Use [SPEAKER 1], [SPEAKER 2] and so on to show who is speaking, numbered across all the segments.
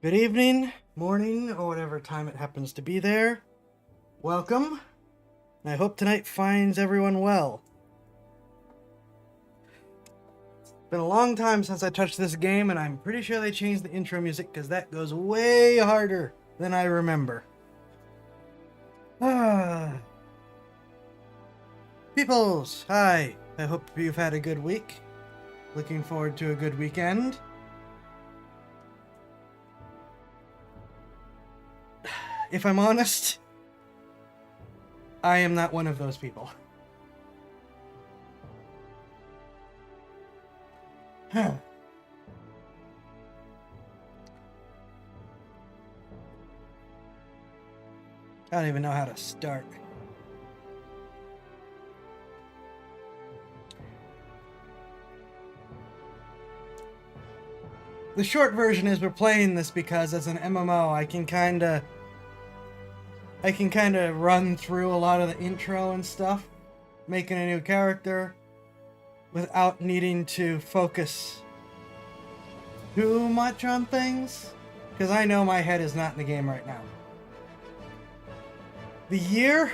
[SPEAKER 1] Good evening, morning, or whatever time it happens to be there. Welcome. I hope tonight finds everyone well. It's been a long time since I touched this game, and I'm pretty sure they changed the intro music because that goes way harder than I remember. Peoples, hi. I hope you've had a good week. Looking forward to a good weekend. If I'm honest, I am not one of those people. I don't even know how to start. The short version is we're playing this because as an MMO, I can kind of run through a lot of the intro and stuff, making a new character, without needing to focus too much on things, because I know my head is not in the game right now. The year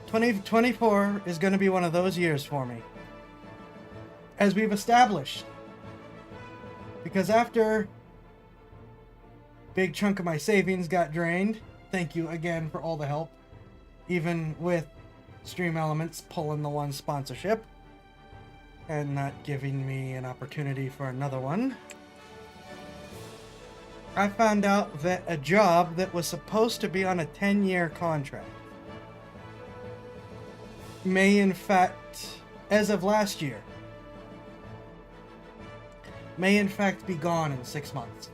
[SPEAKER 1] 2024 is going to be one of those years for me, as we've established, because after a big chunk of my savings got drained, thank you again for all the help, even with Stream Elements pulling the one sponsorship and not giving me an opportunity for another one. I found out that a job that was supposed to be on a 10-year contract may in fact, as of last year, may in fact be gone in 6 months.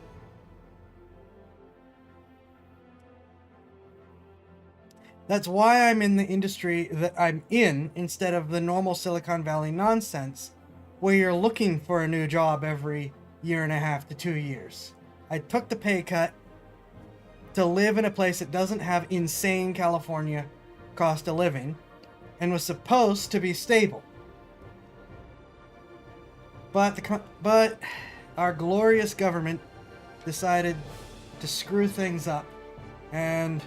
[SPEAKER 1] That's why I'm in the industry that I'm in instead of the normal Silicon Valley nonsense where you're looking for a new job every 1.5 to 2 years. I took the pay cut to live in a place that doesn't have insane California cost of living and was supposed to be stable. But our glorious government decided to screw things up, and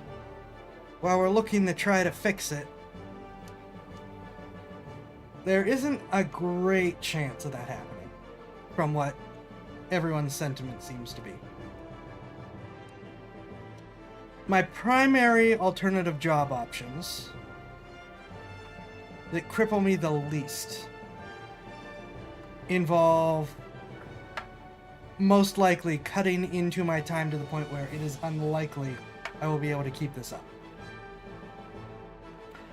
[SPEAKER 1] while we're looking to try to fix it, there isn't a great chance of that happening, from what everyone's sentiment seems to be. My primary alternative job options that cripple me the least involve most likely cutting into my time to the point where it is unlikely I will be able to keep this up.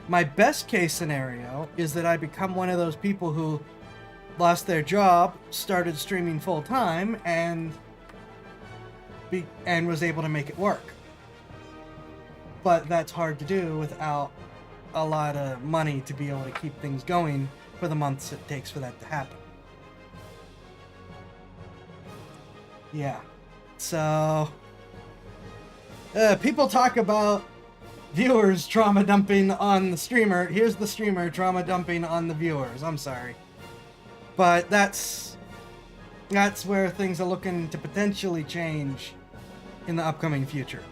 [SPEAKER 1] My best case scenario is that I become one of those people who lost their job, started streaming full time, and was able to make it work. But that's hard to do without a lot of money to be able to keep things going for the months it takes for that to happen. Yeah. So, people talk about viewers trauma dumping on the streamer. Here's the streamer trauma dumping on the viewers. I'm sorry. But that's where things are looking to potentially change in the upcoming future.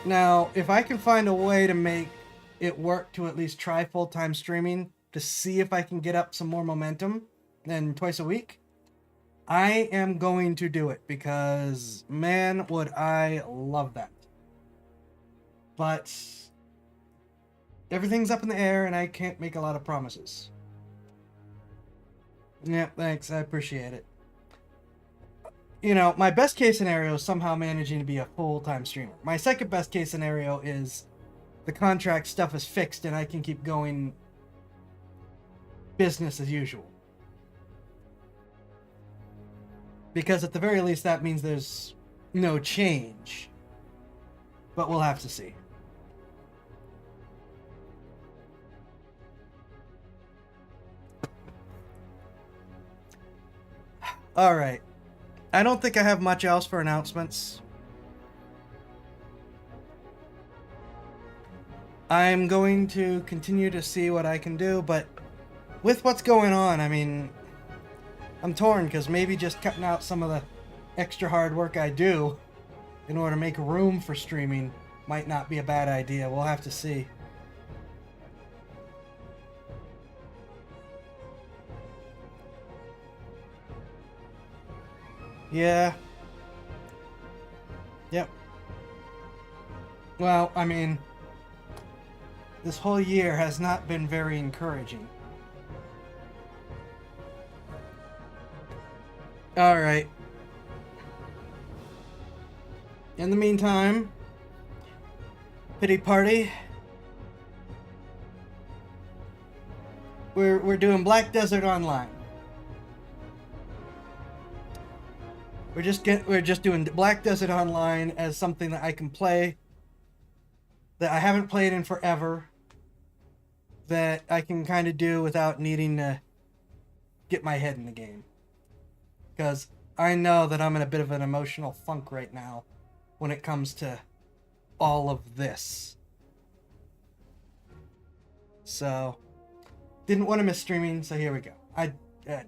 [SPEAKER 1] Now, if I can find a way to make it work to at least try full-time streaming to see if I can get up some more momentum than twice a week, I am going to do it because, man, would I love that. But everything's up in the air and I can't make a lot of promises. Yeah, thanks. I appreciate it. You know, my best case scenario is somehow managing to be a full-time streamer. My second best case scenario is the contract stuff is fixed and I can keep going business as usual. Because at the very least that means there's no change. But we'll have to see. Alright. I don't think I have much else for announcements. I'm going to continue to see what I can do, but with what's going on, I mean, I'm torn because maybe just cutting out some of the extra hard work I do in order to make room for streaming might not be a bad idea. We'll have to see. Yeah. Yep. Well, I mean, this whole year has not been very encouraging. Alright. In the meantime, Pity Party. We're doing Black Desert Online. We're just doing Black Desert Online as something that I can play that I haven't played in forever, that I can kind of do without needing to get my head in the game. Because I know that I'm in a bit of an emotional funk right now when it comes to all of this. So, didn't want to miss streaming, so here we go.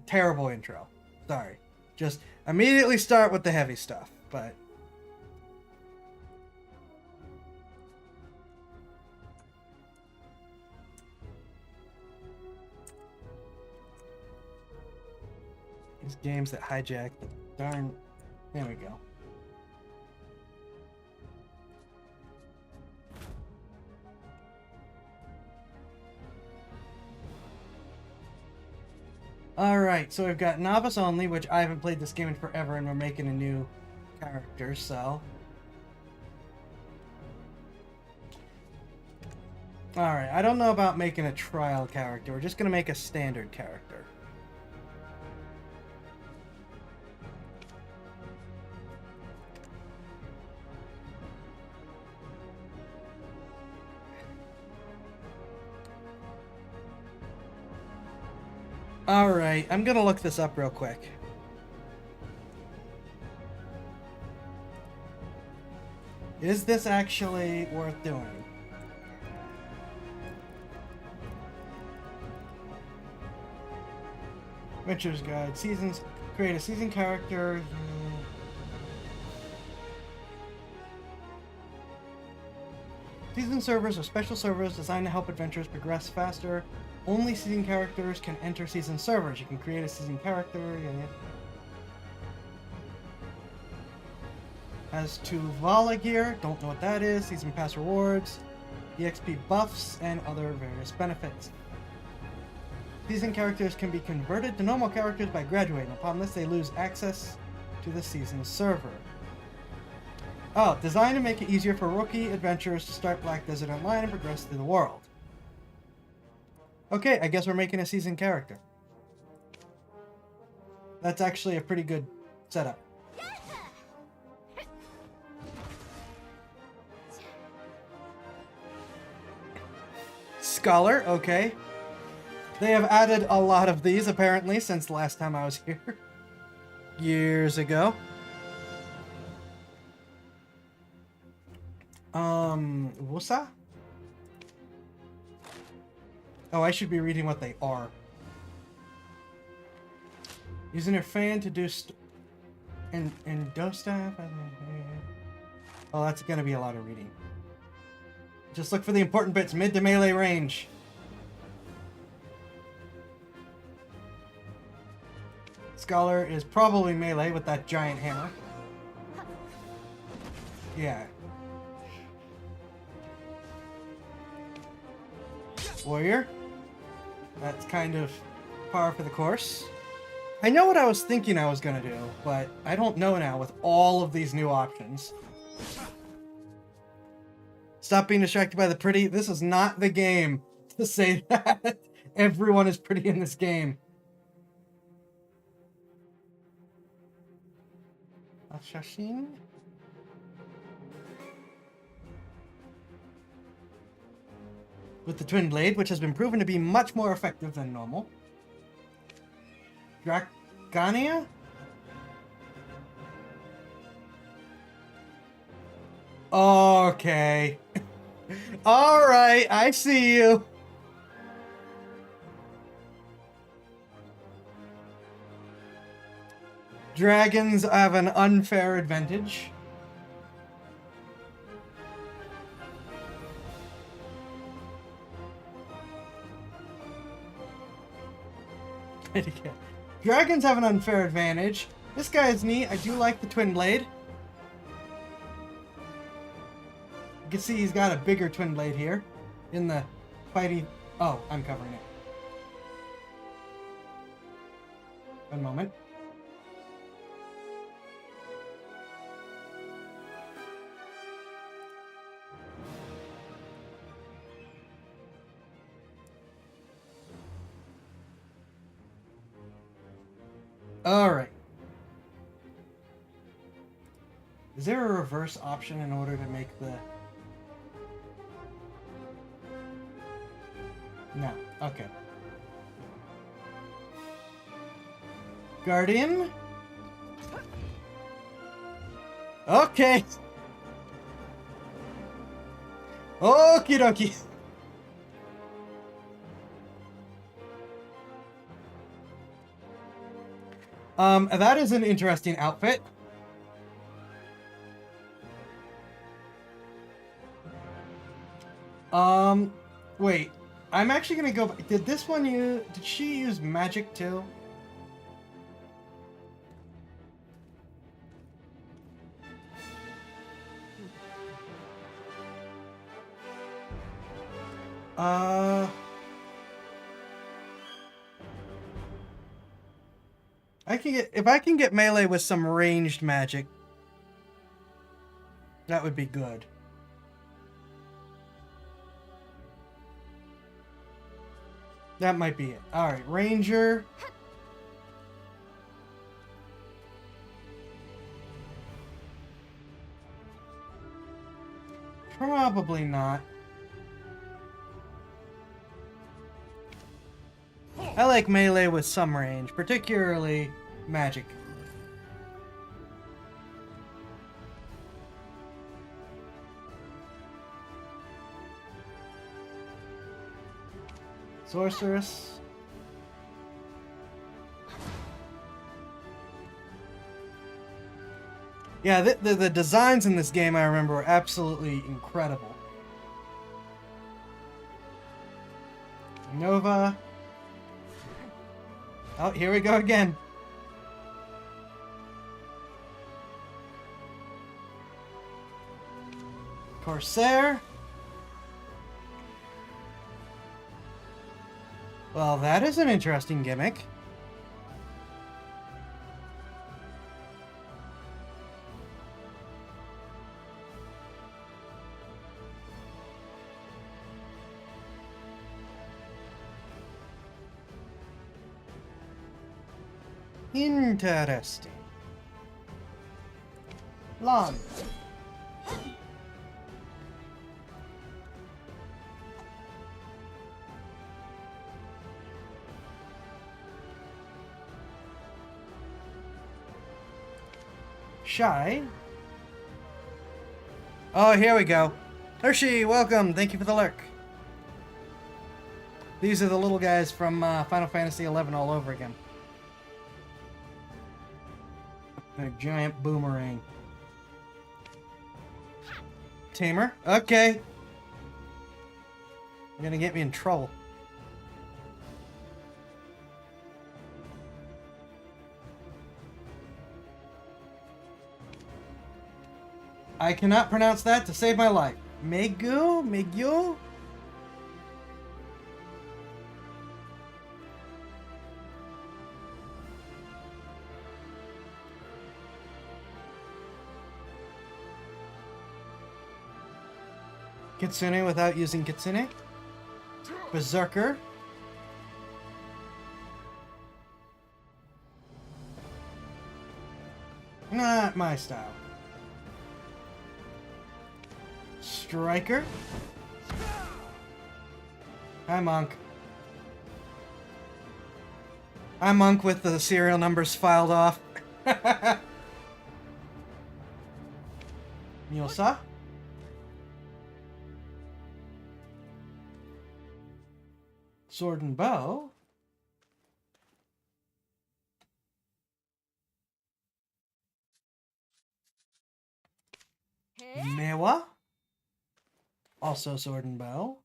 [SPEAKER 1] Terrible intro. Sorry. Just immediately start with the heavy stuff, but... These games that hijack the darn... There we go. Alright, so we've got Novice Only, which I haven't played this game in forever, and we're making a new character, so... Alright, I don't know about making a trial character. We're just gonna make a standard character. Alright, I'm gonna look this up real quick. Is this actually worth doing? Adventurer's Guide. Seasons. Create a season character. Season servers are special servers designed to help adventurers progress faster. Only season characters can enter season servers. You can create a season character. As to Vala gear, don't know what that is. Season pass rewards, EXP buffs, and other various benefits. Season characters can be converted to normal characters by graduating. Upon this, they lose access to the season server. Oh, designed to make it easier for rookie adventurers to start Black Desert Online and progress through the world. Okay, I guess we're making a season character. That's actually a pretty good setup. Scholar, okay. They have added a lot of these, apparently, since the last time I was here. Years ago. Wusa? Oh, I should be reading what they are. Using your fan to do and Dostaff. Oh, that's gonna be a lot of reading. Just look for the important bits. Mid to melee range. Scholar is probably melee with that giant hammer. Yeah. Warrior. That's kind of par for the course. I know what I was thinking I was gonna do, but I don't know now with all of these new options. Stop being distracted by the pretty. This is not the game to say that. Everyone is pretty in this game. Shashin? With the Twin Blade, which has been proven to be much more effective than normal. Dracania? Okay. Alright, I see you. Dragons have an unfair advantage. Dragons have an unfair advantage. This guy is neat. I do like the twin blade. You can see he's got a bigger twin blade here in the fighting. Oh, I'm covering it. One moment. Alright. Is there a reverse option in order to make the... No. Okay. Guardian? Okay. Okie dokie. That is an interesting outfit. Wait. I'm actually gonna go... Did this one use... Did she use magic too? I can get... If I can get melee with some ranged magic, that would be good. That might be it. Alright, Ranger. Probably not. I like melee with some range, particularly magic. Sorceress. Yeah, the designs in this game, I remember, were absolutely incredible. Nova. Oh, here we go again. Corsair. Well, that is an interesting gimmick. Interesting. Lawn. Shy. Oh, here we go. Hershey, welcome. Thank you for the lurk. These are the little guys from Final Fantasy XI all over again. A giant boomerang. Tamer. Okay. You're gonna get me in trouble. I cannot pronounce that to save my life. Megu? Megu? Kitsune without using Kitsune. Berserker. Not my style. Striker. Hi, Monk. I'm Monk with the serial numbers filed off. Miosa. Sword and bow. Mewa. Also sword and bow.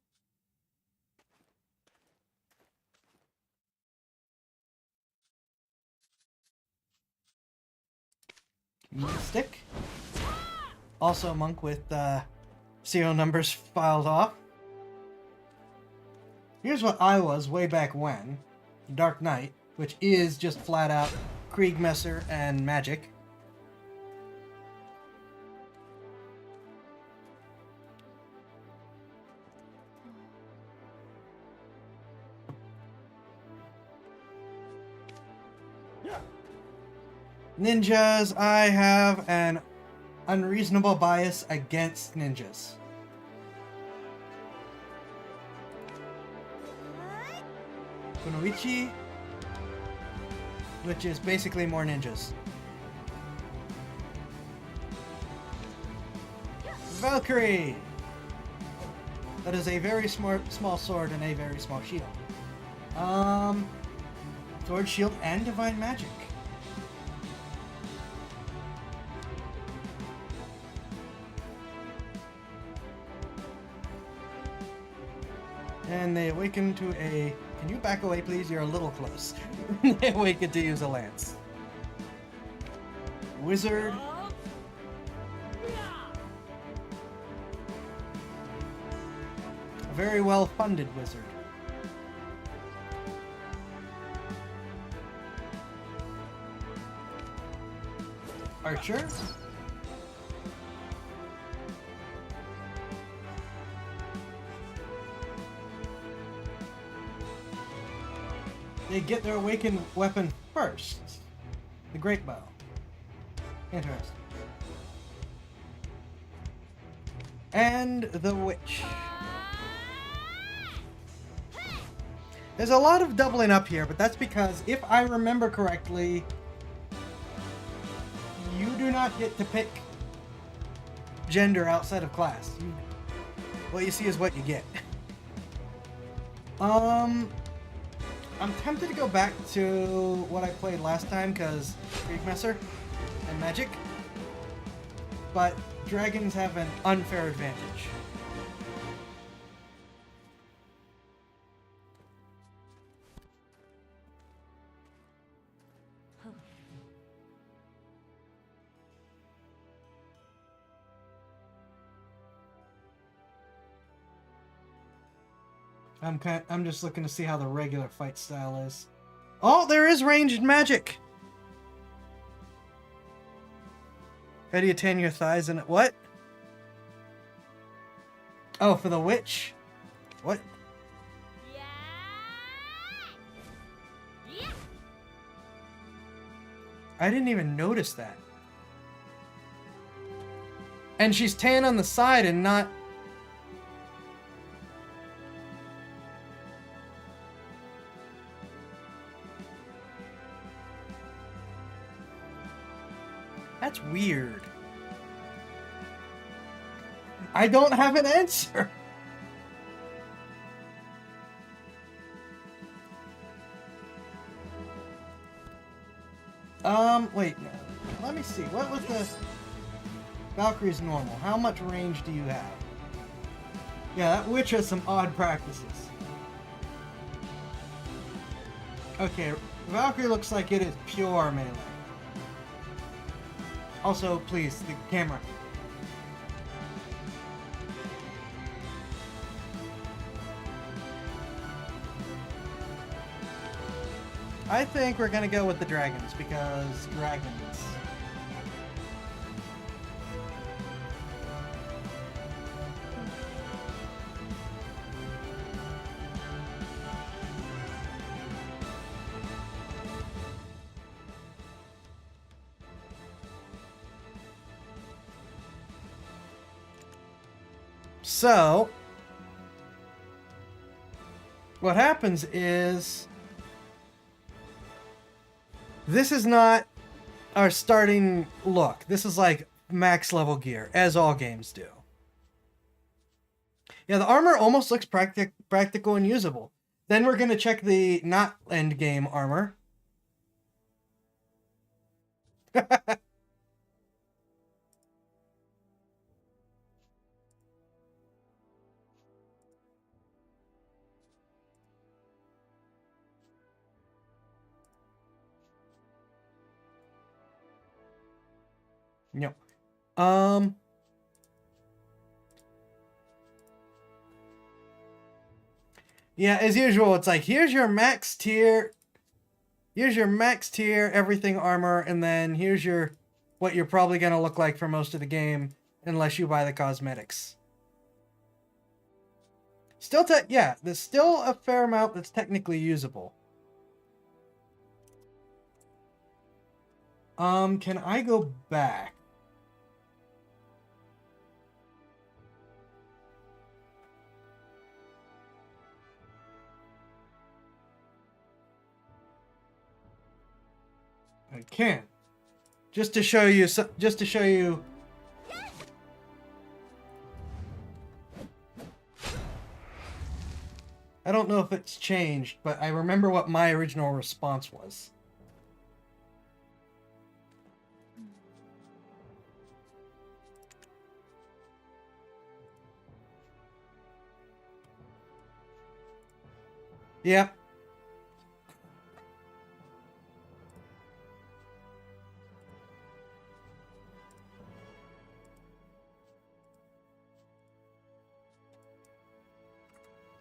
[SPEAKER 1] Mystic. Also a monk with serial numbers filed off. Here's what I was way back when. Dark Knight, which is just flat out Kriegmesser and magic. Ninjas, I have an unreasonable bias against ninjas. Kunoichi, which is basically more ninjas. Valkyrie! That is a very small sword and a very small shield. Sword, shield, and divine magic. And they awaken to a... Can you back away, please? You're a little close. They awaken to use a lance. Wizard. A very well-funded wizard. Archer. They get their awakened weapon first. The Great Bow. Interesting. And the Witch. There's a lot of doubling up here, but that's because, if I remember correctly, you do not get to pick gender outside of class. What you see is what you get. I'm tempted to go back to what I played last time, because Kriegmesser and magic. But dragons have an unfair advantage. I'm just looking to see how the regular fight style is. Oh, there is ranged magic. How do you tan your thighs in it? What? Oh, for the witch? What? I didn't even notice that. And she's tan on the side and not... That's weird. I don't have an answer. Wait. Let me see. What was the... Valkyrie's normal. How much range do you have? Yeah, that witch has some odd practices. Okay, Valkyrie looks like it is pure melee. Also, please, the camera. I think we're gonna go with the dragons, because dragons. So, what happens is, this is not our starting look. This is like max level gear, as all games do. Yeah, the armor almost looks practical and usable. Then we're going to check the not end game armor. Yep. Yeah, as usual, it's like, here's your max tier everything armor, and then here's your what you're probably going to look like for most of the game unless you buy the cosmetics. Still yeah, there's still a fair amount that's technically usable. Can I go back? I can. Just to show you I don't know if it's changed, but I remember what my original response was. Yep.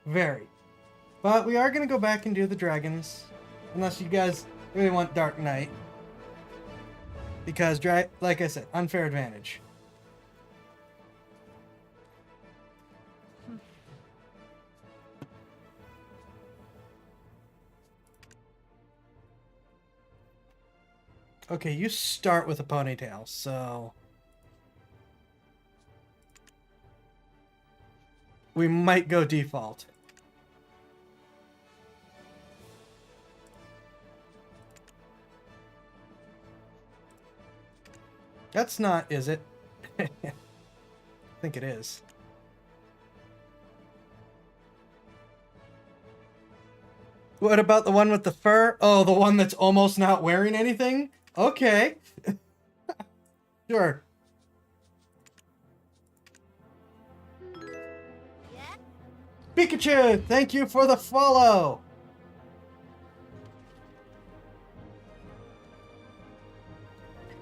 [SPEAKER 1] Very. But we are going to go back and do the dragons. Unless you guys really want Dark Knight. Because, like I said, unfair advantage. Okay, you start with a ponytail, so... we might go default. That's not, is it? I think it is. What about the one with the fur? Oh, the one that's almost not wearing anything? Okay. Sure. Pikachu, thank you for the follow.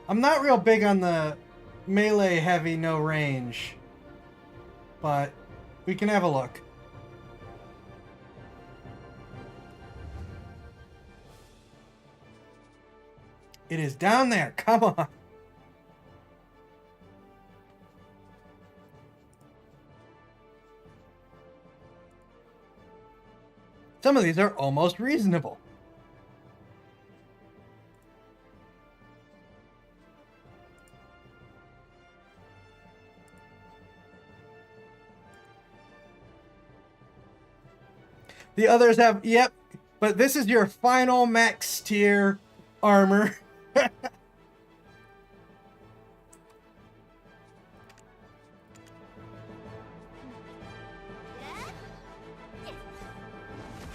[SPEAKER 1] I'm not real big on the melee heavy, no range. But we can have a look. It is down there. Come on. Some of these are almost reasonable. The others have, yep, but this is your final max tier armor.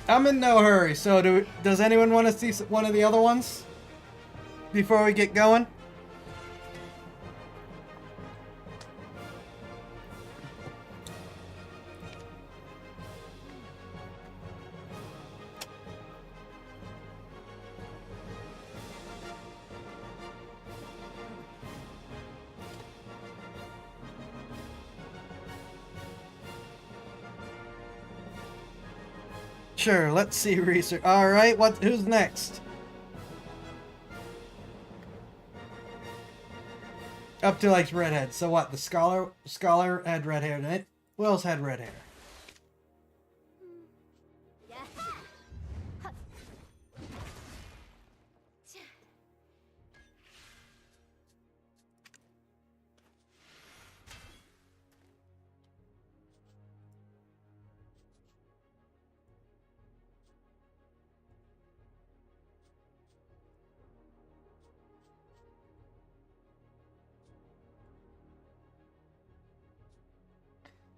[SPEAKER 1] I'm in no hurry, so does anyone want to see one of the other ones before we get going? Sure, let's see research. All right, who's next? Up to likes redhead. So what? The scholar had red hair, didn't it? Who else had red hair?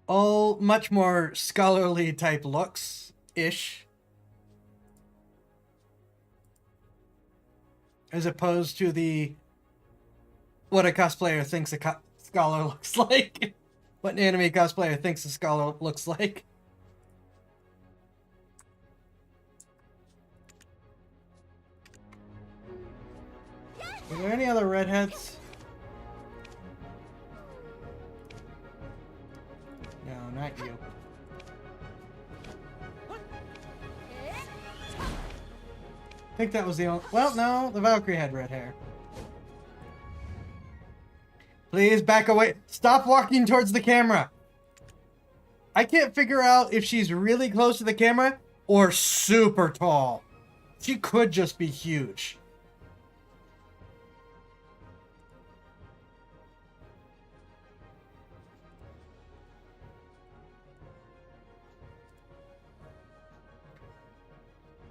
[SPEAKER 1] All much more scholarly type looks-ish. As opposed to the... what a cosplayer thinks a scholar looks like. What an anime cosplayer thinks a scholar looks like. Are there any other redheads? I think that was the only... Well, no, the Valkyrie had red hair. Please back away. Stop walking towards the camera. I can't figure out if she's really close to the camera or super tall. She could just be huge.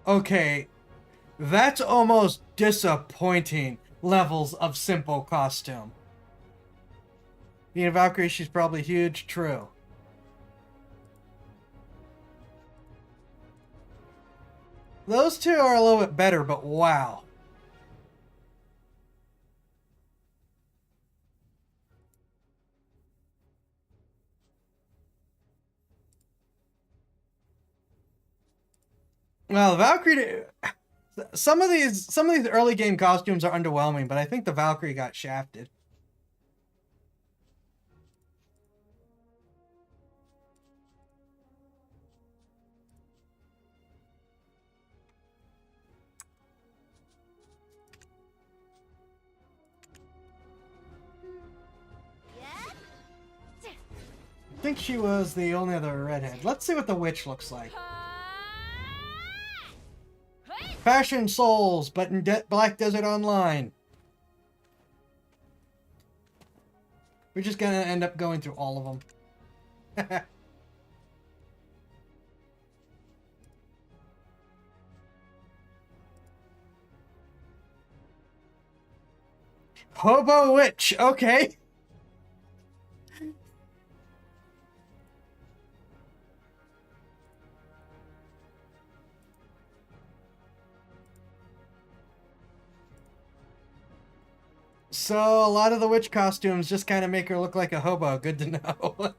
[SPEAKER 1] Okay, that's almost disappointing levels of simple costume. Being a Valkyrie, she's probably huge. True. Those two are a little bit better, but wow. Well, Valkyrie... Some of these early game costumes are underwhelming, but I think the Valkyrie got shafted. I think she was the only other redhead. Let's see what the witch looks like. Fashion Souls, but in Black Desert Online. We're just gonna end up going through all of them. Hobo Witch, okay. So, a lot of the witch costumes just kind of make her look like a hobo. Good to know.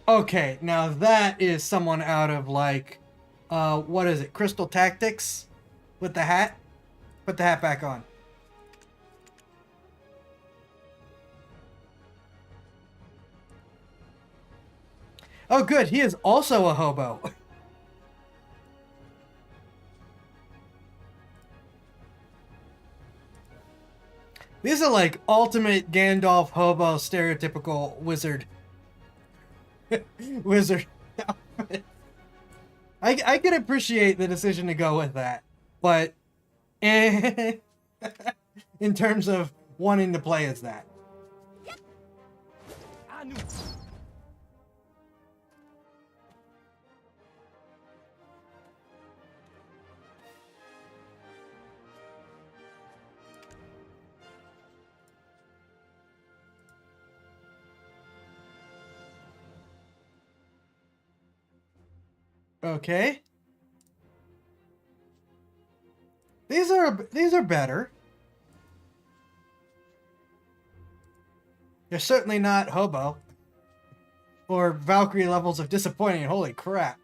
[SPEAKER 1] Okay, now that is someone out of, like, what is it, Crystal Tactics? With the hat? Put the hat back on. Oh, good, he is also a hobo. These are like ultimate Gandalf hobo stereotypical wizard. Wizard outfit. I can appreciate the decision to go with that, but in terms of wanting to play as that. Okay. These are better. They're certainly not hobo or Valkyrie levels of disappointing. Holy crap.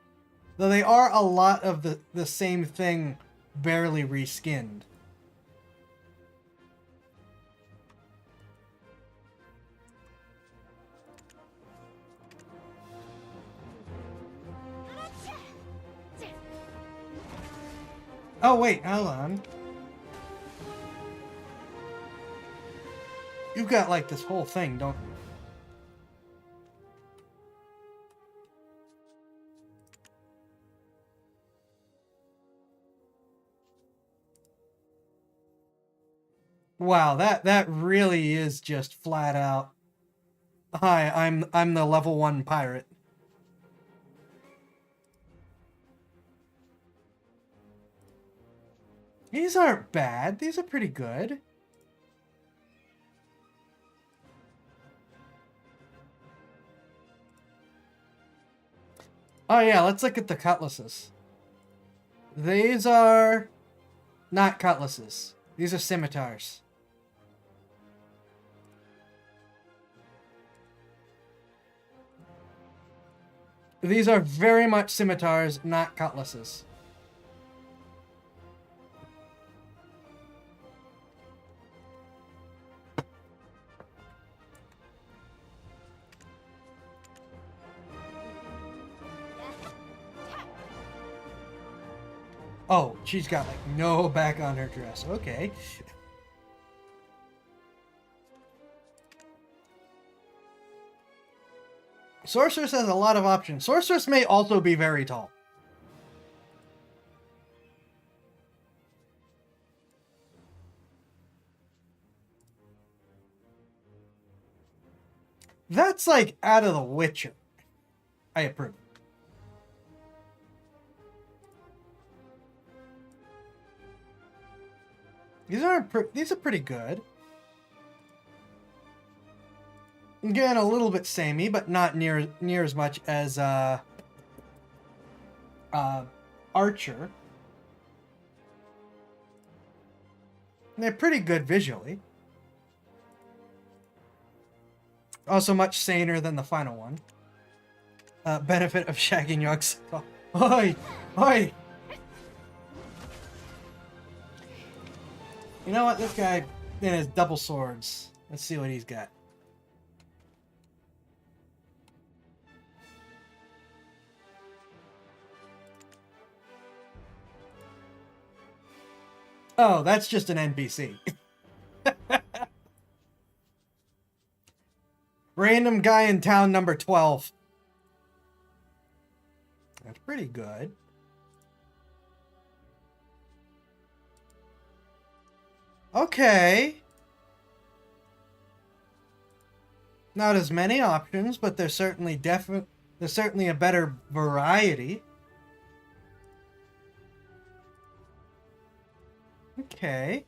[SPEAKER 1] Though they are a lot of the same thing, barely reskinned. Oh, wait, hold on. You've got, like, this whole thing, don't you? Wow, that really is just flat out. Hi, I'm the level 1 pirate. These aren't bad. These are pretty good. Oh yeah, let's look at the cutlasses. These are not cutlasses. These are scimitars. These are very much scimitars, not cutlasses. Oh, she's got like no back on her dress. Okay. Sorceress has a lot of options. Sorceress may also be very tall. That's like out of The Witcher. I approve. These are pretty good. Again, a little bit samey, but not near as much as Archer. They're pretty good visually. Also much saner than the final one. Benefit of shagging Yogs. Oh. Oi! Oi! You know what? This guy in his double swords. Let's see what he's got. Oh, that's just an NPC. Random guy in town number 12. That's pretty good. Okay. Not as many options, but there's certainly a better variety. Okay.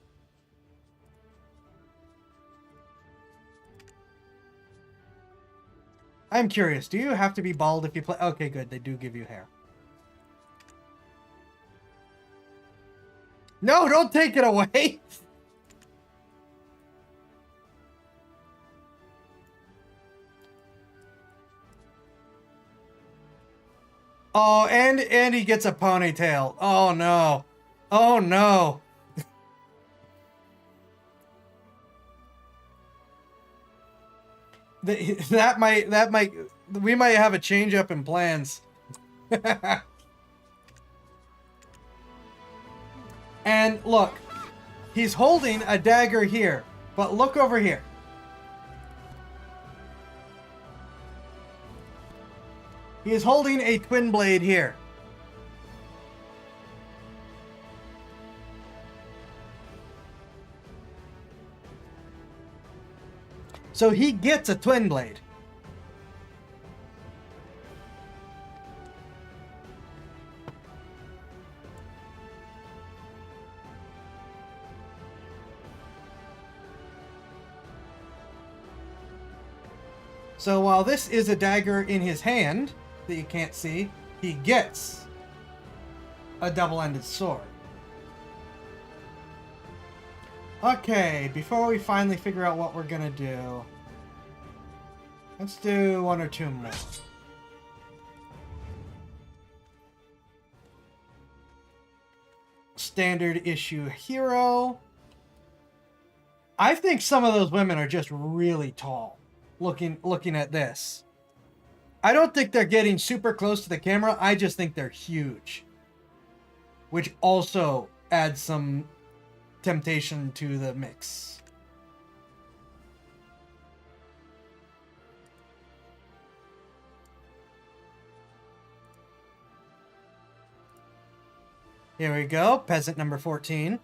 [SPEAKER 1] I'm curious, do you have to be bald if you play? Okay, good, they do give you hair. No, don't take it away! Oh, and he gets a ponytail. Oh no. Oh no. We might have a change up in plans. And look, he's holding a dagger here, but look over here. He is holding a twin blade here. So he gets a twin blade. So while this is a dagger in his hand that you can't see, he gets a double-ended sword. Okay, before we finally figure out what we're gonna do, let's do one or two more. Standard issue hero. I think some of those women are just really tall. Looking at this. I don't think they're getting super close to the camera. I just think they're huge. Which also adds some temptation to the mix. Here we go. Peasant number 14.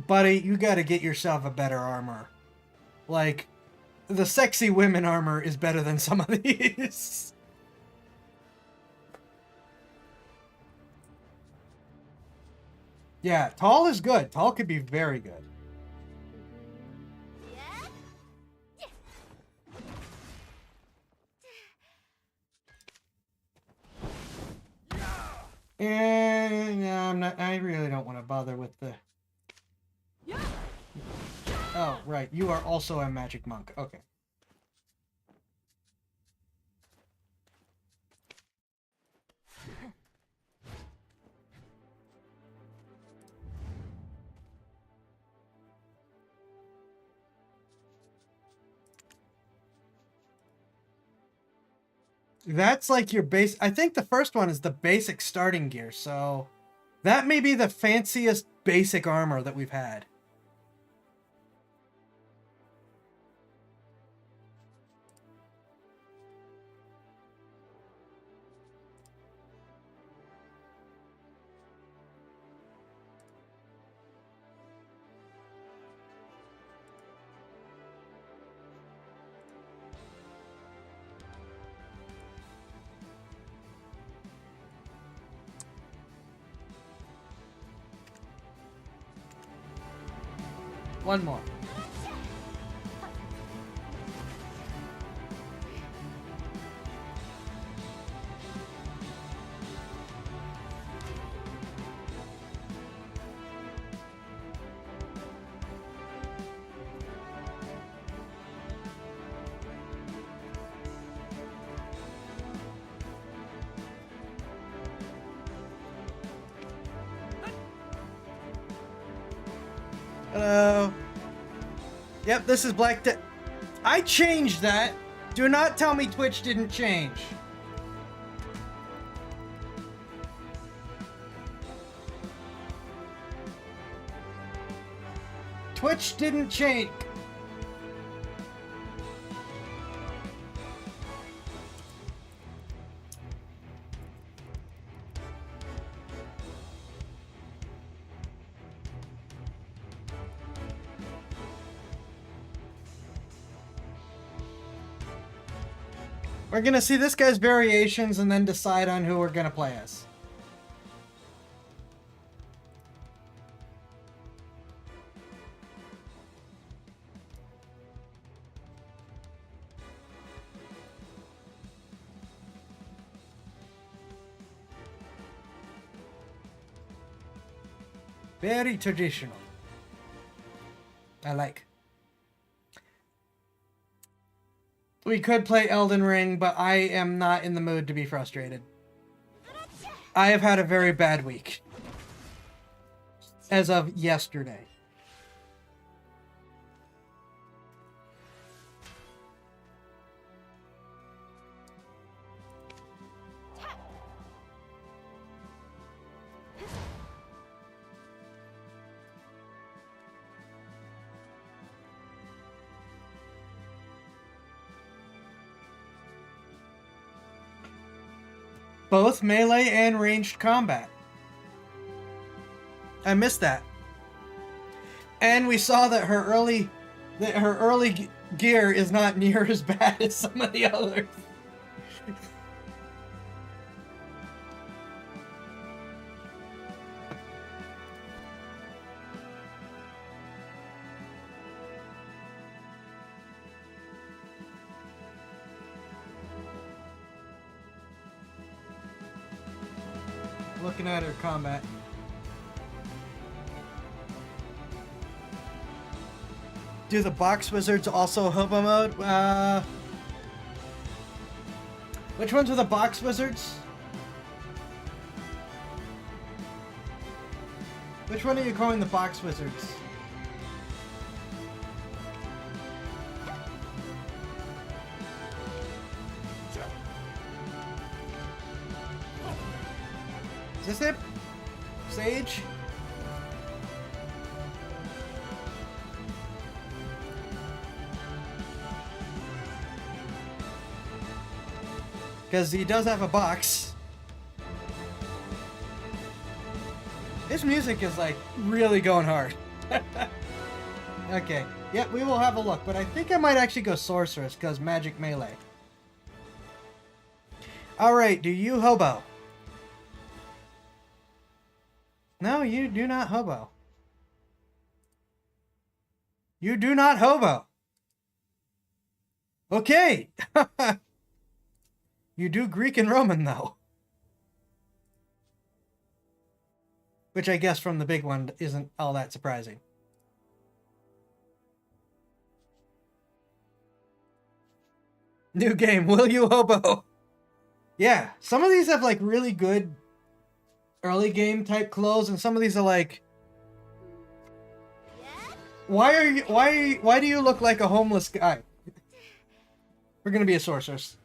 [SPEAKER 1] Buddy, you gotta get yourself a better armor. Like, the sexy women armor is better than some of these. Yeah, tall is good. Tall could be very good. And I'm not. I really don't want to bother with the. Oh, right. You are also a magic monk. Okay. That's like your base. I think the first one is the basic starting gear, so that may be the fanciest basic armor that we've had. One more. Hello. Yep, this is Black De- I changed that. Do not tell me Twitch didn't change. Twitch didn't change. We're gonna see this guy's variations and then decide on who we're gonna play as. Very traditional. I like. We could play Elden Ring, but I am not in the mood to be frustrated. I have had a very bad week. As of yesterday. Both melee and ranged combat. I missed that. And we saw that her early gear is not near as bad as some of the others. Looking at her combat. Do the box wizards also hobo mode? Which ones are the box wizards? Which one are you calling the box wizards? Is this it? Sage? Because he does have a box. His music is like really going hard. Okay. Yep, we will have a look, but I think I might actually go sorceress because magic melee. Alright, do you hobo? No, you do not hobo. You do not hobo. Okay. You do Greek and Roman, though. Which I guess from the big one isn't all that surprising. New game, will you hobo? Yeah, some of these have like really good early game type clothes, and some of these are like, why do you look like a homeless guy? We're gonna be a sorceress.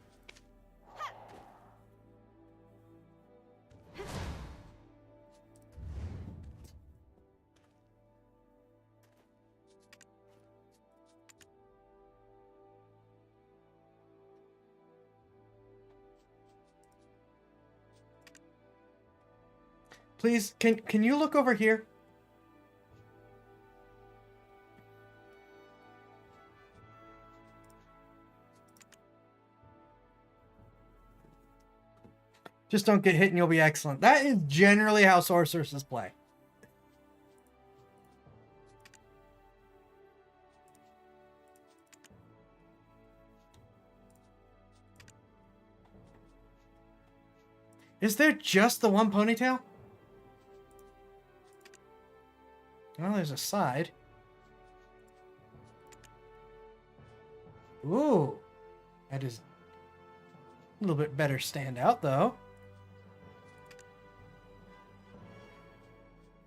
[SPEAKER 1] Please, can you look over here? Just don't get hit and you'll be excellent. That is generally how sorceresses play. Is there just the one ponytail? Well, there's a side. Ooh. That is a little bit better standout, though.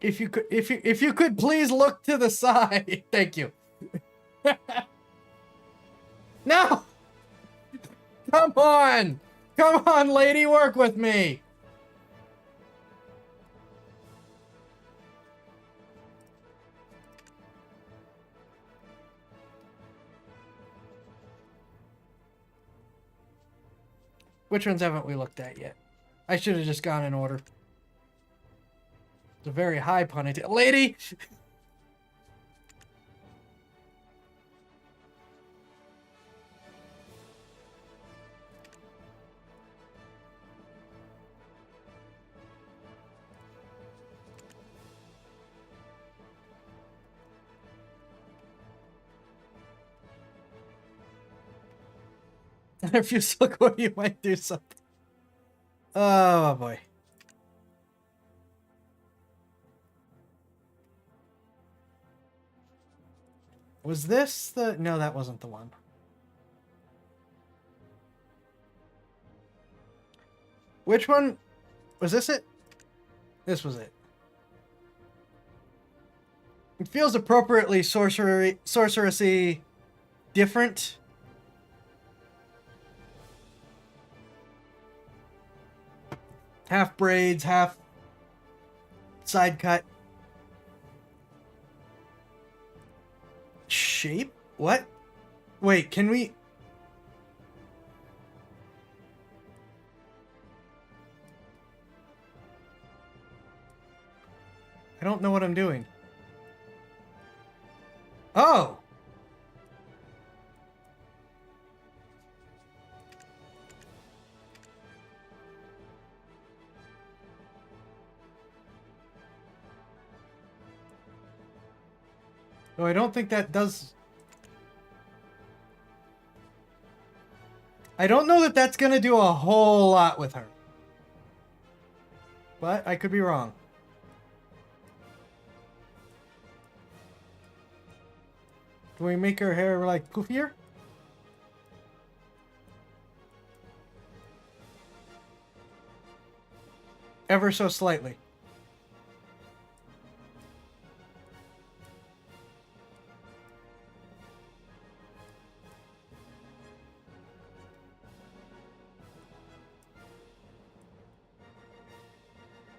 [SPEAKER 1] If you could please look to the side. Thank you. No! Come on! Come on, lady, work with me! Which ones haven't we looked at yet? I should have just gone in order. It's a very high ponytail. Lady! If you look what you might do something. Oh boy. Was this the... No, that wasn't the one. Which one? Was this it? This was it. It feels appropriately sorceressy different. Half braids, half side cut. Shape? What? Wait, can we... I don't know what I'm doing. Oh! No, I don't think that does... I don't know that that's gonna do a whole lot with her. But I could be wrong. Can we make her hair, like, poofier? Ever so slightly.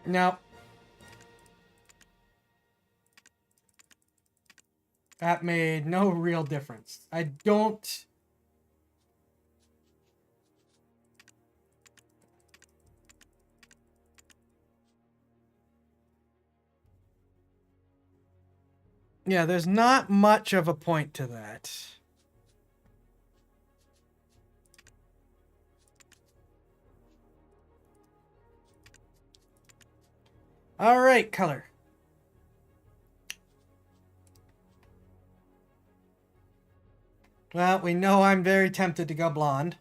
[SPEAKER 1] No. That made no real difference. I don't... Yeah, there's not much of a point to that. All right, color. Well, we know I'm very tempted to go blonde.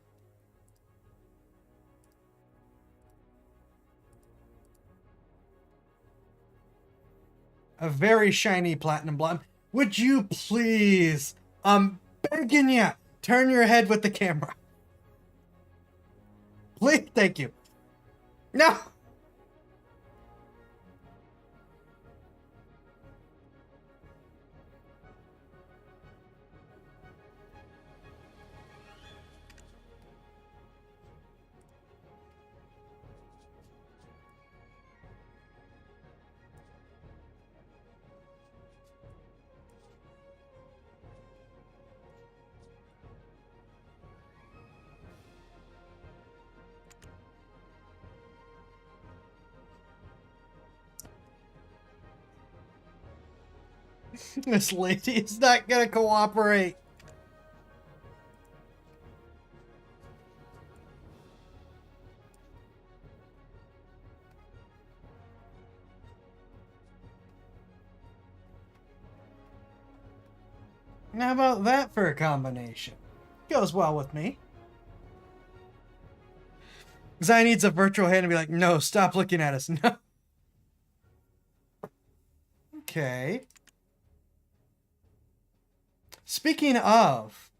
[SPEAKER 1] A very shiny platinum blonde. Would you please, I'm begging you, turn your head with the camera. Please, thank you. No! This lady is not gonna cooperate. How about that for a combination? Goes well with me. Zai needs a virtual hand to be like, no, stop looking at us. No. Okay. Speaking of,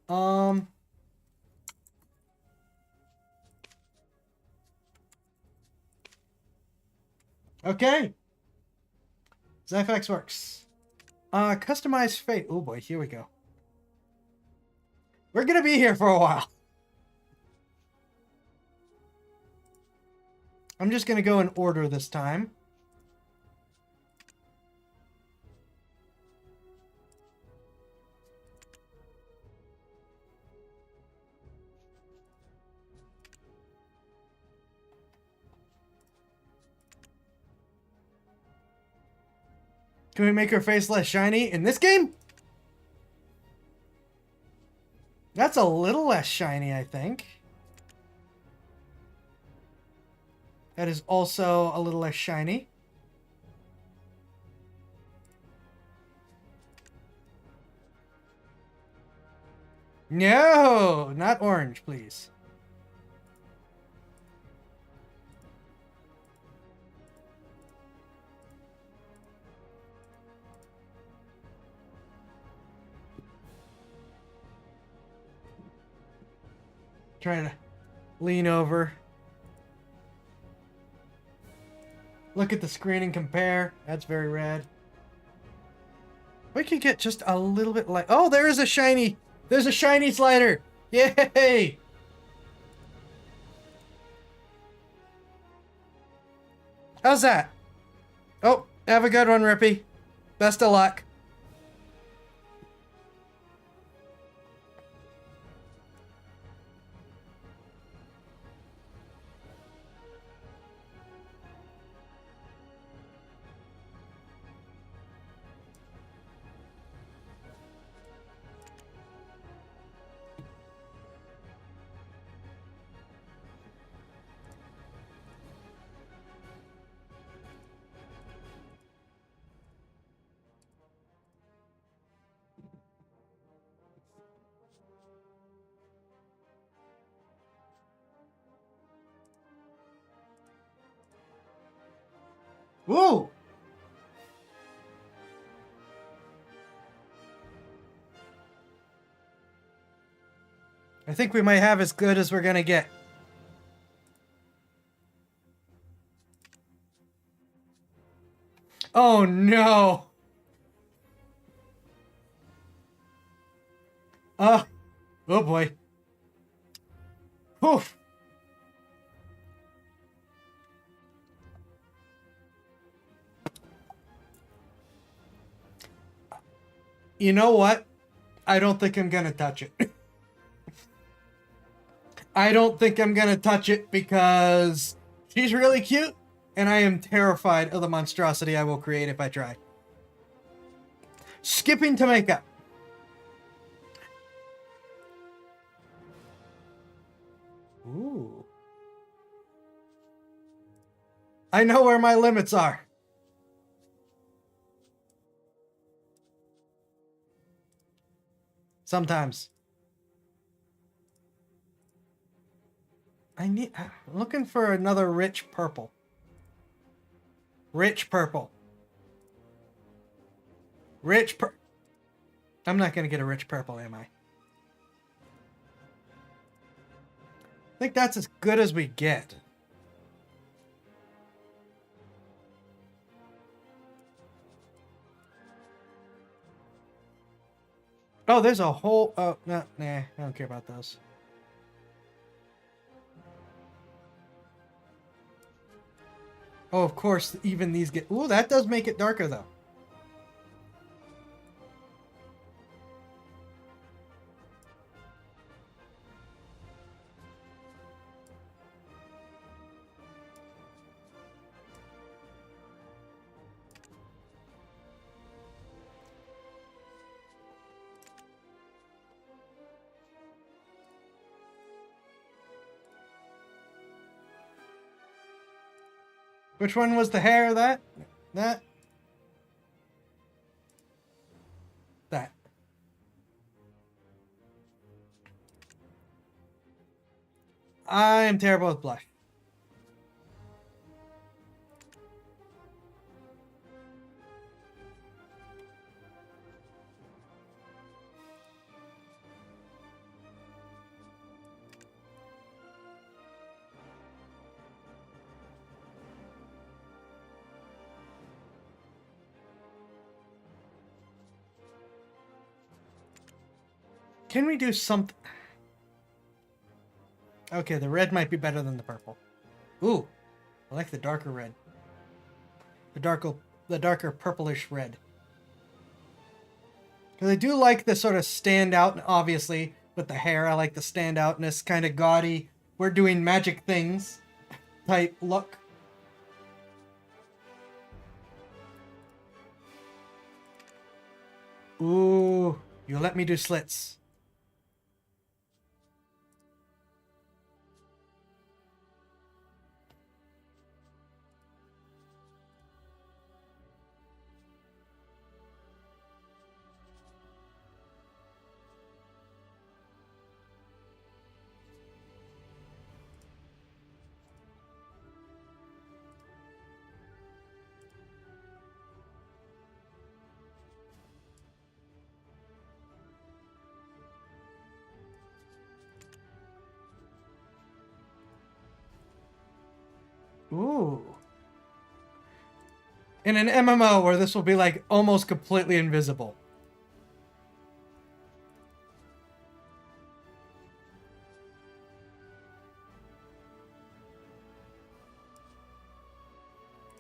[SPEAKER 1] okay. Zyfax works. Customize fate. Oh boy, here we go. We're gonna be here for a while. I'm just gonna go in order this time. Can we make her face less shiny in this game? That's a little less shiny, I think. That is also a little less shiny. No, not orange, please. Try to lean over. Look at the screen and compare. That's very rad. We could get just a little bit light. Oh, there is a shiny. There's a shiny slider. Yay! How's that? Oh, have a good one, Rippy. Best of luck. Woo! I think we might have as good as we're gonna get. Oh no! Oh boy. Oof. You know what? I don't think I'm gonna touch it. I don't think I'm gonna touch it because she's really cute, and I am terrified of the monstrosity I will create if I try. Skipping to makeup. Ooh. I know where my limits are. Sometimes. I'm looking for another rich purple. Rich purple. Rich pur- I'm not going to get a rich purple, am I? I think that's as good as we get. Oh, there's a whole... Oh, no, nah, I don't care about those. Oh, of course, even these get... Ooh, that does make it darker, though. Which one was the hair of that? That? That. I am terrible with blush. Can we do something? Okay, the red might be better than the purple. Ooh, I like the darker red. The darker purplish red. Because I do like the sort of standout, obviously, with the hair. I like the standoutness, kind of gaudy, we're doing magic things type look. Ooh, you let me do slits. Ooh. In an MMO where this will be like almost completely invisible.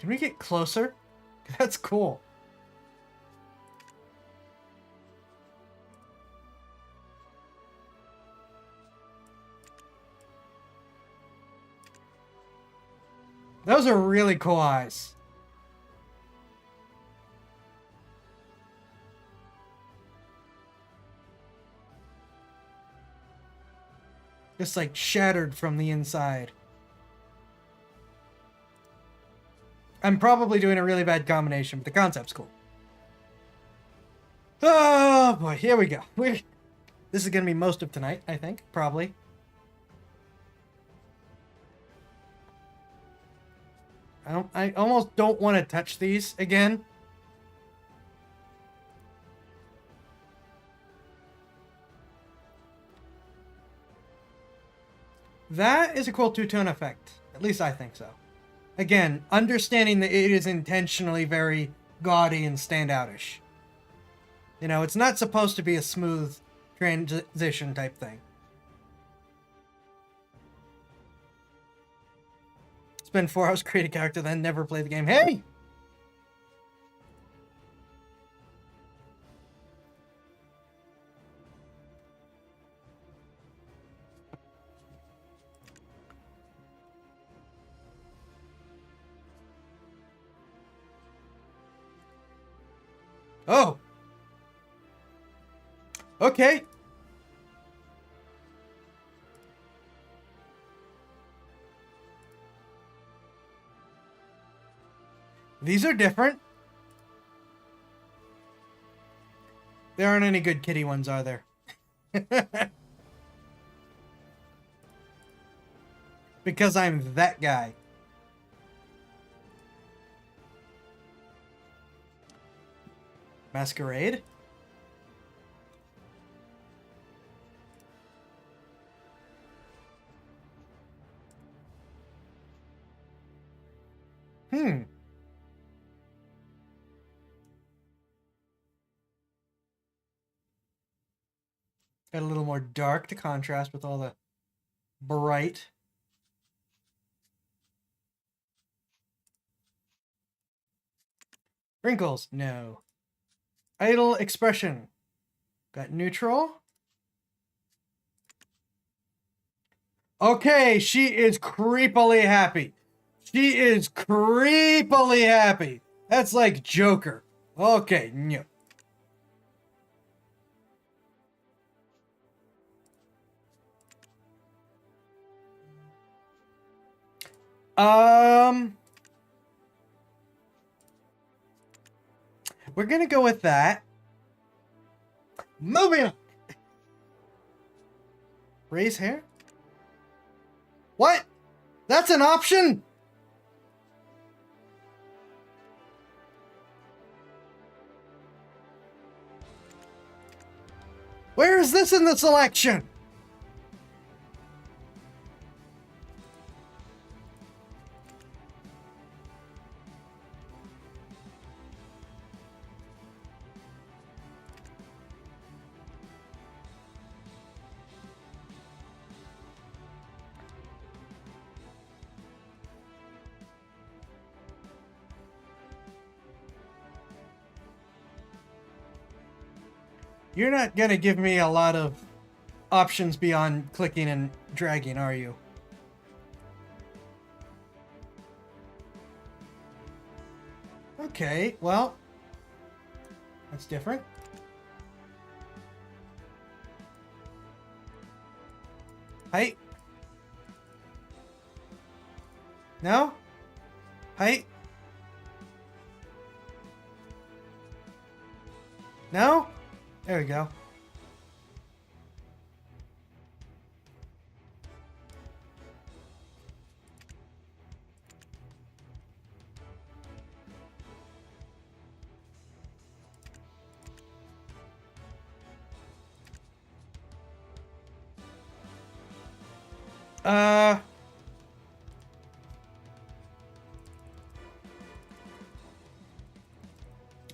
[SPEAKER 1] Can we get closer? That's cool. Those are really cool eyes. Just like shattered from the inside. I'm probably doing a really bad combination, but the concept's cool. Oh boy, here we go. This is gonna be most of tonight, I think, probably. I almost don't want to touch these again. That is a cool two-tone effect. At least I think so. Again, understanding that it is intentionally very gaudy and standoutish. You know, it's not supposed to be a smooth transition type thing. Spend 4 hours create a character, then never play the game. Hey! Oh! Okay. These are different. There aren't any good kitty ones, are there? Because I'm that guy. Masquerade? Hmm. Got a little more dark to contrast with all the bright. Wrinkles? No. Idle expression. Got neutral. Okay, she is creepily happy. She is creepily happy. That's like Joker. Okay, no. We're gonna go with that. Moving on. Raise hair? What? That's an option? Where is this in the selection? You're not gonna give me a lot of options beyond clicking and dragging, are you? Okay, well, that's different. Height? No? Height? No? There we go.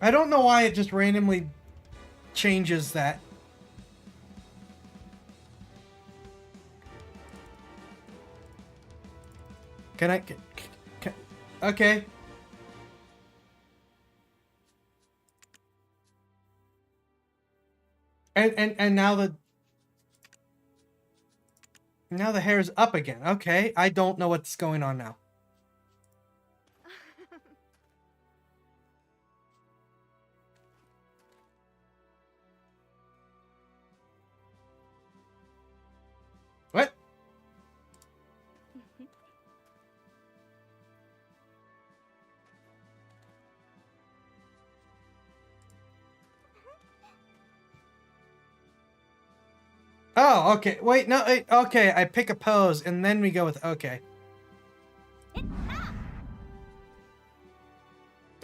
[SPEAKER 1] I don't know why it just randomly changes that. Can I? Okay. And now the hair's up again. Okay, I don't know what's going on now. What? Oh, okay. Wait, no. Okay, I pick a pose and then we go with okay.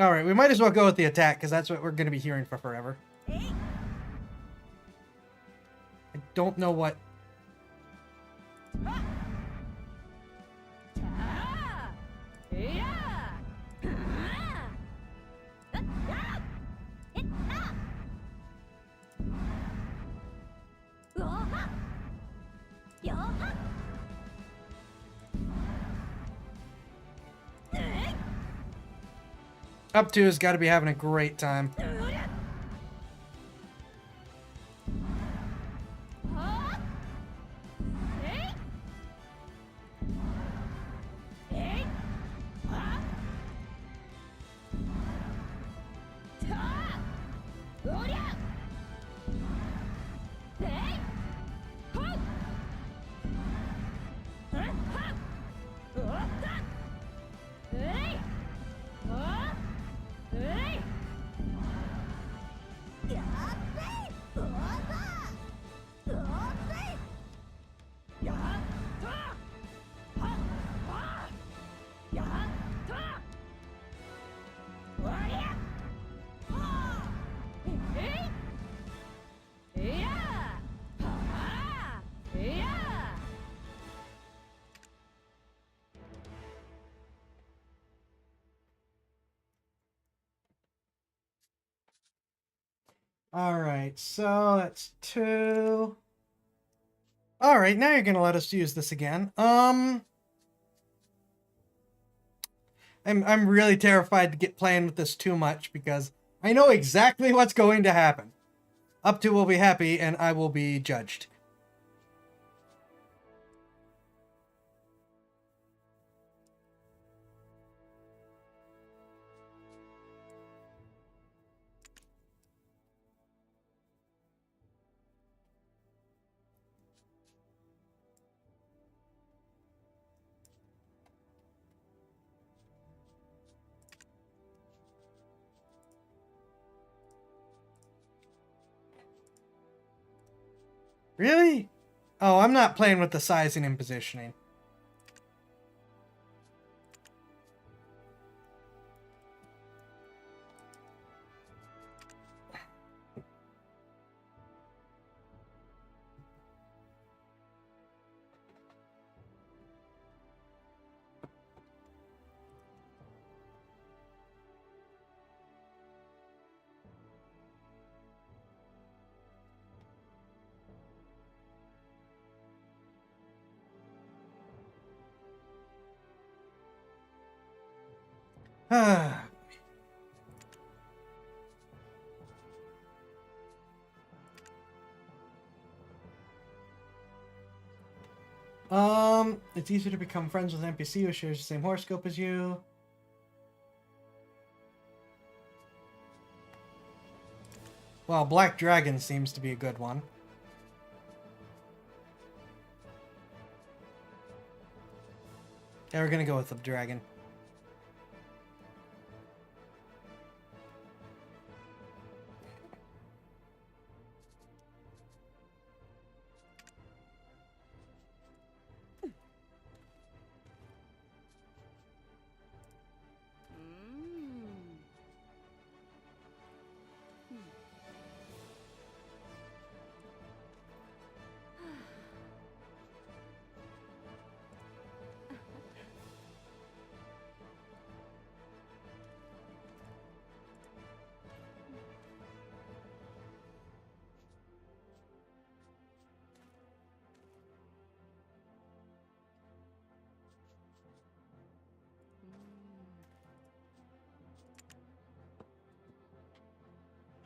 [SPEAKER 1] All right, we might as well go with the attack because that's what we're going to be hearing for forever. I don't know what. Up to has got to be having a great time. Alright, so that's 2. Alright, now you're gonna let us use this again. I'm really terrified to get playing with this too much because I know exactly what's going to happen. Up to will be happy and I will be judged. Really? Oh, I'm not playing with the sizing and positioning. It's easier to become friends with an NPC who shares the same horoscope as you. Well, Black Dragon seems to be a good one. Yeah, we're gonna go with the dragon.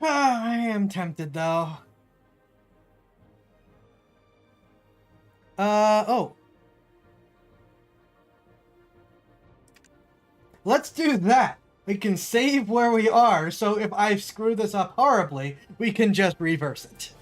[SPEAKER 1] I am tempted though. Oh. Let's do that. We can save where we are, so if I screw this up horribly, we can just reverse it.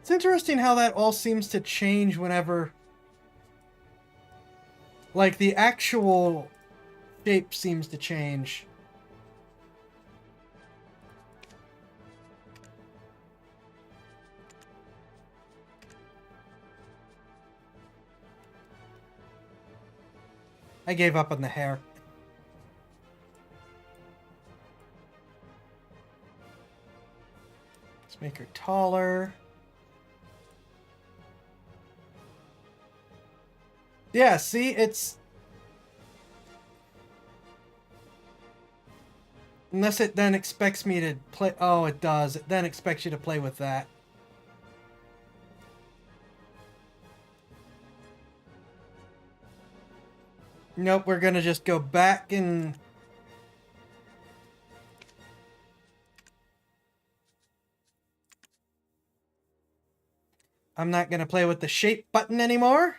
[SPEAKER 1] It's interesting how that all seems to change whenever... Like, the actual shape seems to change. I gave up on the hair. Let's make her taller. Yeah, see, it's... Unless it then expects me to play... Oh, it does. It then expects you to play with that. Nope, we're gonna just go back and... I'm not gonna play with the shape button anymore.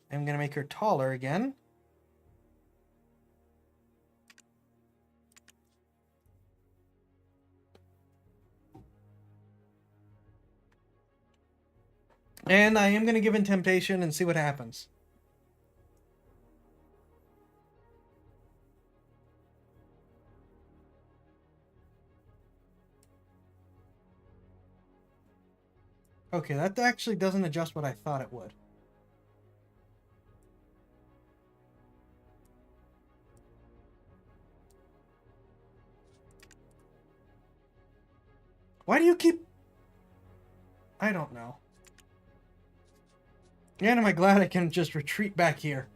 [SPEAKER 1] I'm gonna make her taller again. And I am gonna give in temptation and see what happens. Okay, that actually doesn't adjust what I thought it would. Why do you keep... I don't know. And am I glad I can just retreat back here.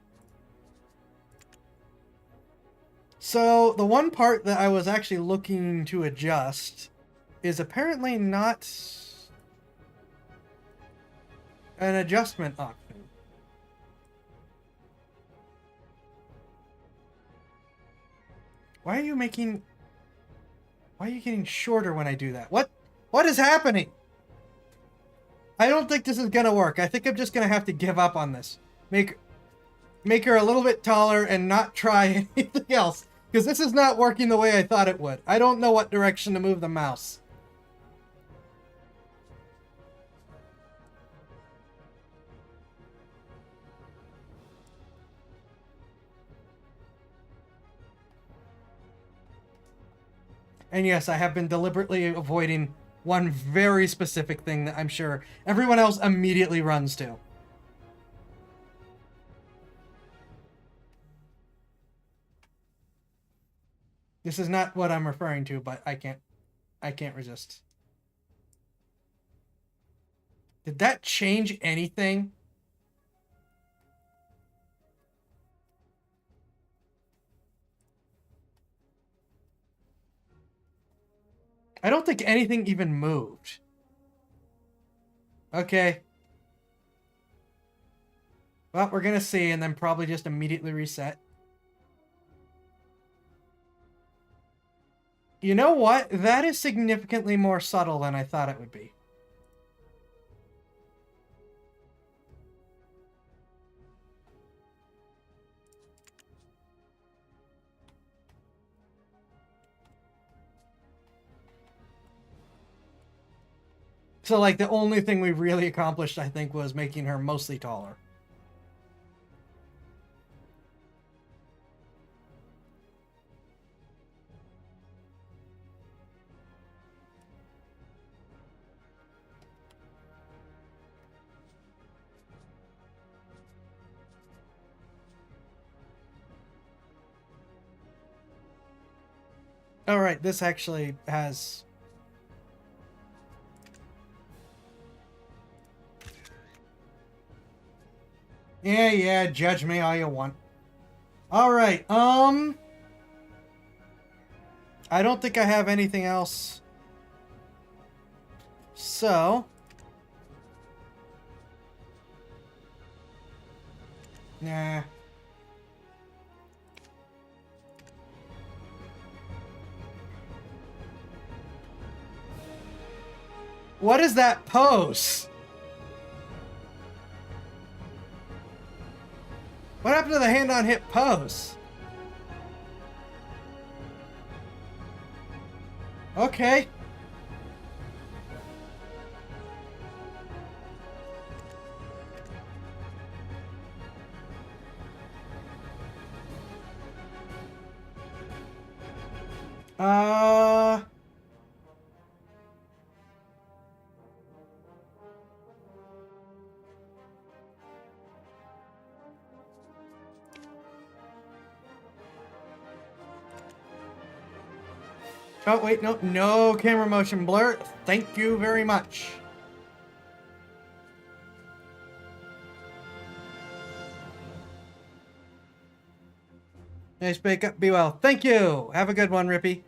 [SPEAKER 1] So, the one part that I was actually looking to adjust is apparently not an adjustment option. Why are you making... Why are you getting shorter when I do that? What is happening? I don't think this is gonna work. I think I'm just gonna have to give up on this. Make her a little bit taller and not try anything else. Because this is not working the way I thought it would. I don't know what direction to move the mouse. And yes, I have been deliberately avoiding one very specific thing that I'm sure everyone else immediately runs to. This is not what I'm referring to, but I can't resist. Did that change anything? I don't think anything even moved. Okay. Well, we're gonna see, and then probably just immediately reset. You know what? That is significantly more subtle than I thought it would be. So, like, the only thing we really accomplished, I think, was making her mostly taller. Alright, this actually has... Yeah, judge me all you want. Alright, I don't think I have anything else. So... Nah. What is that pose? What happened to the hand on hip pose? Okay. Uh... Oh, wait, no camera motion blur. Thank you very much. Nice makeup, be well. Thank you. Have a good one, Rippy.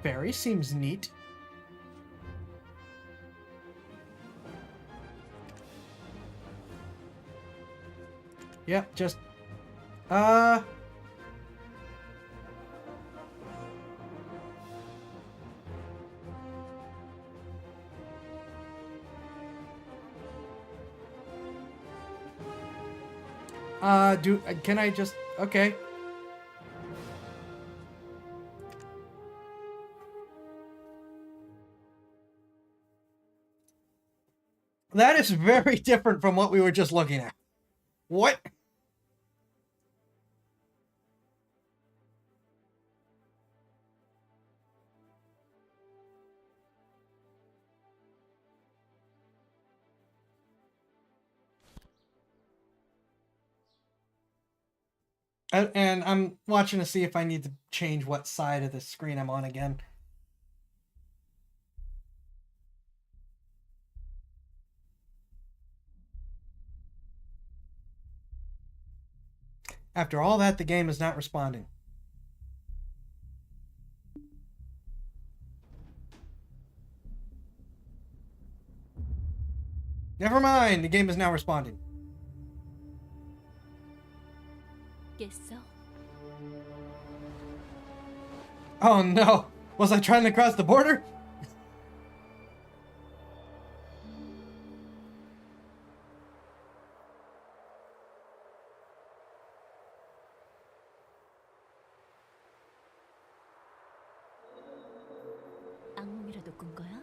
[SPEAKER 1] Fairy seems neat. Yep, just... Can I just... Okay. That is very different from what we were just looking at. What? And I'm watching to see if I need to change what side of the screen I'm on again. After all that, the game is not responding. Never mind, the game is now responding.
[SPEAKER 2] 깼어?
[SPEAKER 1] Oh no! Was I trying to cross the border?
[SPEAKER 2] 악몽이라도 꾼 거야?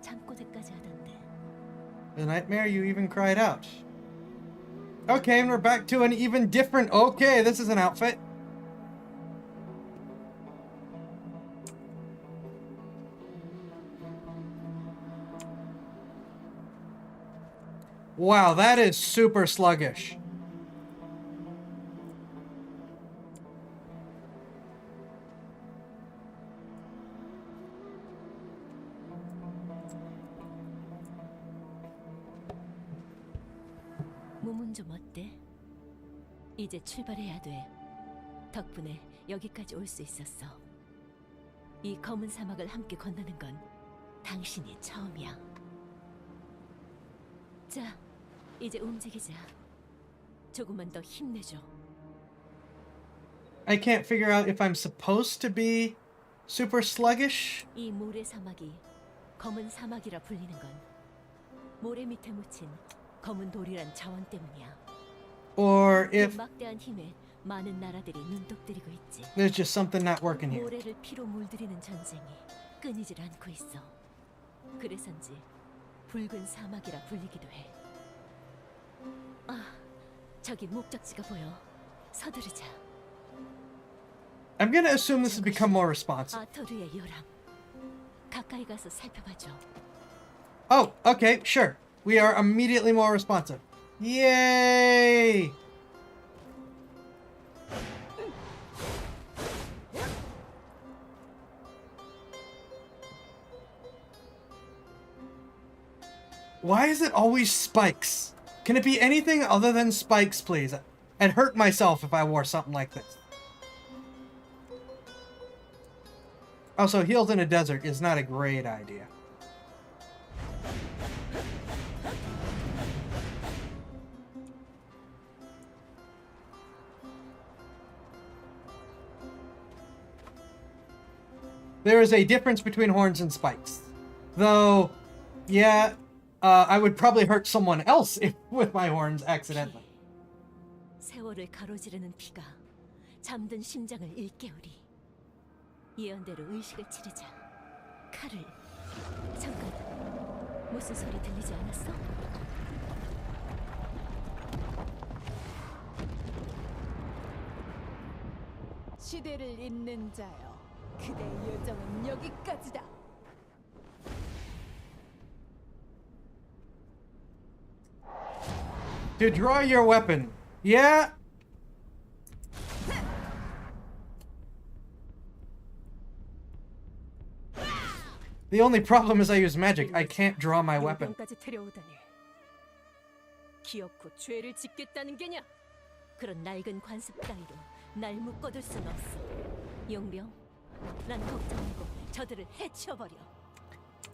[SPEAKER 2] 잠꼬대까지 하던데.
[SPEAKER 1] The nightmare, you even cried out. Okay, and we're back to an even different... Okay, this is an outfit. Wow, that is super sluggish.
[SPEAKER 2] 몸은 좀 어때? 이제 출발해야 돼. 덕분에 여기까지 올 수 있었어. 이 검은 사막을 함께 건너는 건 당신이 처음이야. 자, 이제 움직이자. 조금만 더 힘내줘.
[SPEAKER 1] I can't figure out if I'm supposed to be super sluggish.
[SPEAKER 2] 이 모래 사막이 검은 사막이라 불리는 건 모래 밑에 묻힌 검은 돌이란 자원 때문이야.
[SPEAKER 1] Or
[SPEAKER 2] 그
[SPEAKER 1] if
[SPEAKER 2] 막대한 힘에 많은 나라들이 눈독들이고 있지.
[SPEAKER 1] there's just something not working here.
[SPEAKER 2] 모래를 피로 물들이는 전쟁이 끊이질 않고 있어. 그래서인지 붉은 사막이라 불리기도 해. 아, 저기 목적지가 보여. 서두르자.
[SPEAKER 1] I'm gonna assume this has become more responsive.
[SPEAKER 2] 아토르의 요람. 가까이 가서 살펴봐줘.
[SPEAKER 1] Oh, okay, sure. We are immediately more responsive. Yay! Why is it always spikes? Can it be anything other than spikes, please? I'd hurt myself if I wore something like this. Also, heels in a desert is not a great idea. There is a difference between horns and spikes. Though, yeah, I would probably hurt someone else if, with my horns accidentally.
[SPEAKER 2] 세월을 가로지르는 피가 잠든 심장을 일깨우리. 예언대로 의식을 치르자. 칼을. 잠깐. 무슨 소리 들리지 않았어?
[SPEAKER 3] 시대를 잇는 자여, 그대의 여정은 여기까지다.
[SPEAKER 1] To draw your weapon. Yeah. The only problem is I use magic. I can't draw my weapon.
[SPEAKER 2] 용병까지 데려오다니. 기어코 죄를 짓겠다는 게냐? 그런 낡은 관습 따위로 날 묶어둘 순 없어. 용병, 난 걱정 말고 저들을 해치워버려.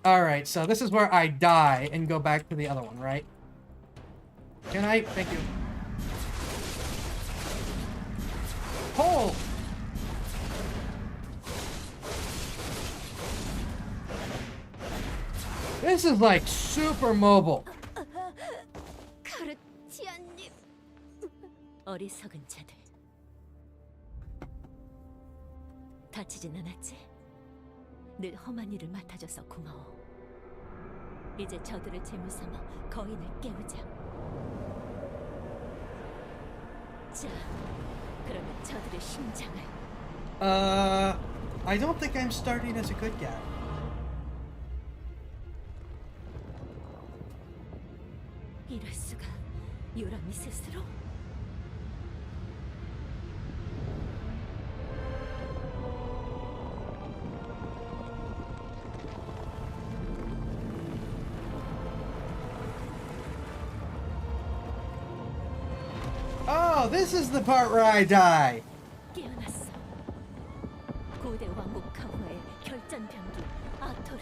[SPEAKER 1] Alright, so this is where I die and go back to the other one, right? Can I? Thank you. Pull! This is like super mobile.
[SPEAKER 2] 카르티아님. 어리석은 자들. 다치진 않았지? 늘 험한 일을 맡아줘서 고마워. 이제 저들을 제물 삼아 거인을 깨우자. 자, 그러면 저들의 심장을.
[SPEAKER 1] I don't think I'm starting as a good guy.
[SPEAKER 2] 이럴 수가. 요람이 스스로?
[SPEAKER 1] Oh, this is the part where I die.
[SPEAKER 2] 깨어났어. 고대 왕국 카호의 결전 병기 아토르.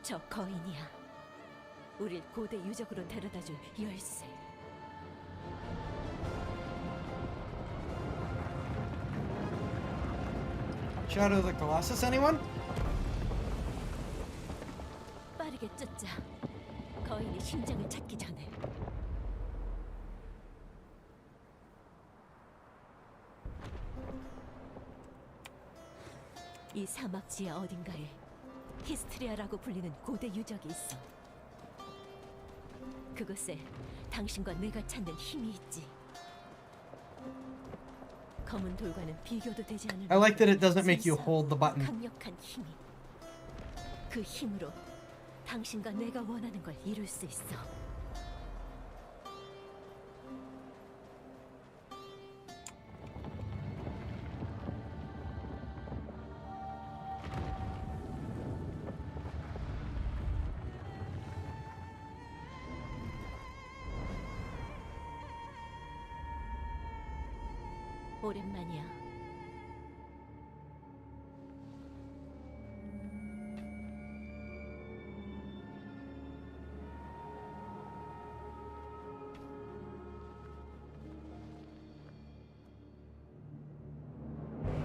[SPEAKER 2] 저 거인이야. 우릴 고대 유적으로 데려다줄 열쇠.
[SPEAKER 1] Shadow of the Colossus, anyone?
[SPEAKER 2] 빠르게 쫓자. 거인이 심장을 찾기 전에. 이 사막지의 어딘가에 히스트리아라고 불리는 고대 유적이 있어. 그곳에 당신과 내가 찾는 힘이 있지. 검은 돌과는 비교도 되지 않을
[SPEAKER 1] I like that it doesn't make you
[SPEAKER 2] 순수하고
[SPEAKER 1] hold the button.
[SPEAKER 2] 강력한 힘이. 그 힘으로 당신과 내가 원하는 걸 이룰 수 있어. 오랜만이야.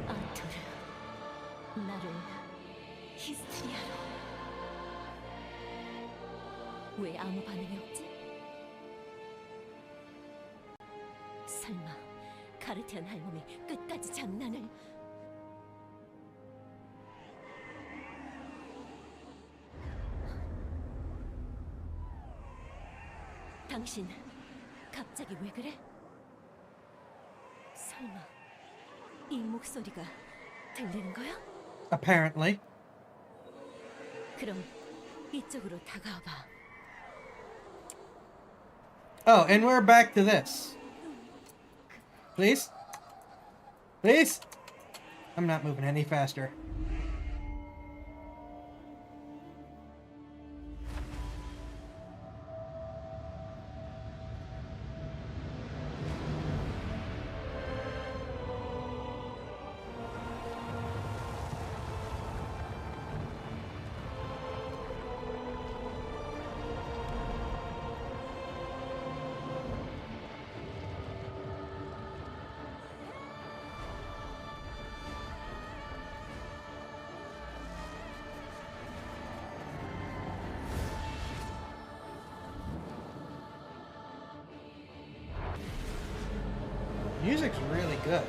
[SPEAKER 2] 아토르, 나를 히스트리아로. 왜 아무 반응이 없지? 설마 카르티안 할멈이 끝까지 장난을... 당신 갑자기 왜 그래? 설마 이 목소리가 들리는 거야?
[SPEAKER 1] Apparently.
[SPEAKER 2] 그럼 이쪽으로 다가와봐.
[SPEAKER 1] Oh, and we're back to this. Please? Please? I'm not moving any faster. Music's really good.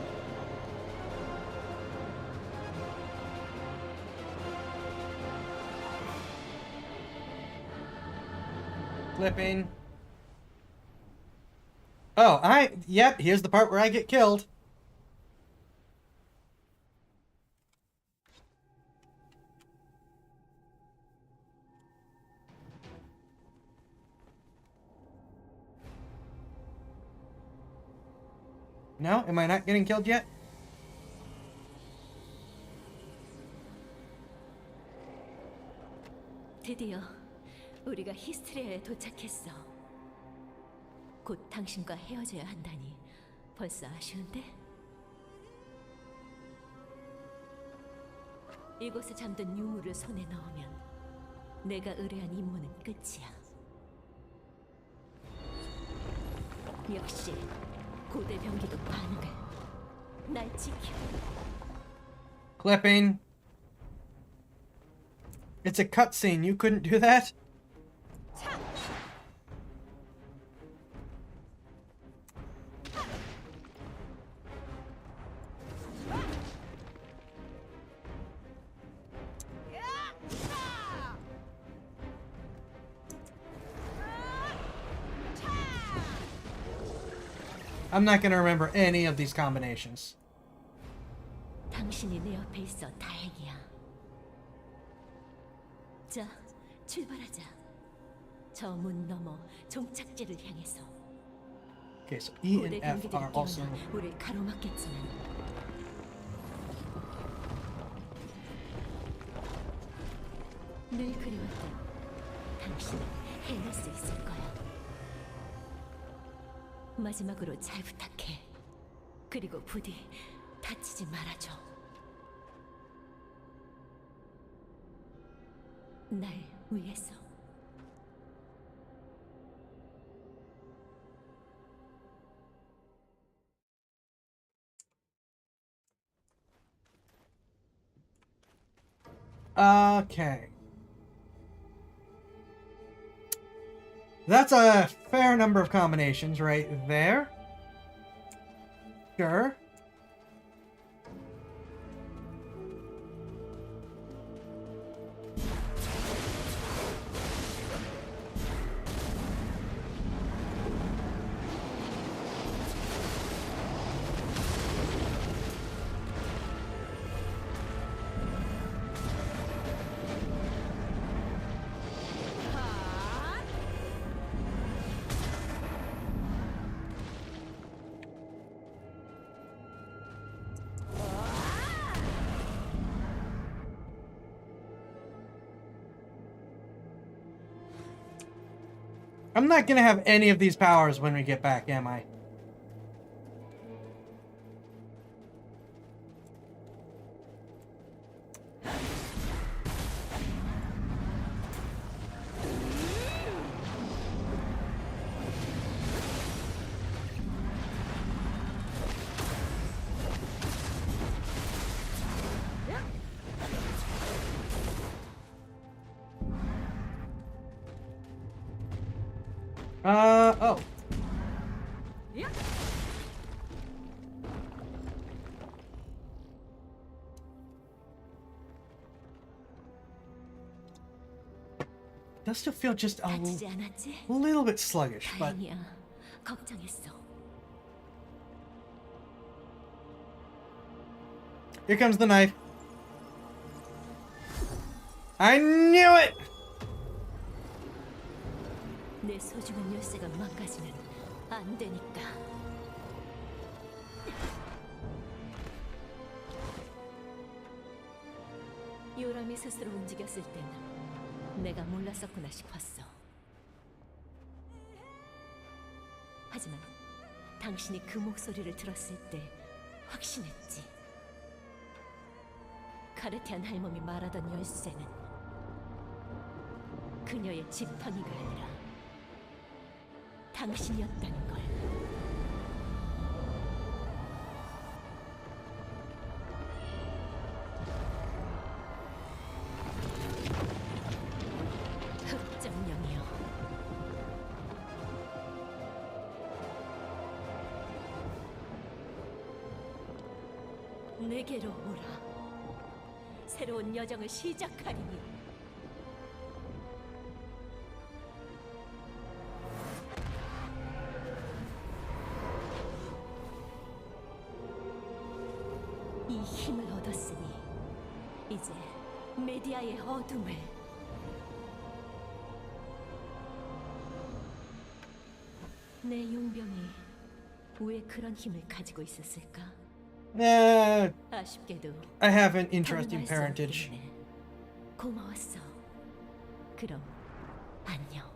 [SPEAKER 1] Flipping. Oh, yep, here's the part where I get killed. No? Am I not getting killed yet?
[SPEAKER 2] 드디어 우리가 히스트리아에 도착했어. 곧 당신과 헤어져야 한다니 벌써 아쉬운데? 이곳에 잠든 유물을 손에 넣으면 내가 의뢰한 임무는 끝이야. 역시 고대 병기도 반응을. 날 지켜.
[SPEAKER 1] Clipping. It's a cutscene. You couldn't do that? I'm not gonna remember any of these combinations.
[SPEAKER 2] 당신이 내 옆에 있어 다행이야. 자, 출발하자. 저 문 너머 종착지를 향해서.
[SPEAKER 1] Okay, so E
[SPEAKER 2] 고대
[SPEAKER 1] and F
[SPEAKER 2] 병기들이
[SPEAKER 1] are also...
[SPEAKER 2] 깨어나 우릴 가로막겠지만 늘 그리웠던 당신은 해낼 수 있을 거야. 마지막으로 잘 부탁해. 그리고 부디 다치지 말아줘. 날 위해서.
[SPEAKER 1] Okay. That's a fair number of combinations right there. Sure. I'm not gonna have any of these powers when we get back, am I? Oh. Does still feel just a
[SPEAKER 2] 다치지 않았지?
[SPEAKER 1] little bit sluggish, but
[SPEAKER 2] 다행이야. 걱정했어.
[SPEAKER 1] here comes the knife. I knew it!
[SPEAKER 2] 내 소중한 열쇠가 망가지면 안 되니까. 요람이 스스로 움직였을 땐 내가 몰랐었구나 싶었어. 하지만 당신이 그 목소리를 들었을 때 확신했지. 카르티안 할멈이 말하던 열쇠는 그녀의 지팡이가 아니라 당신이었다는 걸. 흑정령이여. 내게로 오라. 새로운 여정을 시작하리니. 이 힘을 얻었으니 이제 메디아의 어둠을. 내 용병이 왜 그런 힘을 가지고 있었을까? 아쉽게도
[SPEAKER 1] I have an interesting
[SPEAKER 2] 답은 알수
[SPEAKER 1] parentage.
[SPEAKER 2] 없겠네. 고마웠어. 그럼 안녕.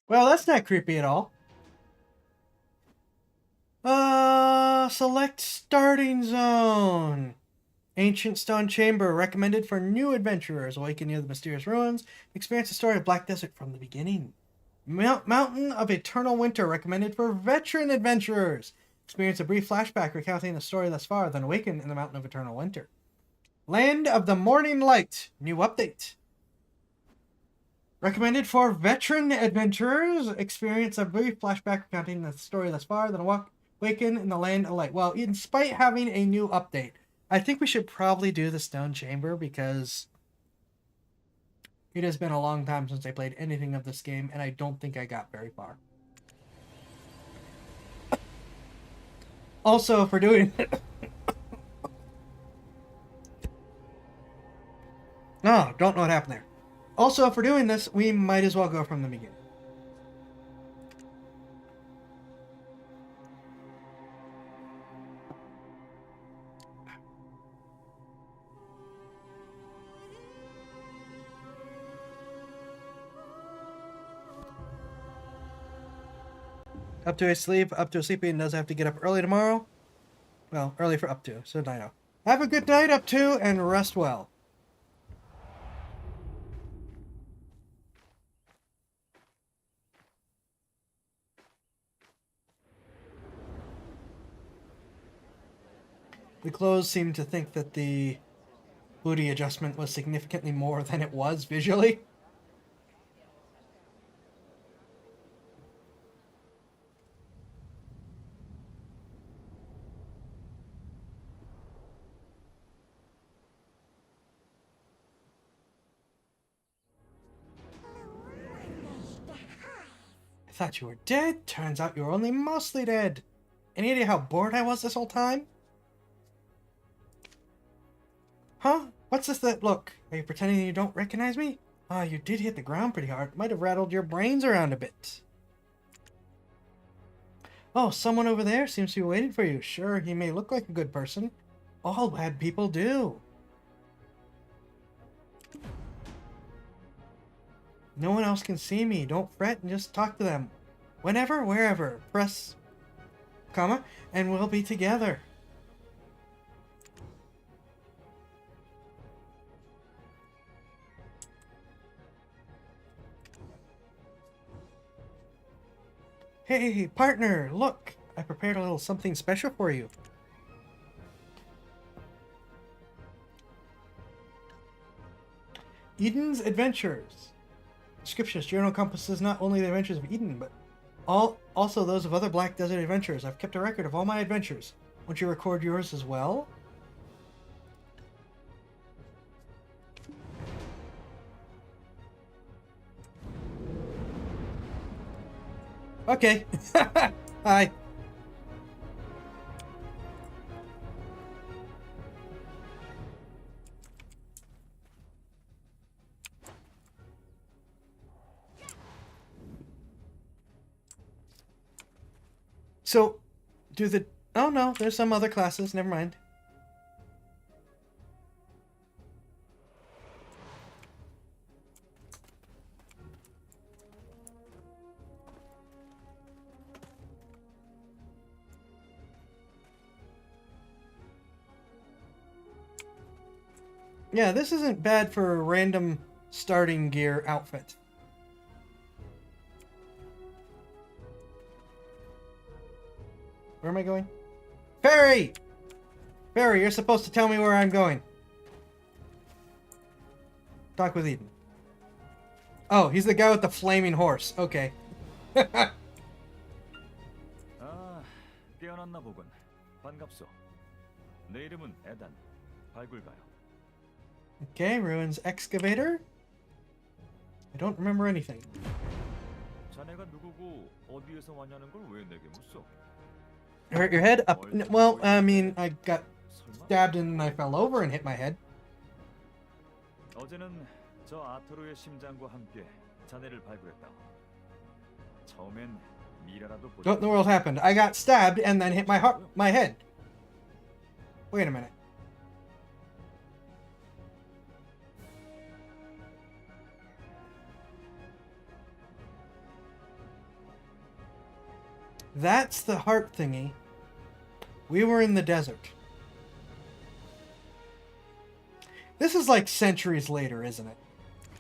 [SPEAKER 1] Well, that's not creepy at all. Select starting zone. Ancient stone chamber recommended for new adventurers. Awaken near the mysterious ruins. Experience the story of Black Desert from the beginning. Mountain of Eternal Winter recommended for veteran adventurers. Experience a brief flashback recounting the story thus far, then awaken in the Mountain of Eternal Winter. Land of the Morning Light. New update. Recommended for veteran adventurers. Experience a brief flashback recounting the story thus far, then awaken in the Land of Light. Well, in spite of having a new update, I think we should probably do the Stone Chamber because It has been a long time since I played anything of this game, and I don't think I got very far. Also, for doing... No, don't know what happened there. Also, for doing this, we might as well go from the beginning. Up to a sleep, up to a sleeping does have to get up early tomorrow. Well, early for up to, so I know. Have a good night, up to, and rest well. The clothes seem to think that the booty adjustment was significantly more than it was visually. I thought you were dead. Turns out you were only mostly dead. Any idea how bored I was this whole time? Huh? What's this that look? Are you pretending you don't recognize me? Ah, you did hit the ground pretty hard. Might have rattled your brains around a bit. Oh, someone over there seems to be waiting for you. Sure, he may look like a good person. All bad people do. No one else can see me. Don't fret and just talk to them. Whenever, wherever. Press, comma, and we'll be together. Hey, partner, look. I prepared a little something special for you. Eden's Adventures. Description's journal encompasses not only the adventures of Eden, but also those of other Black Desert adventurers. I've kept a record of all my adventures. Won't you record yours as well? Okay. Hi. So, do the... Oh no, there's some other classes, never mind. Yeah, this isn't bad for a random starting gear outfit. Where am I going? Ferry! Ferry, you're supposed to tell me where I'm going. Talk with Eden. Oh, he's the guy with the flaming horse. Okay.
[SPEAKER 4] 아, 깨어났나 보군. 반갑소. 내 이름은 에단. 발굴가요.
[SPEAKER 1] Okay, Ruins Excavator. I don't remember anything.
[SPEAKER 4] 자네가 누구고 어디에서 왔냐는 걸 왜 내게 묻소?
[SPEAKER 1] Hurt your head? Up. Well, I mean, I got
[SPEAKER 4] 설마?
[SPEAKER 1] stabbed and I fell over and hit my head.
[SPEAKER 4] 어제는 저 아토르의 심장과 함께 자네를 발굴했다. 처음엔 미라라도 보지.
[SPEAKER 1] What in the world happened? I got stabbed and then hit my head. Wait a minute. That's the heart thingy. We were in the desert. This is like centuries later, isn't it?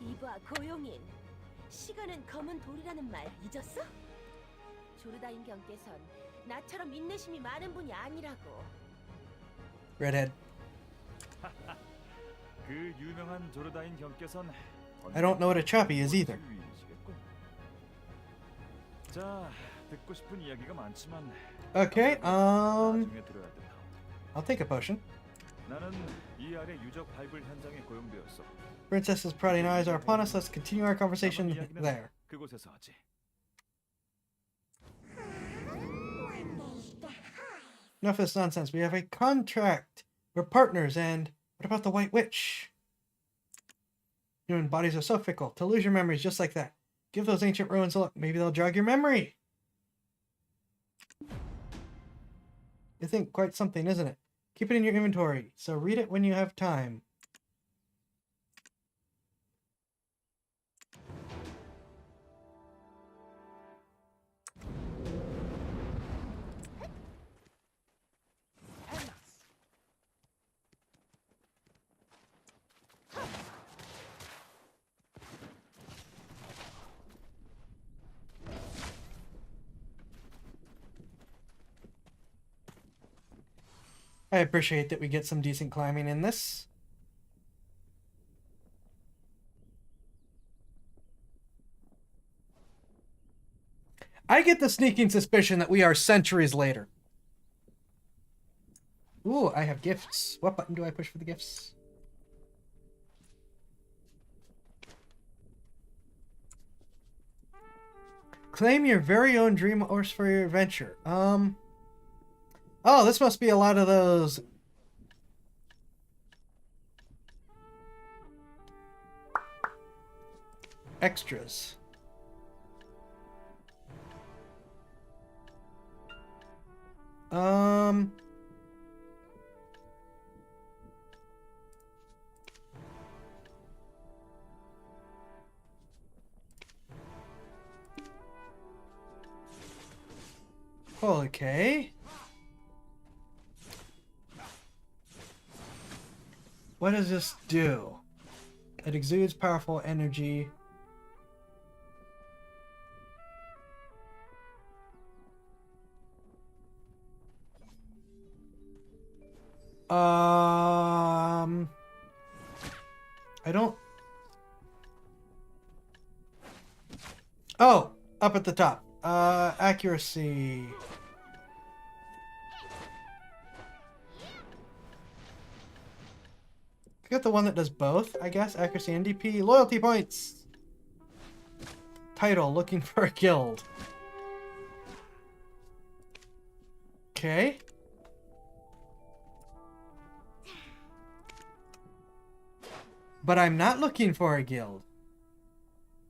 [SPEAKER 2] 이봐 고용인, 시간은 검은 돌이라는 말 잊었어? 조르다인 경께선 나처럼 인내심이 많은 분이 아니라고.
[SPEAKER 1] Redhead.
[SPEAKER 4] 그 유명한 조르다인 경께선
[SPEAKER 1] I don't know what a choppy is either.
[SPEAKER 4] 주인이시겠군. 자, 듣고 싶은 이야기가 많지만
[SPEAKER 1] Okay,
[SPEAKER 4] 나중에 들어야 된다.
[SPEAKER 1] I'll take a potion.
[SPEAKER 4] 나는 이 아래 유적 발굴 현장에 고용되었어.
[SPEAKER 1] Princess's prying eyes are upon us. Let's continue our conversation
[SPEAKER 4] 이야기는
[SPEAKER 1] there.
[SPEAKER 4] 그곳에서 하지.
[SPEAKER 1] Enough of this nonsense. We have a contract. We're partners, and what about the White Witch? Human bodies are so fickle. To lose your memories just like that. Give those ancient ruins a look. Maybe they'll jog your memory. You think quite something, isn't it? Keep it in your inventory, so read it when you have time. I appreciate that we get some decent climbing in this. I get the sneaking suspicion that we are centuries later. Ooh, I have gifts. What button do I push for the gifts? Claim your very own dream horse for your adventure. Oh, this must be a lot of those extras. Okay. What does this do? It exudes powerful energy. I don't... Oh, up at the top. Accuracy. I got the one that does both, I guess. Accuracy and DP. Loyalty points! Title, looking for a guild. Okay. But I'm not looking for a guild.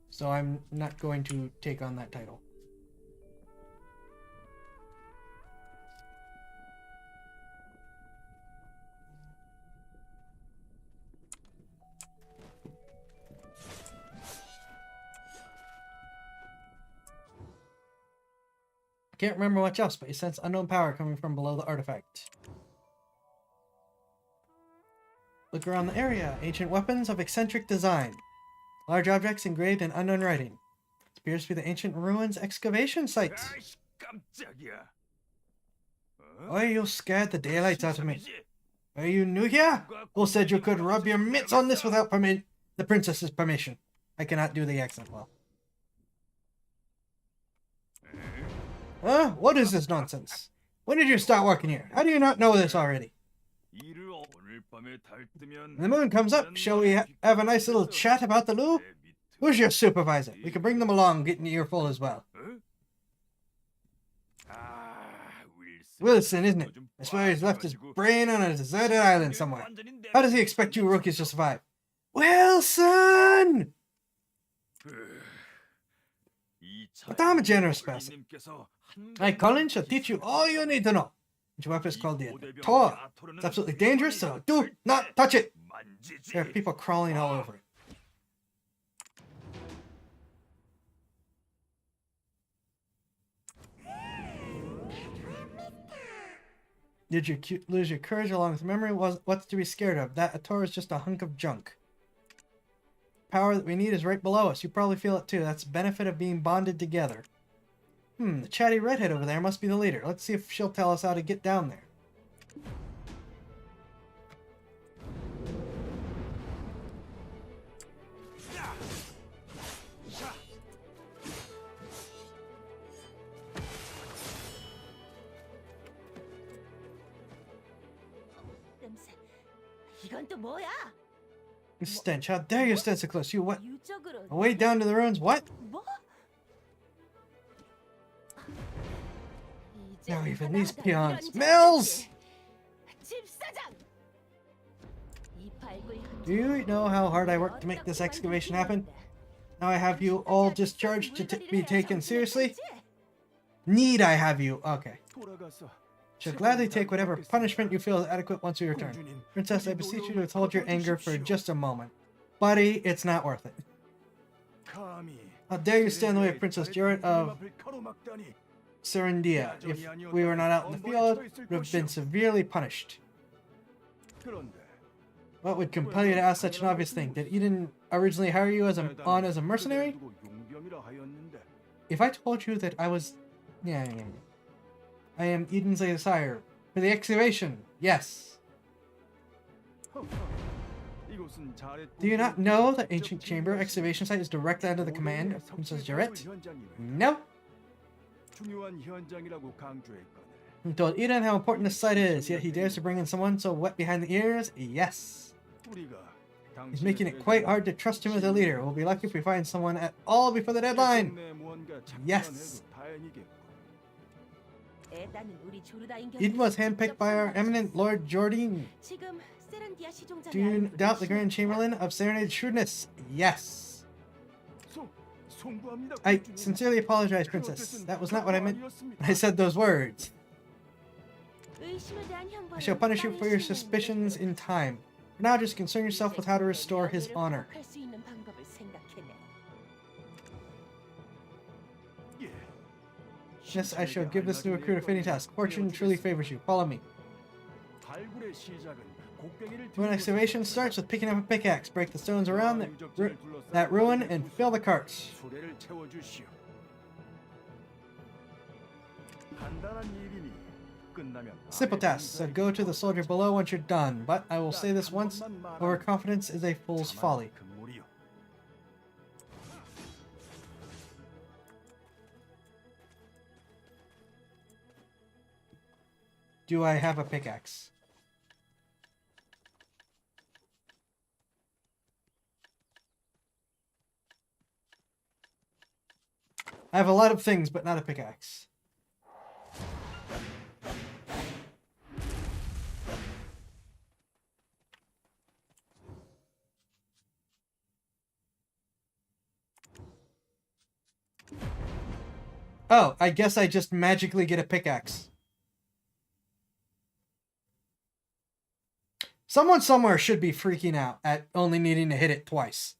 [SPEAKER 1] So I'm not going to take on that title. Can't remember much else, but you sense unknown power coming from below the artifact. Look around the area. Ancient weapons of eccentric design. Large objects engraved in unknown writing. It appears to be the ancient ruins excavation site.
[SPEAKER 4] 아이씨, 깜짝이야.
[SPEAKER 1] Why you scared the daylights out of me? Are you new here? Who said you could rub your mitts on this without the princess's permission? I cannot do the accent well. Huh? What is this nonsense? When did you start working here? How do you not know this already? When the moon comes up, shall we have a nice little chat about the loo? Who's your supervisor? We can bring them along, get an earful as well. Wilson, isn't it? I swear he's left his brain on a deserted island somewhere. How does he expect you rookies to survive? Wilson! But I'm a generous person. Colin shall teach you all you need to know. Which weapon is called the Tor. It's absolutely dangerous, so do not touch it. There are people crawling all over it. Did you lose your courage along with memory? What's to be scared of? That Ator is just a hunk of junk. Power that we need is right below us. You probably feel it too. That's the benefit of being bonded together. The chatty redhead over there must be the leader. Let's see if she'll tell us how to get down there.
[SPEAKER 2] 이건 또 뭐야?
[SPEAKER 1] You stench. How dare you stand so close? You what?
[SPEAKER 2] 유적으로
[SPEAKER 1] Way down to the ruins? What?
[SPEAKER 2] 뭐?
[SPEAKER 1] Now even these peons. Mills!
[SPEAKER 2] 집사장! 이 발굴
[SPEAKER 1] Do you know how hard I worked to make this excavation happen? Now I have you all discharged to be taken seriously? Need I have you? Okay.
[SPEAKER 4] 돌아가서
[SPEAKER 1] Shall gladly take whatever punishment you feel is adequate once we return. Princess, I beseech you to withhold your anger for just a moment. Buddy, it's not worth it.
[SPEAKER 4] 감히
[SPEAKER 1] How dare you stand in the way of Princess Jarrett of
[SPEAKER 4] 앞을 가로막다니.
[SPEAKER 1] Serendia? If we were not out in the field, we would have been severely punished.
[SPEAKER 4] 그런데
[SPEAKER 1] What would compel you to ask such an obvious thing? Did Eden originally hire you as a mercenary?
[SPEAKER 4] 두고 용병이라 하였는데
[SPEAKER 1] If I told you that I was... Yeah. I am Eden's sire. For the excavation, yes.
[SPEAKER 4] 이곳은 잘했고
[SPEAKER 1] Do you not know the ancient chamber excavation site is directly under the command of Princess Jarrett? No.
[SPEAKER 4] 중요한 현장이라고 강조했거늘.
[SPEAKER 1] He told Eden how important this site is, yet he dares to bring in someone so wet behind the ears? Yes.
[SPEAKER 4] 우리가
[SPEAKER 1] He's making it quite hard to trust him as a leader. We'll be lucky if we find someone at all before the deadline. Yes. Eden was handpicked by our eminent Lord Jordine. Do you doubt the Grand Chamberlain of Serenade's shrewdness? Yes. I sincerely apologize, Princess. That was not what I meant when I said those words. I shall punish you for your suspicions in time. For now, just concern yourself with how to restore his honor. Yes, I shall give this new recruit a fitting task. Fortune truly favors you. Follow me. When excavation starts with picking up a pickaxe, break the stones around that ruin and fill the carts. Simple task, so go to the soldier below once you're done, but I will say this once, overconfidence is a fool's folly. Do I have a pickaxe? I have a lot of things, but not a pickaxe. Oh, I guess I just magically get a pickaxe. Someone somewhere should be freaking out at only needing to hit it twice.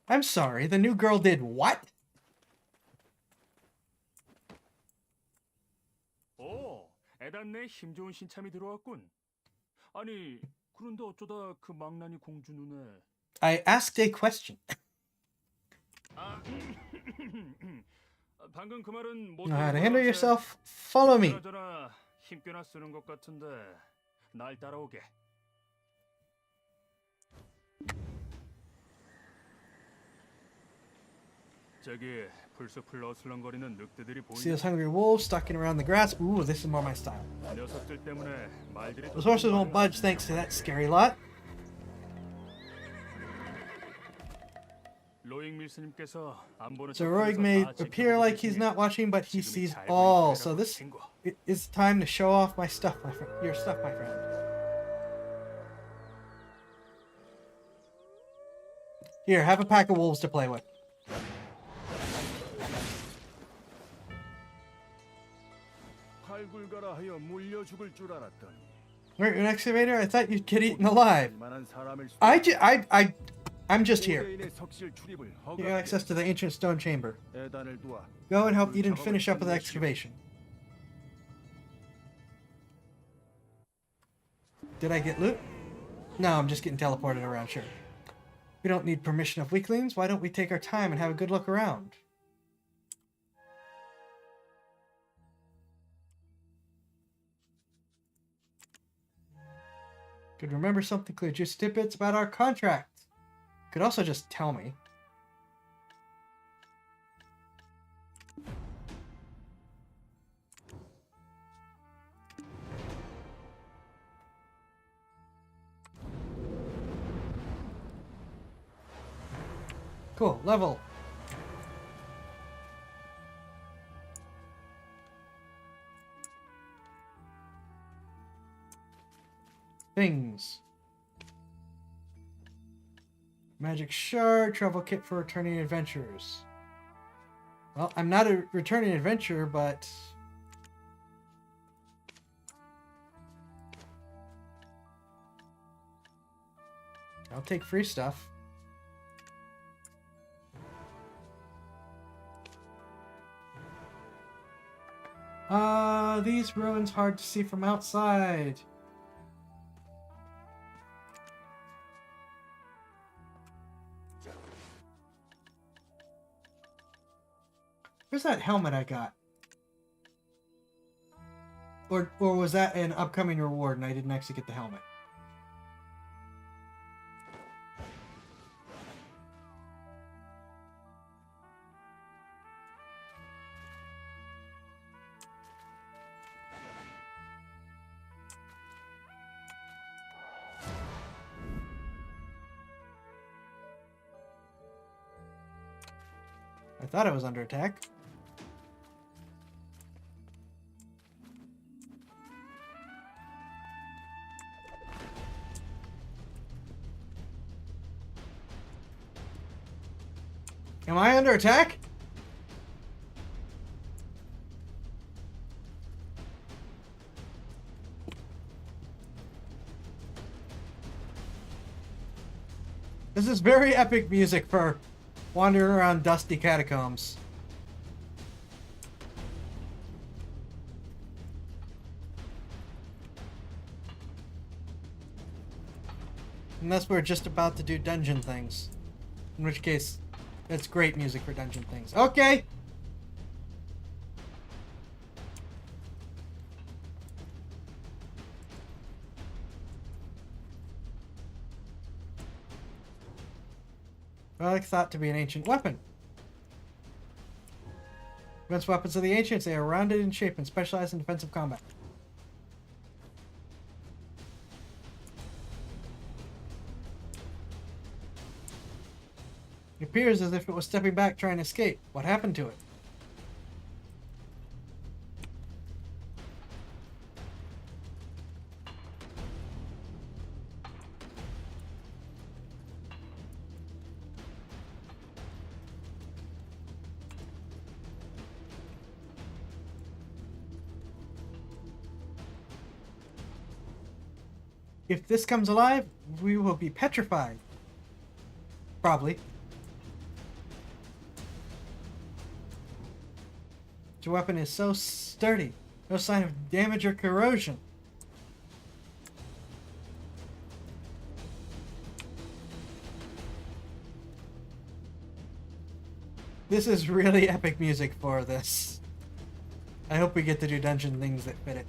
[SPEAKER 1] I'm sorry, the new girl did what?
[SPEAKER 4] 오, 에단네 힘 좋은 신참이 들어왔군. 아니, 그런데 어쩌다 그 망나니 공주 눈에
[SPEAKER 1] I asked a question.
[SPEAKER 4] 방금 그 말은 못
[SPEAKER 1] Know how to handle yourself? Follow me.
[SPEAKER 4] 그러잖아, 힘 꽤나 쓰는 것 같은데 날 따라오게. 저기 풀숲을 어슬렁거리는 늑대들이
[SPEAKER 1] See those
[SPEAKER 4] 보이네.
[SPEAKER 1] hungry wolves stalking around the grass? Ooh, this is more my style.
[SPEAKER 4] 녀석들 때문에 말들이
[SPEAKER 1] Those horses won't budge thanks to that scary lot.
[SPEAKER 4] 로잉 밀스님께서 안 보는
[SPEAKER 1] So Roig may appear like he's not watching, but he sees all. So this is time to show off my stuff, my friend. Your stuff, my friend. Here, have a pack of wolves to play with.
[SPEAKER 4] 팔굴가라 하여 물려 죽을 줄 알았더니
[SPEAKER 1] Wait, an excavator? I thought you'd get eaten alive.
[SPEAKER 4] 이만한 사람일 수
[SPEAKER 1] I'm just here.
[SPEAKER 4] 의뢰인의 석실 출입을
[SPEAKER 1] You
[SPEAKER 4] 허가하게.
[SPEAKER 1] got access to the ancient stone chamber.
[SPEAKER 4] 에단을 도와
[SPEAKER 1] Go and help Eden finish up with the excavation. Did I get loot? No, I'm just getting teleported around, sure. We don't need permission of weaklings. Why don't we take our time and have a good look around? Could remember something clear, just tidbits about our contract. Could also just tell me. Cool. Level. Things. Magic shard, travel kit for returning adventurers. Well, I'm not a returning adventurer, but I'll take free stuff. These ruins hard to see from outside. Where's that helmet I got? Or was that an upcoming reward and I didn't actually get the helmet? I thought I was under attack. Am I under attack? This is very epic music for wandering around dusty catacombs. Unless we're just about to do dungeon things. In which case, it's great music for dungeon things. Okay! Relic thought to be an ancient weapon. Against weapons of the ancients, they are rounded in shape and specialize in defensive combat. It appears as if it was stepping back trying to escape. What happened to it? If this comes alive, we will be petrified. Probably. The weapon is so sturdy. No sign of damage or corrosion. This is really epic music for this. I hope we get to do dungeon things that fit it.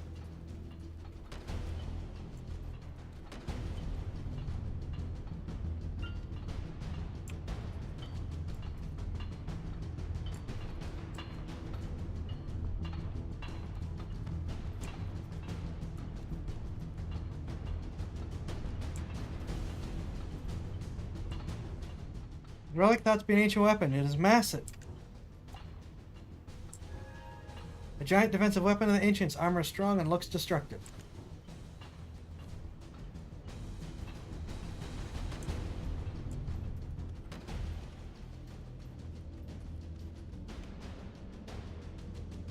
[SPEAKER 1] Relic thought to be an ancient weapon. It is massive. A giant defensive weapon of the ancients. Armor is strong and looks destructive.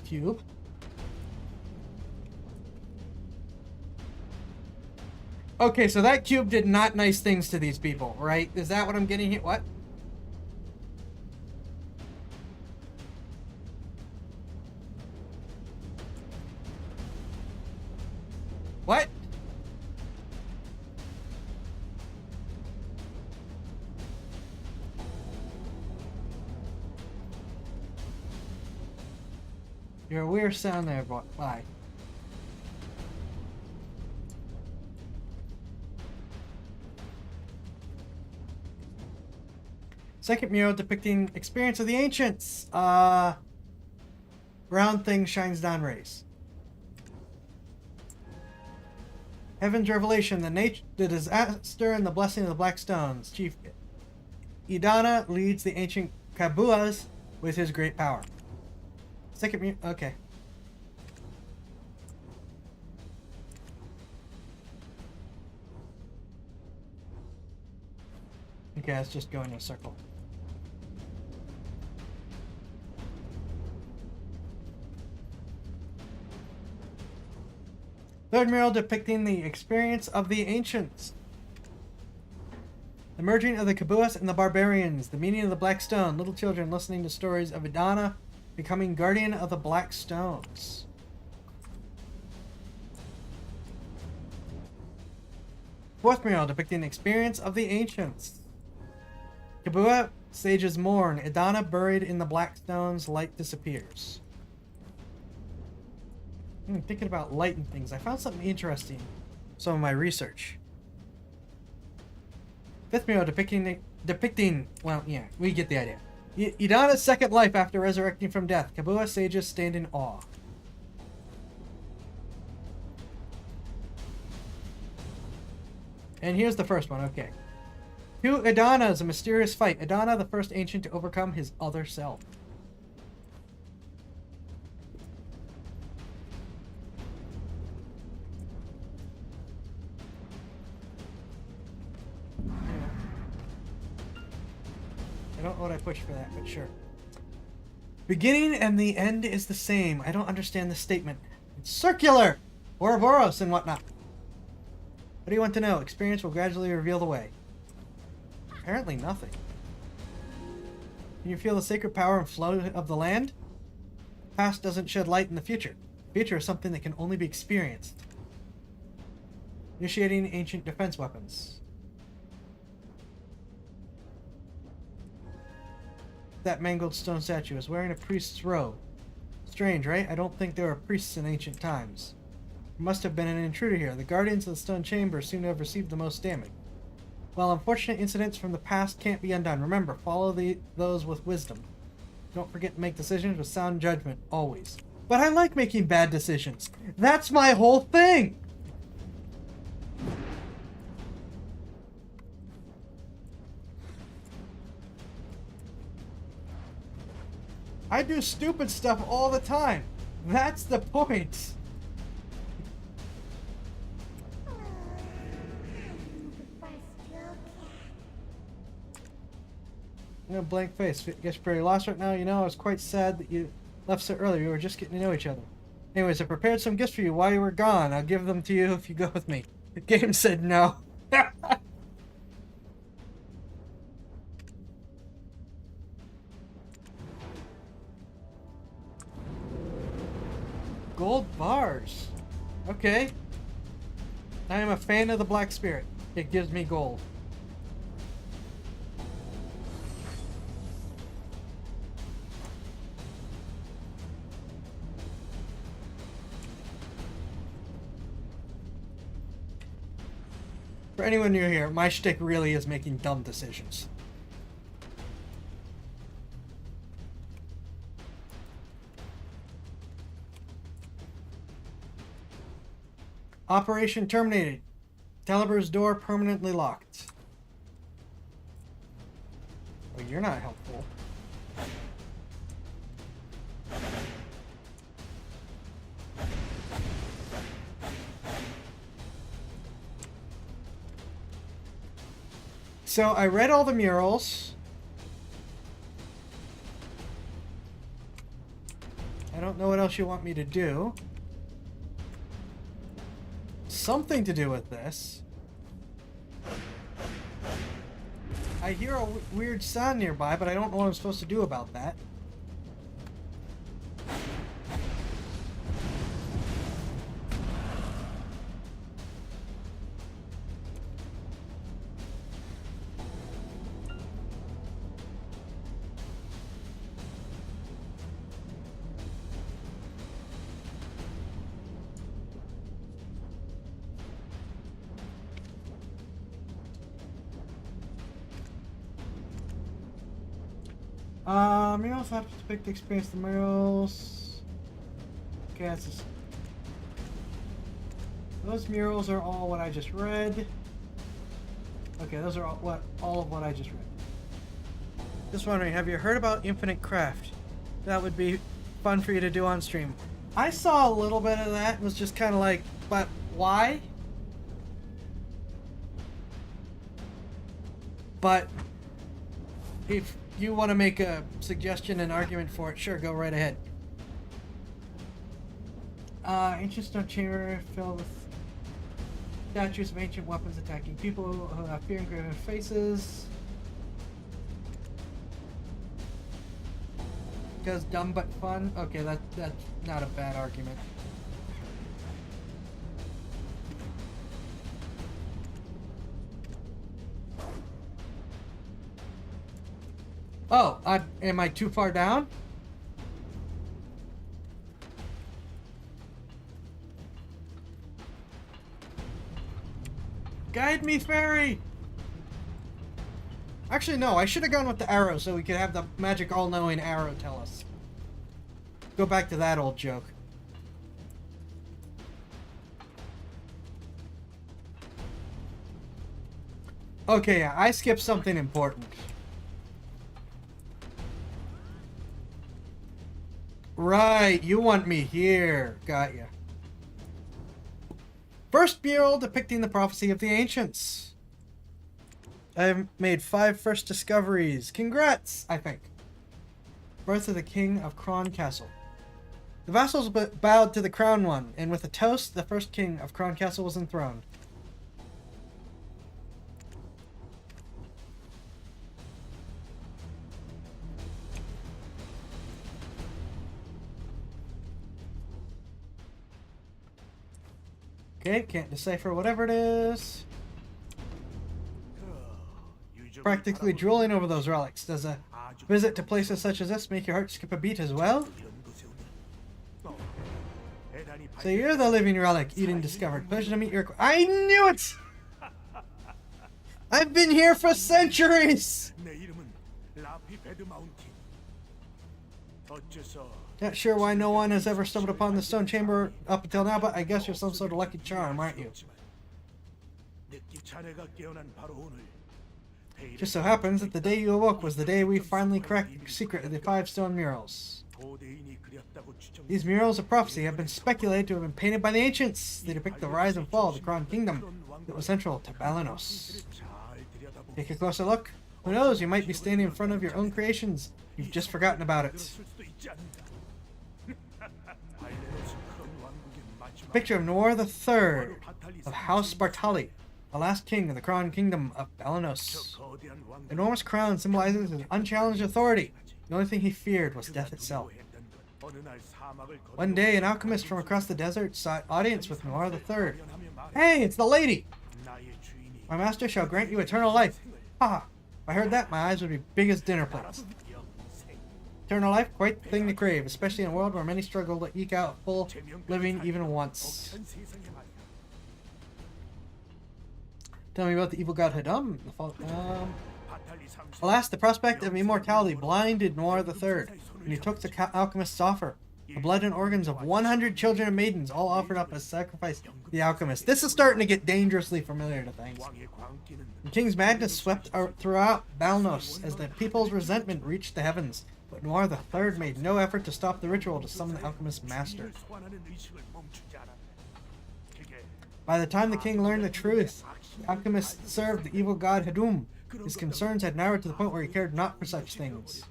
[SPEAKER 1] Cube. Okay, so that cube did not nice things to these people, right? Is that what I'm getting here? What? What? You're a weird sound there, boy. Bye. Second mural depicting experience of the ancients. Round thing shines down rays. Heaven's revelation, the disaster and the blessing of the black stones. Chief. Idana leads the ancient Kabuas with his great power. Second, okay. Okay, let's just go in a circle. Third mural depicting the experience of the ancients. The merging of the Kabuas and the barbarians, the meaning of the Black Stone, little children listening to stories of Idana becoming guardian of the Black Stones. Fourth mural depicting the experience of the ancients. Kabua sages mourn, Idana buried in the Black Stones, light disappears. Thinking about light and things, I found something interesting in some of my research. Fifth mural depicting, well, yeah, we get the idea. Idana's second life after resurrecting from death. Kabua sages stand in awe. And here's the first one, okay. To Idana is a mysterious fight. Idana, the first ancient to overcome his other self. I don't know what I pushed for that, but sure. Beginning and the end is the same. I don't understand the statement. It's circular! Ouroboros and whatnot. What do you want to know? Experience will gradually reveal the way. Apparently nothing. Can you feel the sacred power and flow of the land? The past doesn't shed light in the future. The future is something that can only be experienced. Initiating ancient defense weapons. That mangled stone statue is wearing a priest's robe. Strange, right? I don't think there were priests in ancient times. There must have been an intruder here. The guardians of the stone chamber seem to have received the most damage. While unfortunate incidents from the past can't be undone, remember, follow those with wisdom. Don't forget to make decisions with sound judgment, always. But I like making bad decisions. That's my whole thing! I do stupid stuff all the time. That's the point. You know, blank face. Guess you're pretty lost right now. You know, I was quite sad that you left so early. We were just getting to know each other. Anyways, I prepared some gifts for you while you were gone. I'll give them to you if you go with me. The game said no. Gold bars. Okay. I am a fan of the Black Spirit. It gives me gold. For anyone new here, my shtick really is making dumb decisions. Operation terminated. Calibur's door permanently locked. Well, you're not helpful. So I read all the murals. I don't know what else you want me to do. Something to do with this. I hear a weird sound nearby, but I don't know what I'm supposed to do about that. Murals have to depict the experience of the murals. Okay, that's just... Those murals are all what I just read. Okay, those are all of what I just read. Just wondering, have you heard about Infinite Craft? That would be fun for you to do on stream. I saw a little bit of that. It was just kind of like, but why? But if you want to make a suggestion and argument for it, sure, go right ahead. Ancient stone chamber filled with statues of ancient weapons attacking people who have fear engraven faces. Because dumb but fun? Okay, that's not a bad argument. Oh, am I too far down? Guide me, fairy! Actually, no, I should have gone with the arrow so we could have the magic all-knowing arrow tell us. Go back to that old joke. Okay, yeah, I skipped something important. Right, you want me here. Got ya. First mural depicting the prophecy of the ancients. I've made 5 first discoveries. Congrats, I think. Birth of the King of Kron Castle. The vassals bowed to the crown one, and with a toast, the first king of Kron Castle was enthroned. Okay, can't decipher whatever it is. Practically drooling over those relics. Does a visit to places such as this make your heart skip a beat as well? So you're the living relic Eden discovered. Pleasure to meet your... I knew it! I've been here for centuries! Not sure why no one has ever stumbled upon the stone chamber up until now, but I guess you're some sort of lucky charm, aren't you? Just so happens that the day you awoke was the day we finally cracked the secret of the 5 stone murals. These murals of prophecy have been speculated to have been painted by the ancients. They depict the rise and fall of the Kron Kingdom that was central to Balanos. Take a closer look. Who knows, you might be standing in front of your own creations. You've just forgotten about it. Picture of Noir III of House Bartali, the last king of the Kron Kingdom of Balanos. The enormous crown symbolizes his unchallenged authority. The only thing he feared was death itself. One day, an alchemist from across the desert sought audience with Noir III. Hey, it's the lady! My master shall grant you eternal life. Haha, if I heard that, my eyes would be big as dinner plates. Eternal life, quite the thing to crave, especially in a world where many struggle to eke out full living even once. Tell me about the evil god Hadum. Alas, the prospect of immortality blinded Noir III, and he took the alchemist's offer. The blood and organs of 100 children and maidens, all offered up as sacrifice to the alchemist. This is starting to get dangerously familiar to things. The king's madness swept throughout Balanos as the people's resentment reached the heavens. But Noir III made no effort to stop the ritual to summon the alchemist's master. By the time the king learned the truth, the alchemist served the evil god Hadum. His concerns had narrowed to the point where he cared not for such things.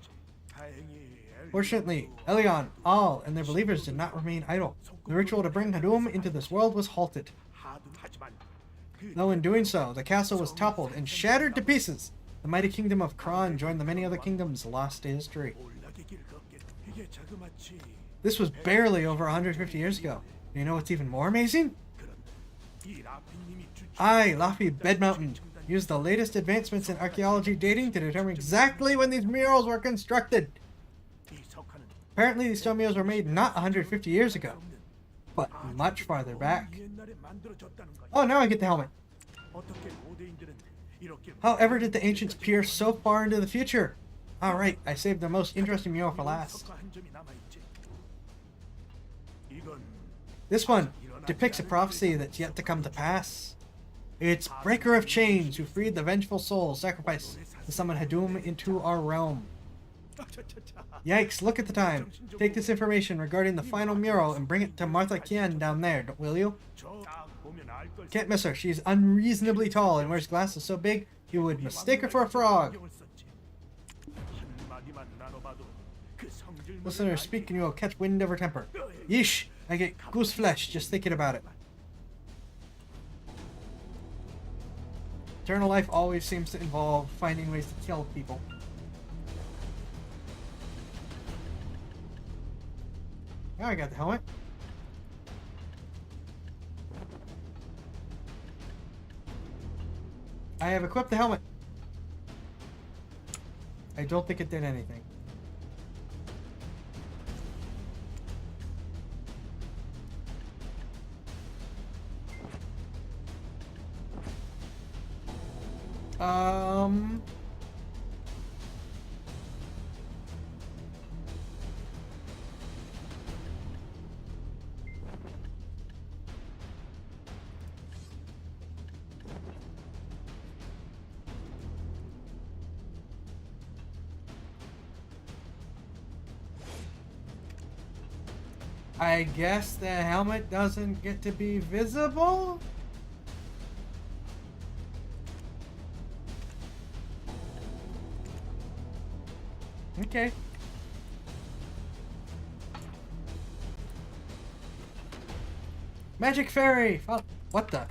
[SPEAKER 1] Fortunately, Elion, Al, and their believers did not remain idle. The ritual to bring Hadum into this world was halted. Though in doing so, the castle was toppled and shattered to pieces. The mighty kingdom of Kron joined the many other kingdoms lost to history. This was barely over 150 years ago. And you know what's even more amazing? I, Laffy Bedmountain, used the latest advancements in archaeology dating to determine exactly when these murals were constructed. Apparently these stone murals were made not 150 years ago, but much farther back. Oh, now I get the helmet. However did the ancients peer so far into the future? Alright, I saved the most interesting mural for last. This one depicts a prophecy that's yet to come to pass. It's Breaker of Chains, who freed the vengeful soul sacrificed to summon Hadum into our realm. Yikes, look at the time. Take this information regarding the final mural and bring it to Martha Kien down there, will you? Can't miss her. She's unreasonably tall and wears glasses so big you would mistake her for a frog. Listen to her speak and you will catch wind of her temper. Yeesh, I get goose flesh just thinking about it. Eternal life always seems to involve finding ways to kill people. Now I got the helmet. I have equipped the helmet. I don't think it did anything. I guess the helmet doesn't get to be visible? Okay. Magic fairy! Oh, what the?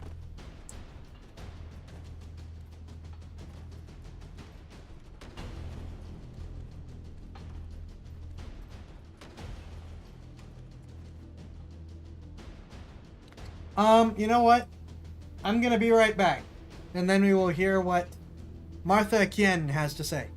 [SPEAKER 1] You know what? I'm gonna be right back. And then we will hear what Martha Kien has to say.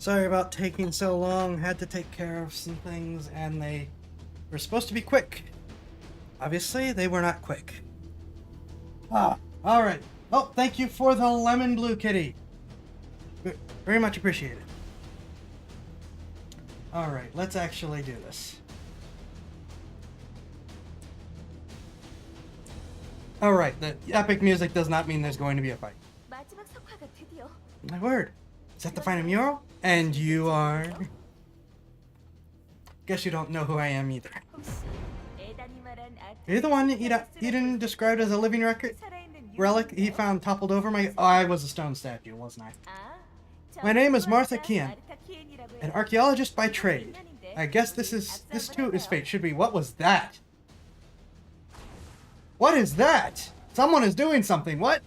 [SPEAKER 1] Sorry about taking so long. Had to take care of some things, and they were supposed to be quick. Obviously, they were not quick. Ah, alright. Oh, thank you for the lemon blue kitty. Very much appreciated. Alright, let's actually do this. Alright, the epic music does not mean there's going to be a fight.
[SPEAKER 2] 마지막 석화가 드디어
[SPEAKER 1] My word. Is that the final mural? And you are... Guess you don't know who I am either.
[SPEAKER 2] 혹시 에단이 말한
[SPEAKER 1] You're the one Eden described as a living record relic he found toppled over my... Oh, I was a stone statue, wasn't I? My name is Martha Kian, an archaeologist by trade. I guess this too is fate. Should be. What was that? What is that? Someone is doing something. What?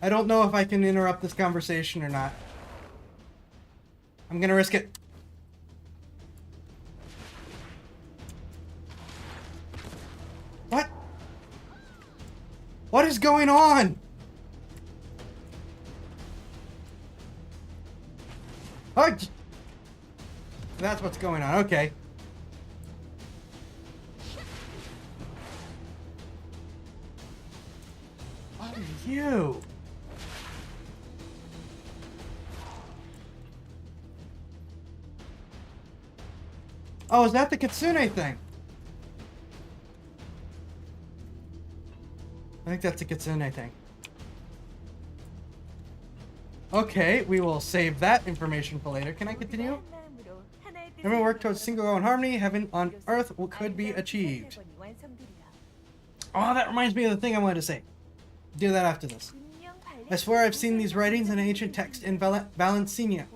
[SPEAKER 1] I don't know if I can interrupt this conversation or not. I'm gonna risk it. What? What is going on? Oh, that's what's going on. Okay. What are you? Oh, is that the Kitsune thing? I think that's the Kitsune thing. Okay, we will save that information for later. Can I continue? Everyone work towards single goal and harmony. Heaven on earth could be achieved. Oh, that reminds me of the thing I wanted to say. Do that after this. I swear I've seen these writings in an ancient text in Valencia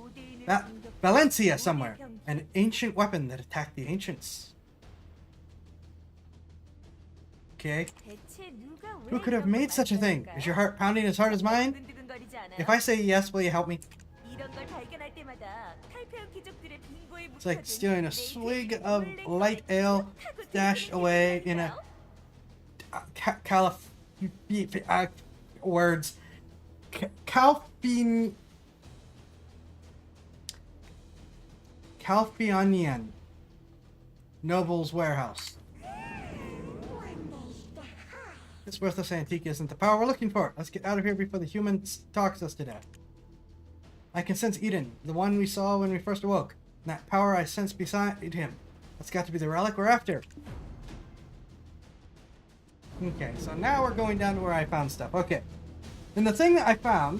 [SPEAKER 1] somewhere. An ancient weapon that attacked the ancients. Okay. Who could have made such a thing? Is your heart pounding as hard as mine? If I say yes, will you help me? It's like stealing a swig of light ale stashed away in a Calfianian noble's warehouse. This worthless antique isn't the power we're looking for. Let's get out of here before the human talks us to death. I can sense Eden, the one we saw when we first awoke. And that power I sense beside him. That's got to be the relic we're after. Okay, so now we're going down to where I found stuff. Okay. And the thing that I found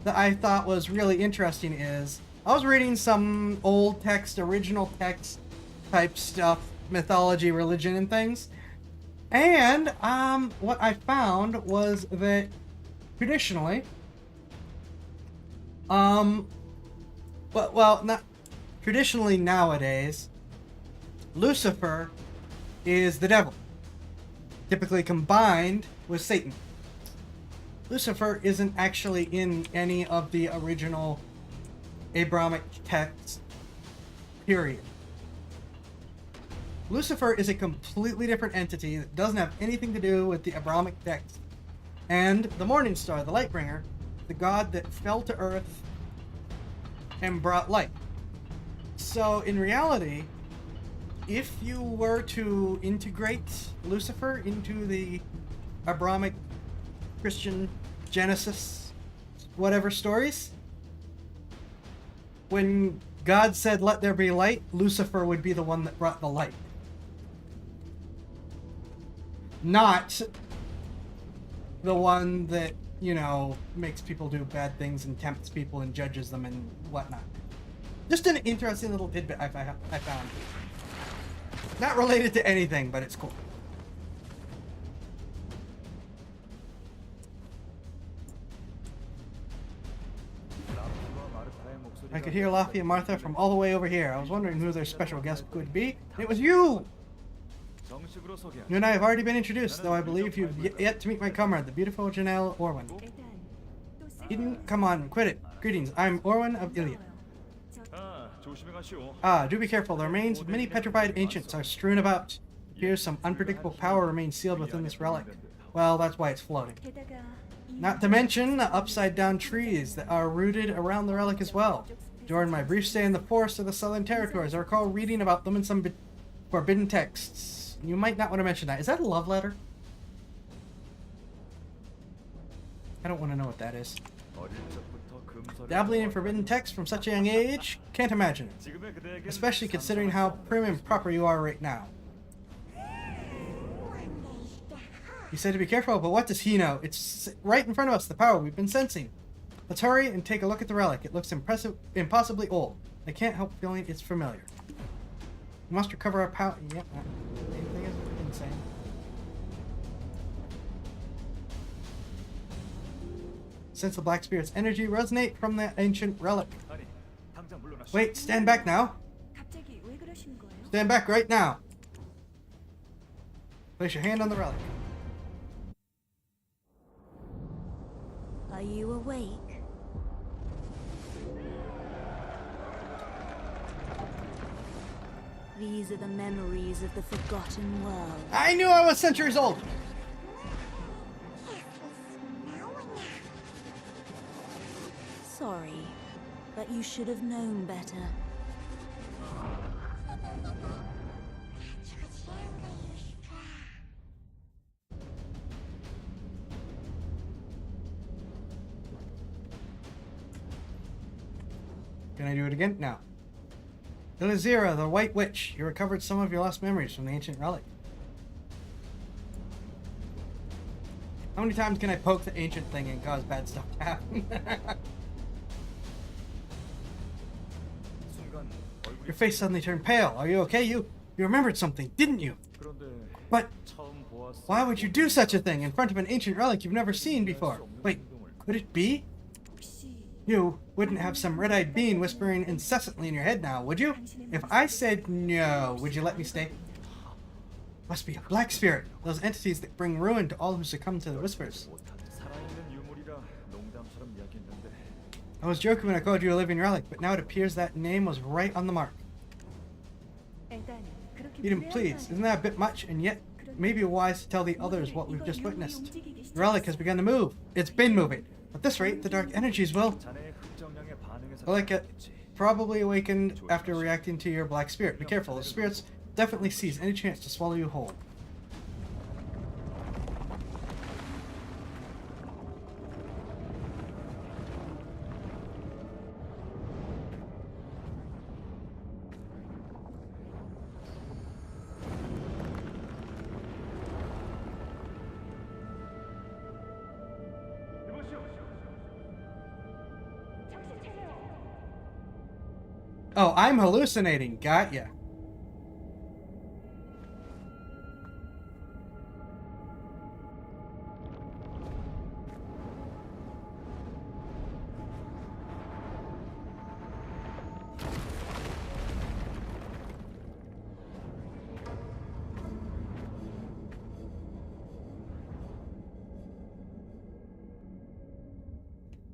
[SPEAKER 1] that I thought was really interesting is I was reading some old text, original text type stuff, mythology, religion, and things. And what I found was that traditionally, well, not traditionally nowadays, Lucifer is the devil, typically combined with Satan. Lucifer isn't actually in any of the original Abrahamic texts, period. Lucifer is a completely different entity that doesn't have anything to do with the Abrahamic text. And the Morning Star, the Lightbringer, the god that fell to earth and brought light. So in reality, if you were to integrate Lucifer into the Abrahamic Christian Genesis, whatever stories, when God said, "Let there be light," Lucifer would be the one that brought the light. Not the one that, you know, makes people do bad things and tempts people and judges them and whatnot. Just an interesting little tidbit I found. Not related to anything, but it's cool. I could hear Laffy and Martha from all the way over here. I was wondering who their special guest could be. It was you! You and I have already been introduced, though I believe you've yet to meet my comrade, the beautiful Janelle Orwin. Eden, come on, quit it. Greetings, I'm Orwin of Ilia. Do be careful. The remains of many petrified ancients are strewn about. It appears some unpredictable power remains sealed within this relic. Well, that's why it's floating.
[SPEAKER 3] 게다가
[SPEAKER 1] Not to mention the upside-down trees that are rooted around the relic as well. During my brief stay in the forest of the Southern Territories, I recall reading about them in some forbidden texts. You might not want to mention that. Is that a love letter? I don't want to know what that is. Dabbling in forbidden texts from such a young age? Can't imagine it. Especially considering how prim and proper you are right now. You said to be careful, but what does he know? It's right in front of us, the power we've been sensing. Let's hurry and take a look at the relic. It looks impossibly old. I can't help feeling it's familiar. We must recover our power. Yep, same thing as we've been saying. Sense the Black Spirit's energy resonate from the ancient relic. Wait, stand back now.
[SPEAKER 3] 갑자기 왜 그러시는 거예요?
[SPEAKER 1] Stand back right now. Place your hand on the relic.
[SPEAKER 5] Are you awake? These are the memories of the forgotten world.
[SPEAKER 1] I knew I was centuries old.
[SPEAKER 5] Sorry, but you should have known better.
[SPEAKER 1] Can I do it again? No. Elizira, the White Witch. You recovered some of your lost memories from the ancient relic. How many times can I poke the ancient thing and cause bad stuff to happen? Your face suddenly turned pale. Are you okay? You remembered something, didn't you? But why would you do such a thing in front of an ancient relic you've never seen before? Wait, could it be? You wouldn't have some red-eyed being whispering incessantly in your head now, would you? If I said no, would you let me stay? Must be a black spirit. Those entities that bring ruin to all who succumb to the whispers. I was joking when I called you a living relic, but now it appears that name was right on the mark. Eden, please, isn't that a bit much? And yet, maybe wise to tell the others what we've just witnessed. The relic has begun to move. It's been moving. At this rate, the dark energies will... Like it probably awakened after reacting to your black spirit. Be careful, the spirits definitely seize any chance to swallow you whole. Oh, I'm hallucinating. Got ya.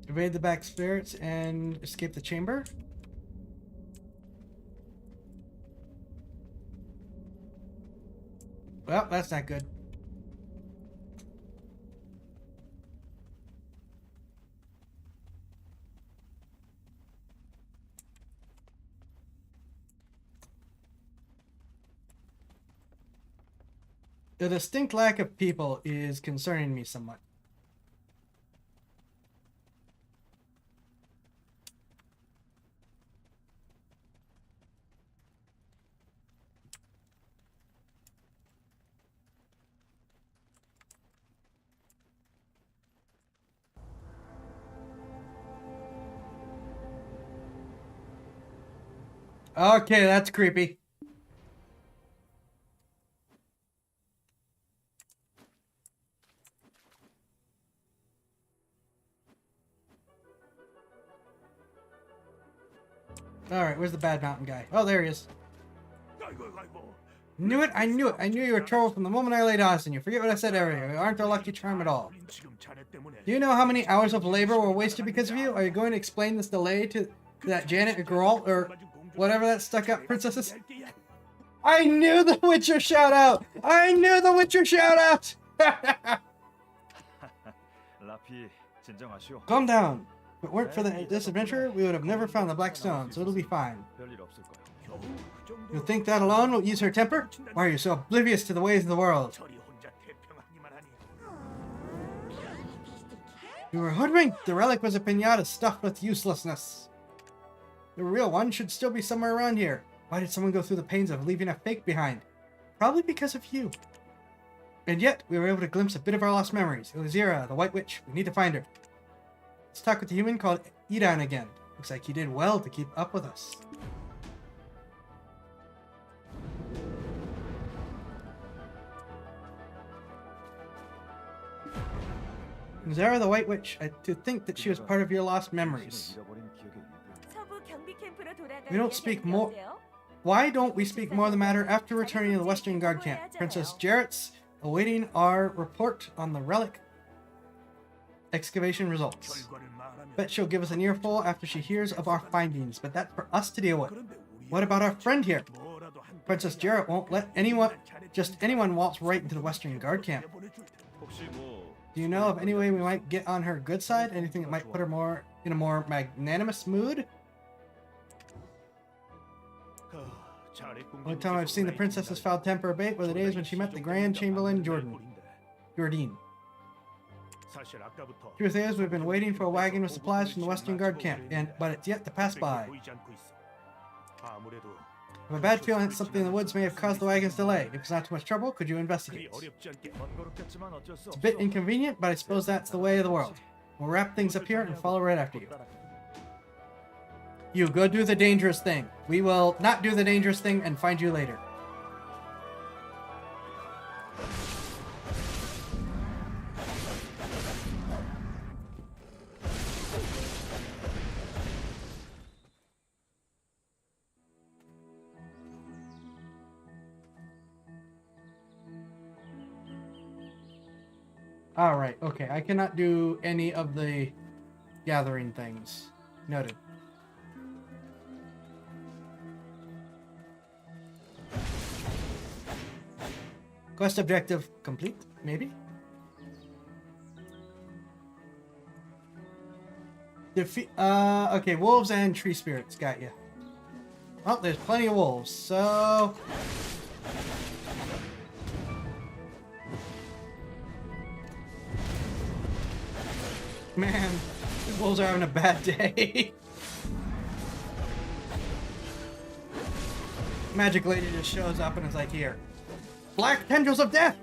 [SPEAKER 1] Evade the back spirits and escape the chamber. Well, that's not good. The distinct lack of people is concerning me somewhat. Okay, that's creepy. Alright, where's the Bad Mountain guy? Oh, there he is. Knew it, I knew it. I knew you were trouble from the moment I laid eyes on you. Forget what I said earlier. You aren't a lucky charm at all. Do you know how many hours of labor were wasted because of you? Are you going to explain this delay to that Janet or Geralt or whatever that stuck-up princess is? I knew the Witcher shout-out! I knew the Witcher shout-out!
[SPEAKER 6] 라피, 진정하시오.
[SPEAKER 1] Calm down. If it weren't for this adventure, we would have never found the Black Stone, so it'll be fine.
[SPEAKER 6] 별일 없을 거야.
[SPEAKER 4] 겨우 그 정도.
[SPEAKER 1] You think that alone will ease her temper? Why are you so oblivious to the ways of the world?
[SPEAKER 4] 저리 혼자 태평하기만 하니.
[SPEAKER 1] You were hoodwinked! The relic was a pinata stuffed with uselessness. The real one should still be somewhere around here. Why did someone go through the pains of leaving a fake behind? Probably because of you. And yet, we were able to glimpse a bit of our lost memories. Elizira, the White Witch. We need to find her. Let's talk with the human called Idan again. Looks like he did well to keep up with us. Zara the White Witch, to think that she was part of your lost memories.
[SPEAKER 6] 잃어버린 기억의 일부.
[SPEAKER 3] 서부 경비 캠프로 돌아가.
[SPEAKER 1] We don't speak more. Why don't we speak more of the matter after returning to the Western Guard camp? Princess Jarrett's awaiting our report on the relic excavation results.
[SPEAKER 4] 결과를 말하면.
[SPEAKER 1] Bet she'll give us an earful after she hears of our findings, but that's for us to deal with.
[SPEAKER 4] 그런데 우리
[SPEAKER 1] What about our friend here?
[SPEAKER 4] 뭐라도 한
[SPEAKER 1] Princess Jarrett won't let just anyone waltz right into the Western Guard camp.
[SPEAKER 6] 혹시 뭐
[SPEAKER 1] Do you know of any way we might get on her good side? Anything that might put her in a more magnanimous mood? Only time I've seen the princess's foul temper abate were the days when she met the Grand Chamberlain Jordine. Truth is, we've been waiting for a wagon with supplies from the Western Guard camp, but it's yet to pass by. I have a bad feeling that something in the woods may have caused the wagon's delay. If it's not too much trouble, could you investigate?
[SPEAKER 6] 번거롭겠지만 어쩔 수
[SPEAKER 1] It's a
[SPEAKER 6] 없어.
[SPEAKER 1] bit inconvenient, but I suppose that's the way of the world. We'll wrap things up here and follow right after you. You go do the dangerous thing. We will not do the dangerous thing and find you later. Alright, okay. I cannot do any of the gathering things. Noted. Quest objective complete, maybe? Defeat, okay, wolves and tree spirits, got you. Well, there's plenty of wolves, so... Man, the wolves are having a bad day. Magic Lady just shows up and is like, here. Black tendrils of death!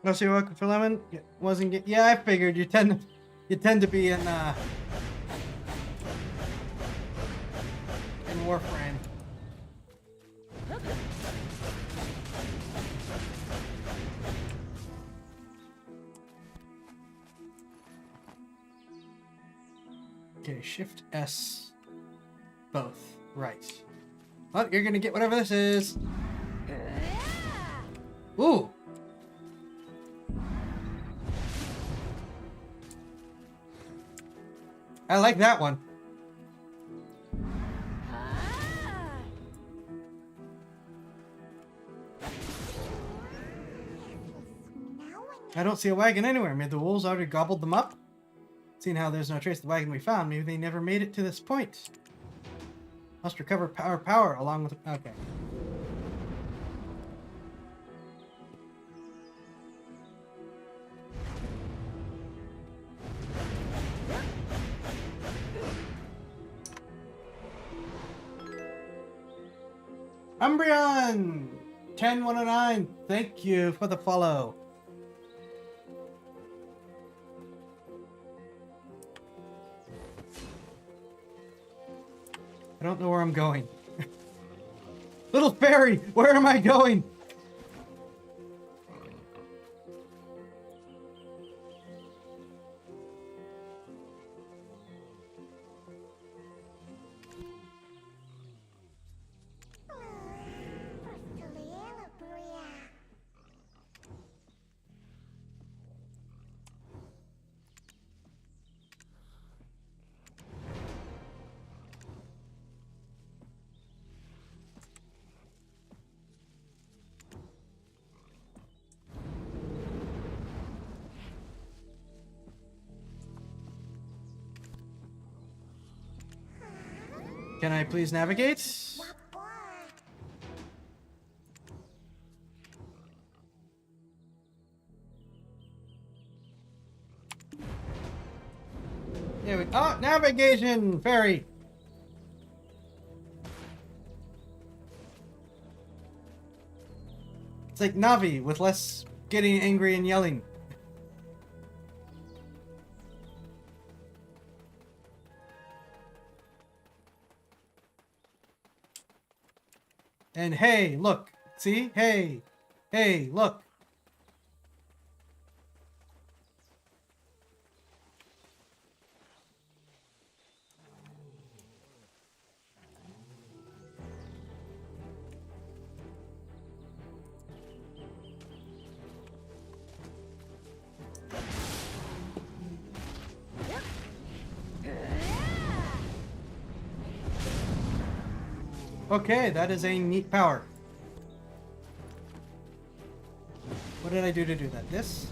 [SPEAKER 1] No, so you're welcome for lemon. Wasn't get. Yeah, I figured you tend to be in Warframe. Okay, Shift S, both. Right. Well, you're gonna get whatever this is. Ooh. I like that one. I don't see a wagon anywhere. Maybe the wolves already gobbled them up? Seeing how there's no trace of the wagon we found, maybe they never made it to this point. Must recover power along with... Okay. Umbreon 10109, thank you for the follow. I don't know where I'm going. Little fairy, where am I going? Can I please navigate? There we go. Navigation fairy. It's like Navi with less getting angry and yelling. And hey, look. See? Hey. Hey, look. Okay, that is a neat power. What did I do to do that? This?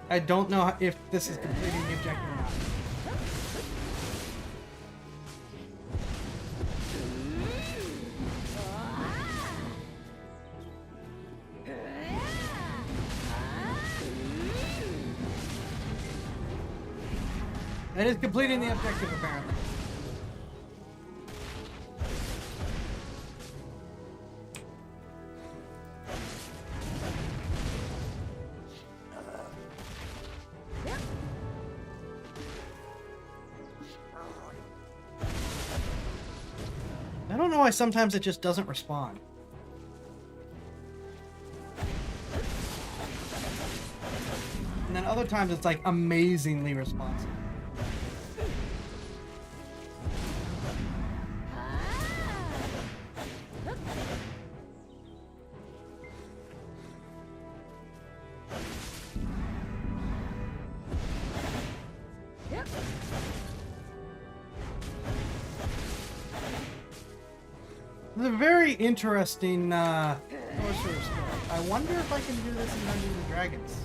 [SPEAKER 1] I don't know if this is completing the objective or not. That is completing the objective, apparently. I don't know why sometimes it just doesn't respond. And then other times it's like amazingly responsive. It's a very interesting sorcerer's skill. I wonder if I can do this in Dungeons and Dragons.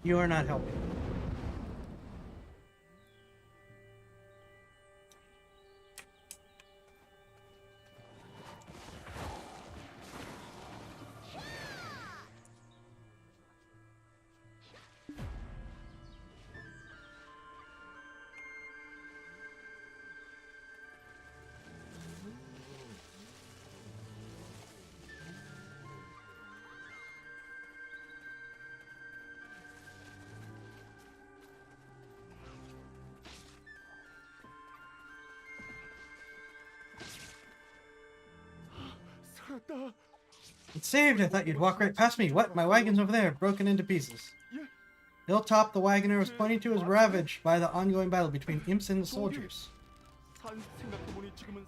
[SPEAKER 1] You are not helping. It's saved. I thought you'd walk right past me. What? My wagon's over there, broken into pieces. Hilltop the wagoner was pointing to is ravaged by the ongoing battle between imps and the soldiers.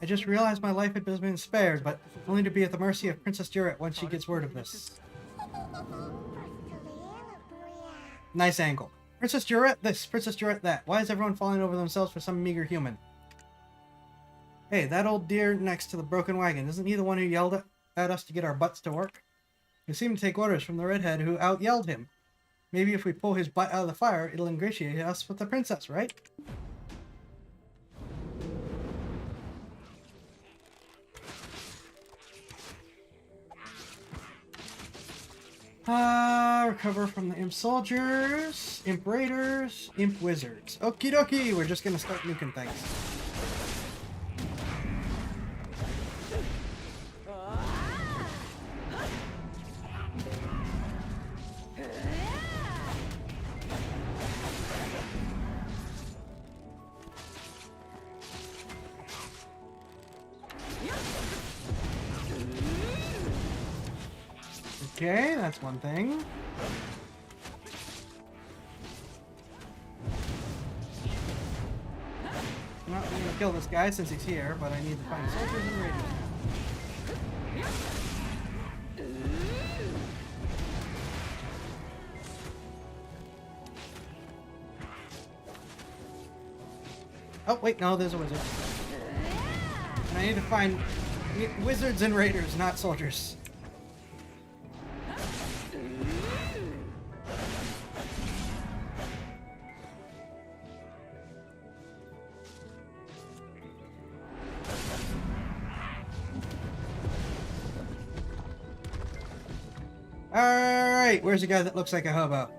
[SPEAKER 1] I just realized my life had been spared, but only to be at the mercy of Princess Juret once she gets word of this. Nice angle. Princess Juret this, Princess Juret that. Why is everyone falling over themselves for some meager human? Hey, that old deer next to the broken wagon, isn't he the one who yelled at us to get our butts to work? He seemed to take orders from the redhead who out-yelled him. Maybe if we pull his butt out of the fire, it'll ingratiate us with the princess, right? Recover from the imp soldiers, imp raiders, imp wizards. Okie dokie, we're just gonna start nuking things. Okay, that's one thing. I'm not going to kill this guy since he's here, but I need to find soldiers and raiders now. Oh, wait, no, there's a wizard. And I need to find wizards and raiders, not soldiers. Alright, where's the guy that looks like a hobo?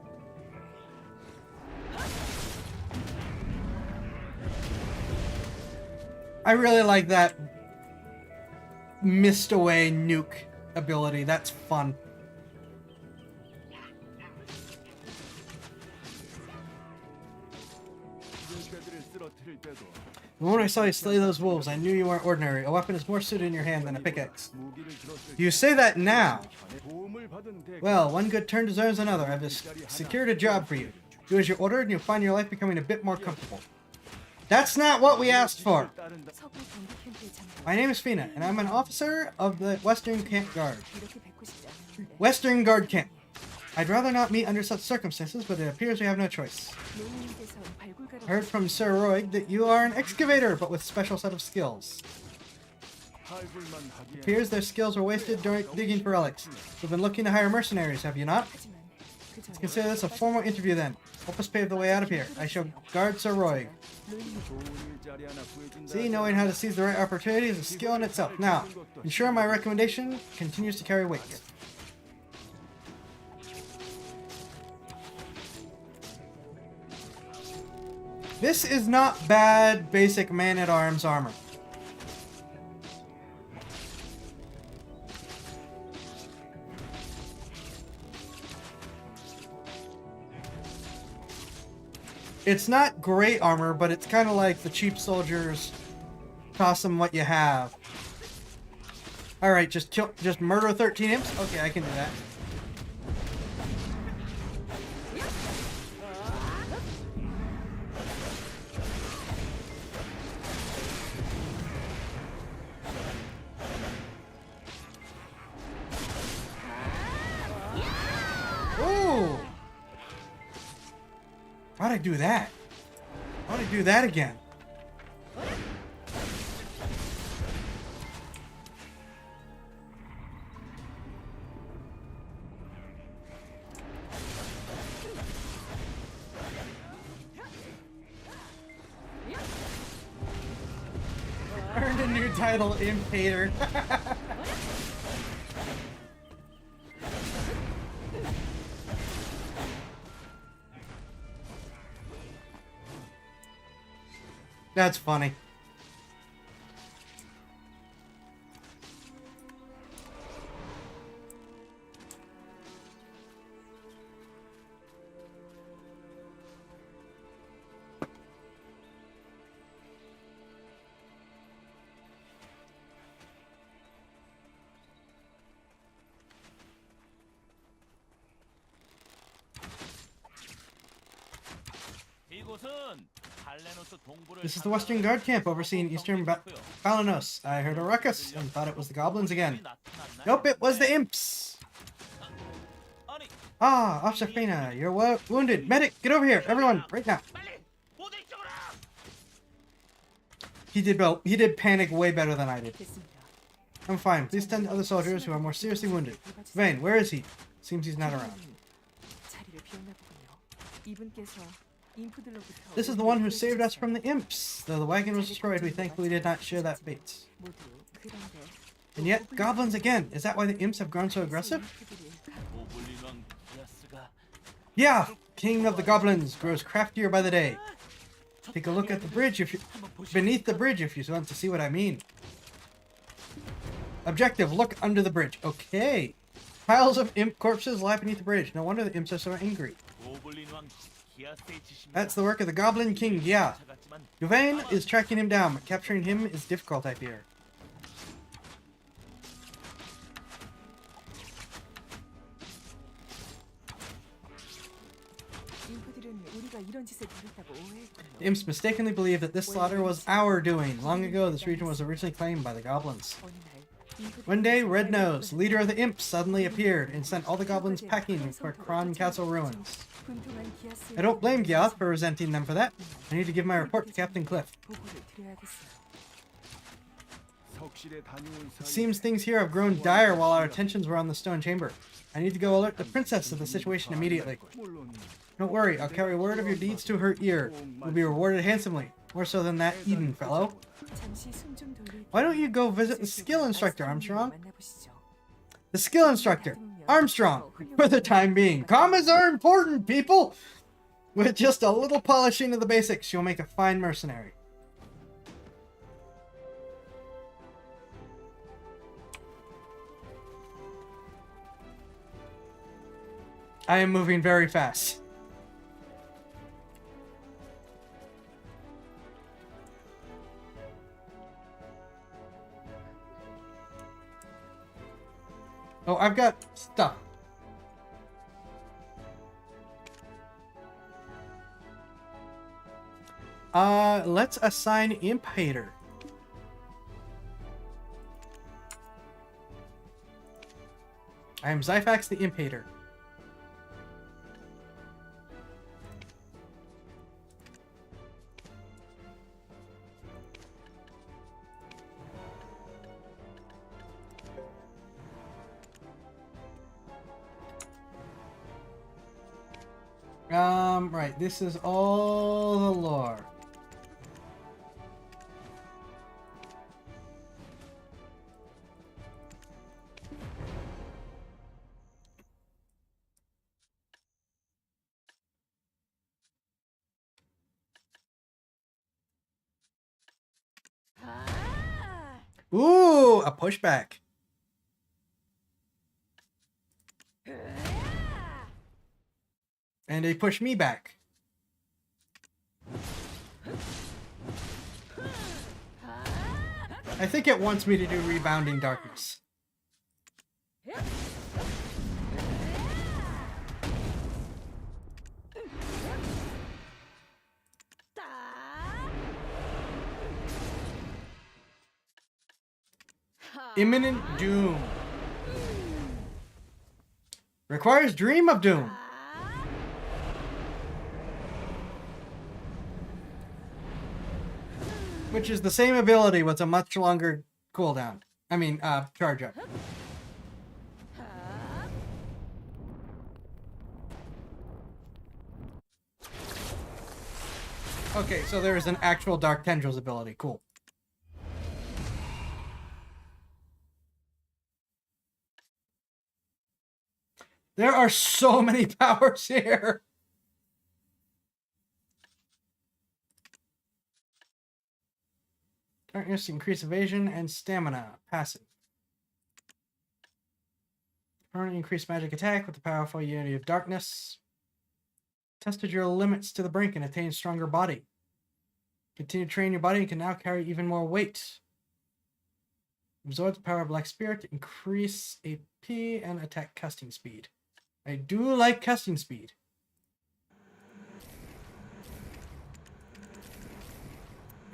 [SPEAKER 1] I really like that mist away nuke ability. That's fun. The moment I saw you slay those wolves, I knew you weren't ordinary. A weapon is more suited in your hand than a pickaxe. You say that now. Well, one good turn deserves another. I've just secured a job for you. Do as you're ordered and you'll find your life becoming a bit more comfortable. That's not what we asked for.
[SPEAKER 3] 서부 경비 캠프의 장관.
[SPEAKER 1] My name is Fina, and I'm an officer of the Western Camp Guard.
[SPEAKER 3] 이렇게 뵙고 싶지 않았는데.
[SPEAKER 1] Western Guard Camp. I'd rather not meet under such circumstances, but it appears we have no choice.
[SPEAKER 3] 노인님께서 발굴가라고
[SPEAKER 1] I heard from Sir Roig that you are an excavator, but with special set of skills. It appears their skills were wasted during digging for relics. You've been looking to hire mercenaries, have you not?
[SPEAKER 3] 하지만 그 전에
[SPEAKER 1] Consider this a formal interview then. Help us pave the way out of here. I shall guard Sir Roig. See, knowing how to seize the right opportunity is a skill in itself. Now, ensure my recommendation continues to carry weight. This is not bad basic man-at-arms armor. It's not great armor, but it's kind of like the cheap soldiers. Toss them what you have. Alright, just murder 13 imps? Okay, I can do that. Ooh! Why'd I do that? Why'd I do that again? Earned a new title, Imp Hater. That's funny. This is the Western Guard camp overseeing Eastern Balanos. I heard a ruckus and thought it was the goblins again. Nope, it was the imps. Ah, Officer Fina, you're wounded. Medic, get over here, everyone, right now. He did panic way better than I did.
[SPEAKER 3] 됐습니다.
[SPEAKER 1] I'm fine. Please tend to other soldiers who are more seriously wounded. Vane, where is he? Seems he's not around.
[SPEAKER 3] 자리를 비웠나 보군요. 이분께서 인프들로부터
[SPEAKER 1] This is the one who saved us from the imps. Though the wagon was destroyed, we thankfully did not share that fate.
[SPEAKER 3] 모두 그런데
[SPEAKER 1] And yet, goblins again. Is that why the imps have grown so aggressive? Yeah, King of the Goblins grows craftier by the day. Take a look at the bridge beneath the bridge if you want to see what I mean. Objective, look under the bridge. Okay. Piles of imp corpses lie beneath the bridge. No wonder the imps are so angry. That's the work of the Goblin King, yeah. Yvain is tracking him down, but capturing him is difficult, I fear.
[SPEAKER 3] 인프들은 우리가 이런 짓을 벌였다고 오해했군요.
[SPEAKER 1] The imps mistakenly believe that this slaughter was our doing. Long ago, this region was originally claimed by the goblins.
[SPEAKER 3] 어느 날 인프들은
[SPEAKER 1] One day, Red Nose, leader of the imps, suddenly appeared and sent all the goblins packing for Kron Castle ruins.
[SPEAKER 3] 분통한 기아스의
[SPEAKER 1] I don't blame Gyath for resenting them for that. I need to give my report to Captain Cliff.
[SPEAKER 3] 보고를 드려야겠어요.
[SPEAKER 1] It seems things here have grown dire while our attentions were on the stone chamber. I need to go alert the princess of the situation immediately. Don't worry, I'll carry word of your deeds to her ear. You'll be rewarded handsomely. More so than that Eden fellow.
[SPEAKER 3] 잠시 숨좀 돌릴
[SPEAKER 1] Why don't you go visit the skill instructor, Armstrong?
[SPEAKER 3] 만나보시죠.
[SPEAKER 1] The skill instructor, Armstrong, for the time being. Commas are important, people! With just a little polishing of the basics, you'll make a fine mercenary. I am moving very fast. Oh, I've got stuff. Let's assign Imp Hater. I am Zyfax the Imp Hater. Right, this is all the lore. Ooh, a pushback. And they push me back. I think it wants me to do Rebounding Darkness. Imminent Doom. Requires Dream of Doom. Which is the same ability with a much longer cooldown. I mean, charge up. Okay, so there is an actual Dark Tendrils ability. Cool. There are so many powers here. Darkness, increase evasion and stamina. Passive. Permanently increase magic attack with the powerful unity of darkness. Tested your limits to the brink and attained stronger body. Continue to train your body and can now carry even more weight. Absorb the power of Black Spirit to increase AP and attack casting speed. I do like casting speed.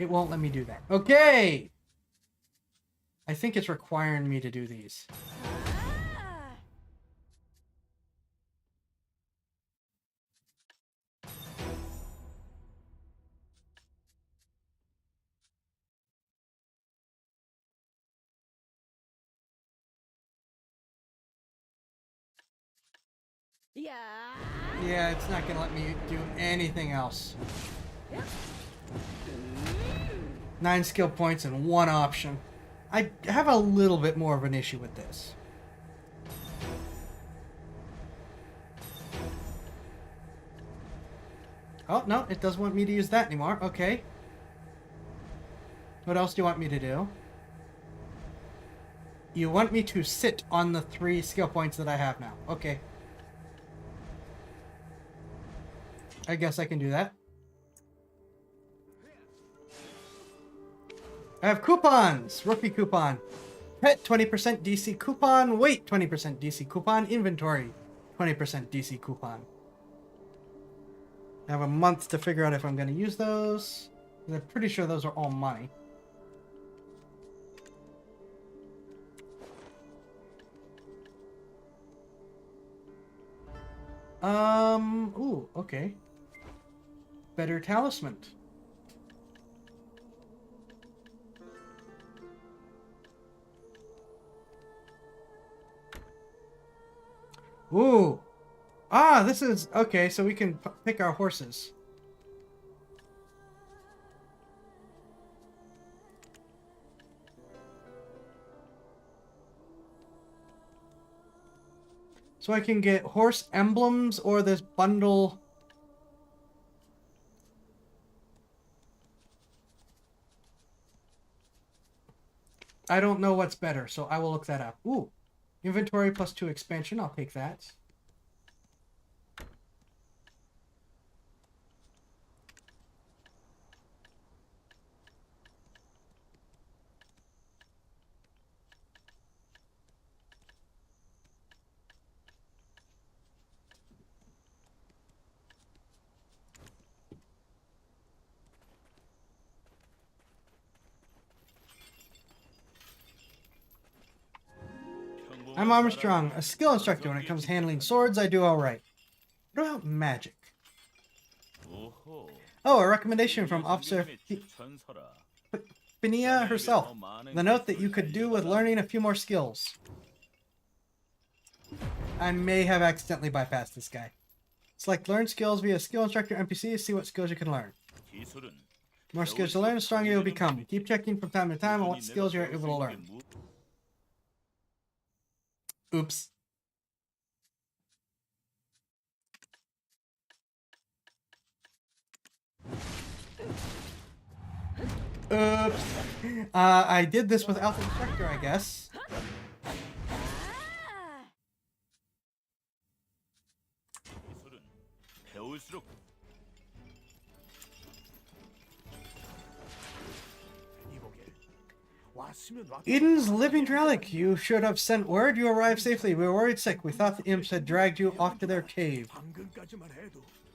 [SPEAKER 1] It won't let me do that. Okay! I think it's requiring me to do these. Yeah, it's not gonna let me do anything else. 9 skill points and 1 option. I have a little bit more of an issue with this. Oh, no, it doesn't want me to use that anymore. Okay. What else do you want me to do? You want me to sit on the 3 skill points that I have now. Okay. I guess I can do that. I have coupons! Rookie coupon. Pet 20% DC coupon. Weight 20% DC coupon. Inventory 20% DC coupon. I have a month to figure out if I'm going to use those. I'm pretty sure those are all money. Ooh, okay. Better talisman. Ooh. Ah, this is... Okay, so we can pick our horses. So I can get horse emblems or this bundle... I don't know what's better, so I will look that up. Ooh. Inventory plus 2 expansion. I'll take that. I'm Armstrong, a skill instructor. When it comes to handling swords, I do alright. What about magic? Oh, a recommendation from Officer Finia herself. The note that you could do with learning a few more skills. I may have accidentally bypassed this guy. Select learn skills via skill instructor NPC. See what skills you can learn. The more skills you learn, the stronger you'll become. Keep checking from time to time on what skills you're able to learn. Oops. Oops. I did this without the instructor, I guess. Eden's living relic. You should have sent word. You arrived safely. We were worried sick. We thought the imps had dragged you off to their cave.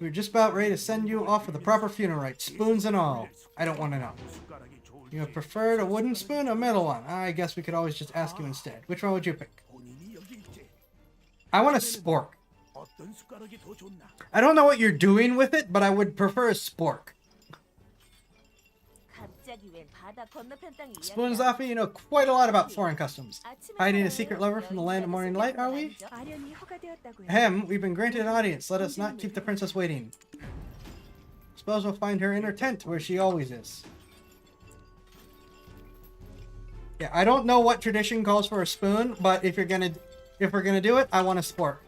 [SPEAKER 1] We were just about ready to send you off with the proper funeral rites, spoons and all. I don't want to know. You have preferred a wooden spoon or a metal one? I guess we could always just ask you instead. Which one would you pick? I want a spork. I don't know what you're doing with it, but I would prefer a spork. Spoons offer you know quite a lot about foreign customs. Hiding a secret lover from the land of morning light, are we? Ahem, we've been granted an audience. Let us not keep the princess waiting. Suppose we'll find her in her tent, where she always is. Yeah, I don't know what tradition calls for a spoon, but if we're gonna do it, I want a spork.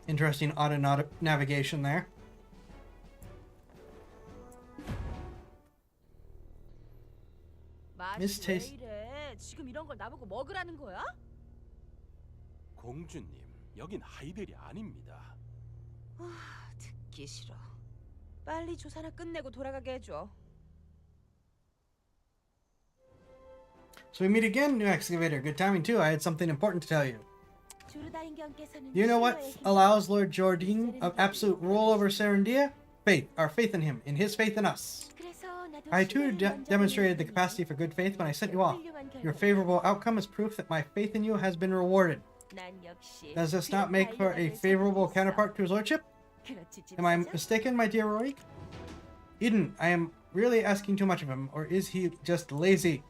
[SPEAKER 1] Interesting auto navigation there. Mistaste.
[SPEAKER 7] 지금 이런 걸 나보고 먹으라는 거야?
[SPEAKER 8] 공주님, 여긴 하이델이 아닙니다.
[SPEAKER 7] 듣기 싫어. 빨리 조사나 끝내고 돌아가게 해줘.
[SPEAKER 1] So we meet again, new excavator. Good timing too. I had something important to tell you. Do you know what allows Lord Jordan of absolute rule over Serendia? Faith. Our faith in him, in his faith in us. I too demonstrated the capacity for good faith when I sent you off. Your favorable outcome is proof that my faith in you has been rewarded. Does this not make for a favorable counterpart to his lordship? Am I mistaken, my dear Rory? Eden, I am really asking too much of him, or is he just lazy?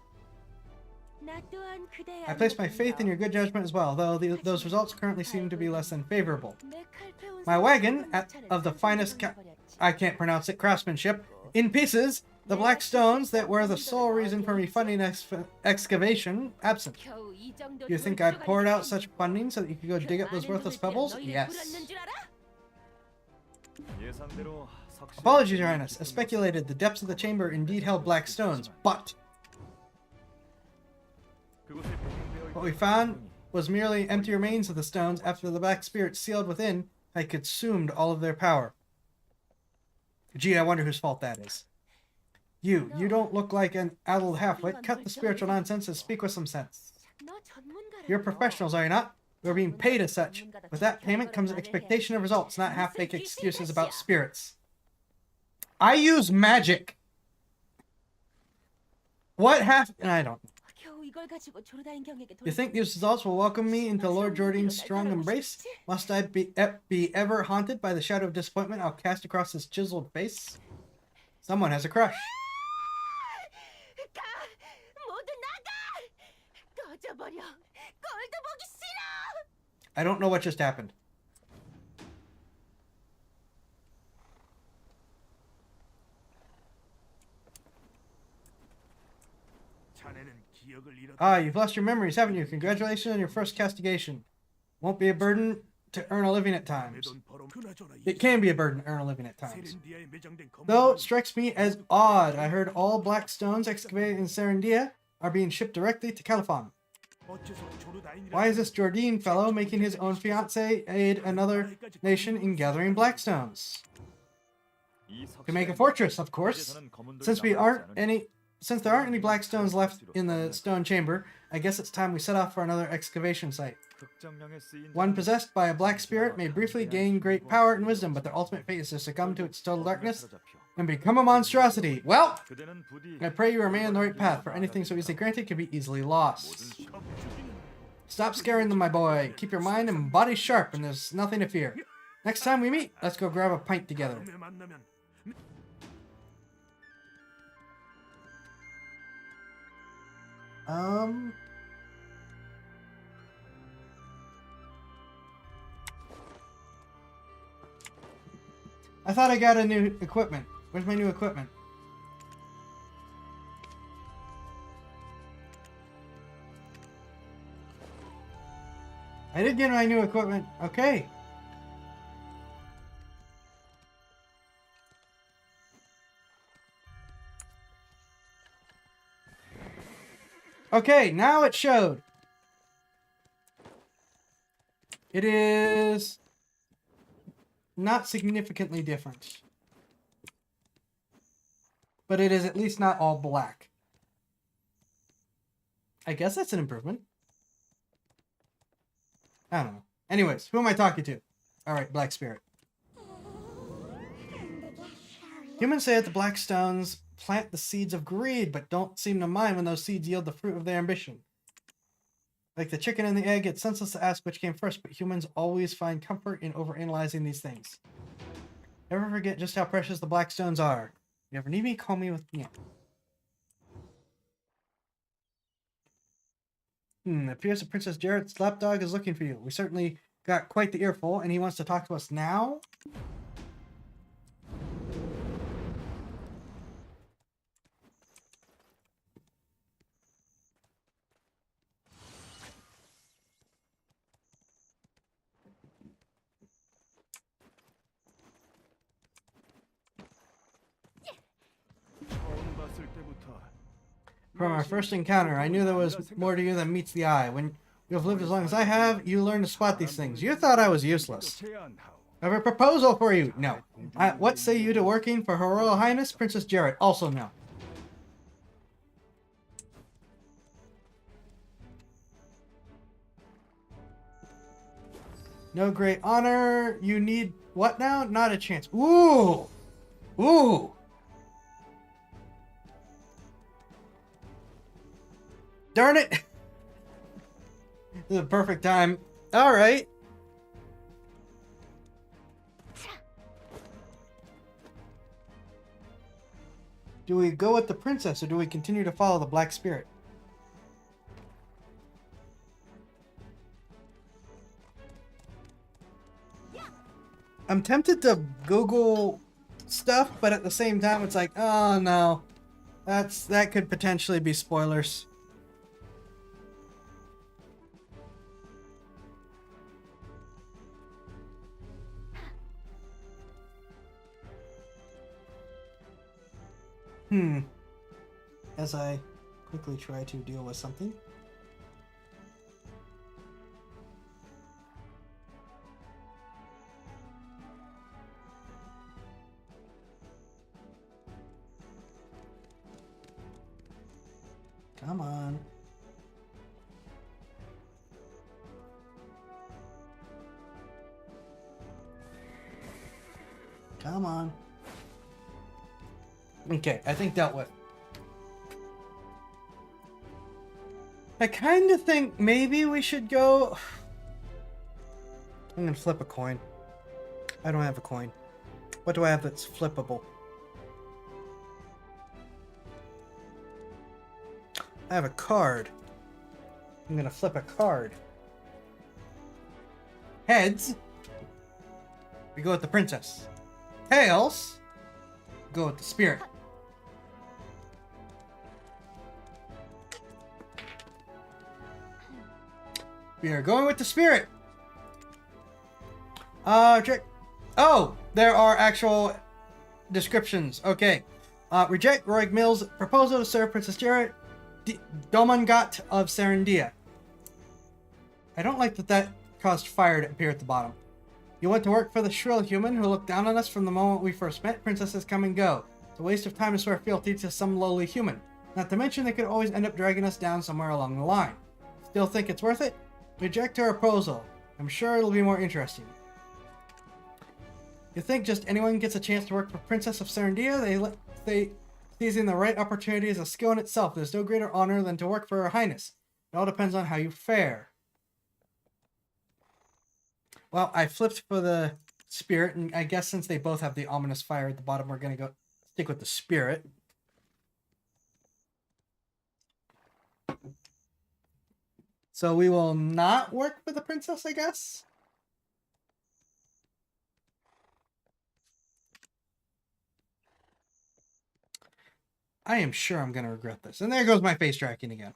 [SPEAKER 1] I place my faith in your good judgment as well, though those results currently seem to be less than favorable. My wagon, of the finest I can't pronounce it, craftsmanship, in pieces, the black stones that were the sole reason for me funding excavation, absent. You think I poured out such funding so that you could go dig up those worthless pebbles? Yes.
[SPEAKER 6] 예상대로
[SPEAKER 1] Apologies, Your Highness. I speculated the depths of the chamber indeed held black stones, but
[SPEAKER 6] 그곳에 배경되어
[SPEAKER 1] what we found was merely empty remains of the stones after the black spirit sealed within had consumed all of their power. Gee, I wonder whose fault that is. You don't look like an addled halfwit. Cut the spiritual nonsense and speak with some sense. You're professionals, are you not? We're being paid as such. With that payment comes an expectation of results, not half-baked excuses about spirits. I use magic. What I don't. You think these results will welcome me into Lord Jordan's strong embrace? Must I be ever haunted by the shadow of disappointment I'll cast across his chiseled face? Someone has a crush. I don't know what just happened. Ah, you've lost your memories, haven't you? Congratulations on your first castigation. Won't be a burden to earn a living at times. It can be a burden to earn a living at times. Though it strikes me as odd, I heard all black stones excavated in Serendia are being shipped directly to Califon. Why is this Jordan fellow making his own fiancée aid another nation in gathering black stones? To make a fortress, of course. Since there aren't any black stones left in the stone chamber, I guess it's time we set off for another excavation site. One possessed by a black spirit may briefly gain great power and wisdom, but their ultimate fate is to succumb to its total darkness and become a monstrosity. Well, I pray you remain on the right path, for anything so easily granted can be easily lost. Stop scaring them, my boy. Keep your mind and body sharp, and there's nothing to fear. Next time we meet, let's go grab a pint together. I thought I got a new equipment. Where's my new equipment? I did get my new equipment. Okay. Okay, now it showed. It is not significantly different. But it is at least not all black. I guess that's an improvement. I don't know. Anyways, who am I talking to? Alright, Black Spirit. Humans say that the black stones plant the seeds of greed, but don't seem to mind when those seeds yield the fruit of their ambition. Like the chicken and the egg, it's senseless to ask which came first, but humans always find comfort in overanalyzing these things. Never forget just how precious the black stones are. If you ever need me, call me with... Yeah. It appears that Princess Jarrett's lapdog is looking for you. We certainly got quite the earful, and he wants to talk to us now? From our first encounter, I knew there was more to you than meets the eye. When you have lived as long as I have, you learn to spot these things. You thought I was useless. I have a proposal for you. No. What say you to working for Her Royal Highness, Princess Jarrett? Also no. No great honor. You need what now? Not a chance. Ooh! Ooh! Darn it! This is a perfect time. Alright. Do we go with the princess or do we continue to follow the Black Spirit? I'm tempted to Google stuff, but at the same time it's like, oh no. That could potentially be spoilers. As I quickly try to deal with something. Come on. Come on. Okay, I think dealt with. I kind of think maybe we should go... I'm gonna flip a coin. I don't have a coin. What do I have that's flippable? I have a card. I'm gonna flip a card. Heads. We go with the princess. Tails. Go with the spirit. We are going with the spirit. Check. Oh, there are actual descriptions. Okay. Reject Roig Mills' proposal to serve Princess Jarrett Domangat of Serendia. I don't like that caused fire to appear at the bottom. You want to work for the shrill human who looked down on us from the moment we first met. Princesses come and go. It's a waste of time to swear fealty to some lowly human. Not to mention they could always end up dragging us down somewhere along the line. Still think it's worth it? Reject her proposal. I'm sure it'll be more interesting. You think just anyone gets a chance to work for Princess of Serendia? Seizing the right opportunity is a skill in itself. There's no greater honor than to work for Her Highness. It all depends on how you fare. Well, I flipped for the spirit, and I guess since they both have the ominous fire at the bottom, we're gonna go stick with the spirit. So we will not work for the princess, I guess? I am sure I'm going to regret this. And there goes my face tracking again.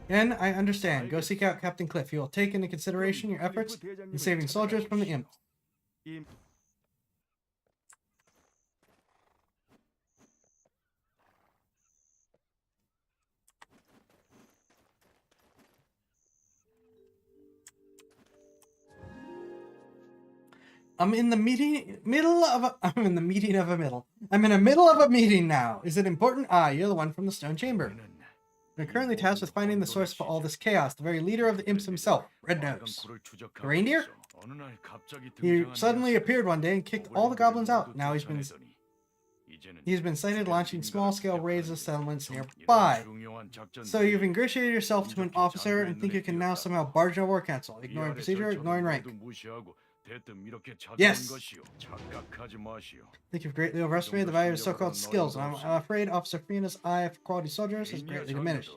[SPEAKER 1] And I understand. Go seek out Captain Cliff. He will take into consideration your efforts in saving soldiers from the imp. I'm in the middle of a meeting now. Is it important? Ah, you're the one from the Stone Chamber. We're currently tasked with finding the source for all this chaos, the very leader of the imps himself, Red Nose. The reindeer? He suddenly appeared one day and kicked all the goblins out. Now he's been sighted launching small-scale raids of settlements nearby. So you've ingratiated yourself to an officer and think you can now somehow barge in a war council, ignoring procedure, ignoring rank. Yes! I think you've greatly overestimated the value of so-called skills, and I'm afraid Officer Fiona's eye for quality soldiers has greatly diminished.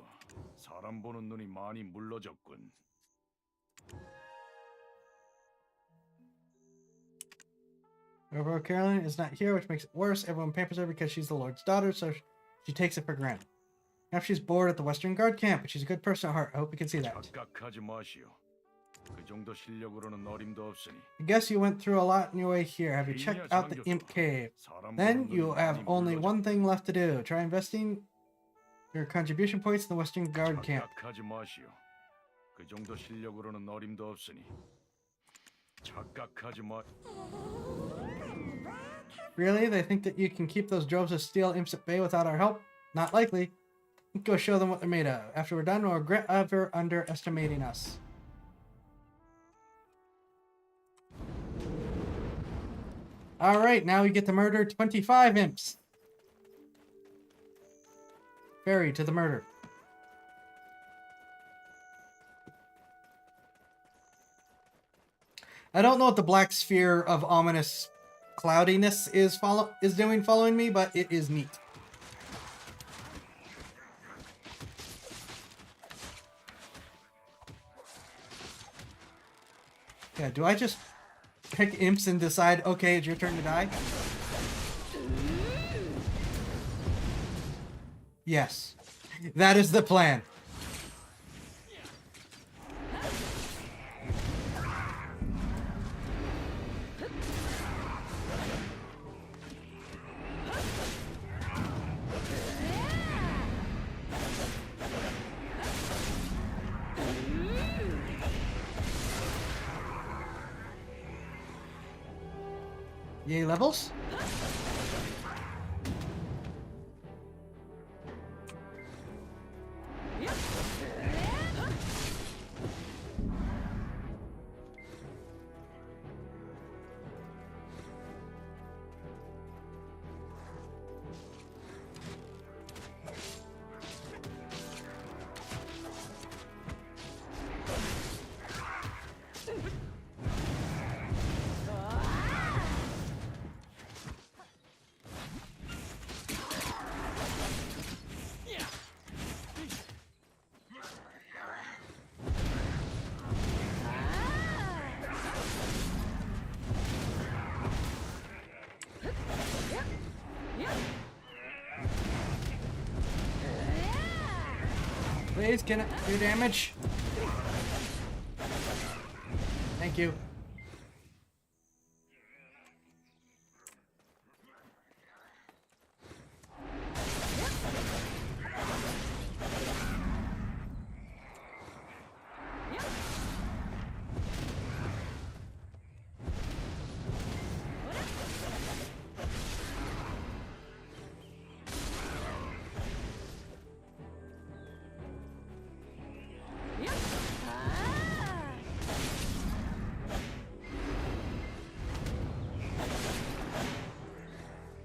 [SPEAKER 1] However, Caroline is not here, which makes it worse. Everyone pampers her because she's the Lord's daughter, so she takes it for granted. Now she's bored at the Western Guard camp, but she's a good person at heart. I hope you can see that. I guess you went through a lot on your way here. Have you checked out the Imp Cave? Then you have only one thing left to do. Try investing your contribution points in the Western Guard camp.
[SPEAKER 6] 그 정도 실력으로는 어림도 없으니 착각하지 마.
[SPEAKER 1] Really? They think that you can keep those droves of steel imps at bay without our help? Not likely. Go show them what they're made of. After we're done, we'll regret ever underestimating us. Alright, now we get to murder 25 imps. Ferry to the murder. I don't know what the black sphere of ominous cloudiness is doing following me, but it is neat. Yeah, do I just pick imps and decide, okay, it's your turn to die? Yes. That is the plan. Yay levels? Please, can it do damage? Thank you.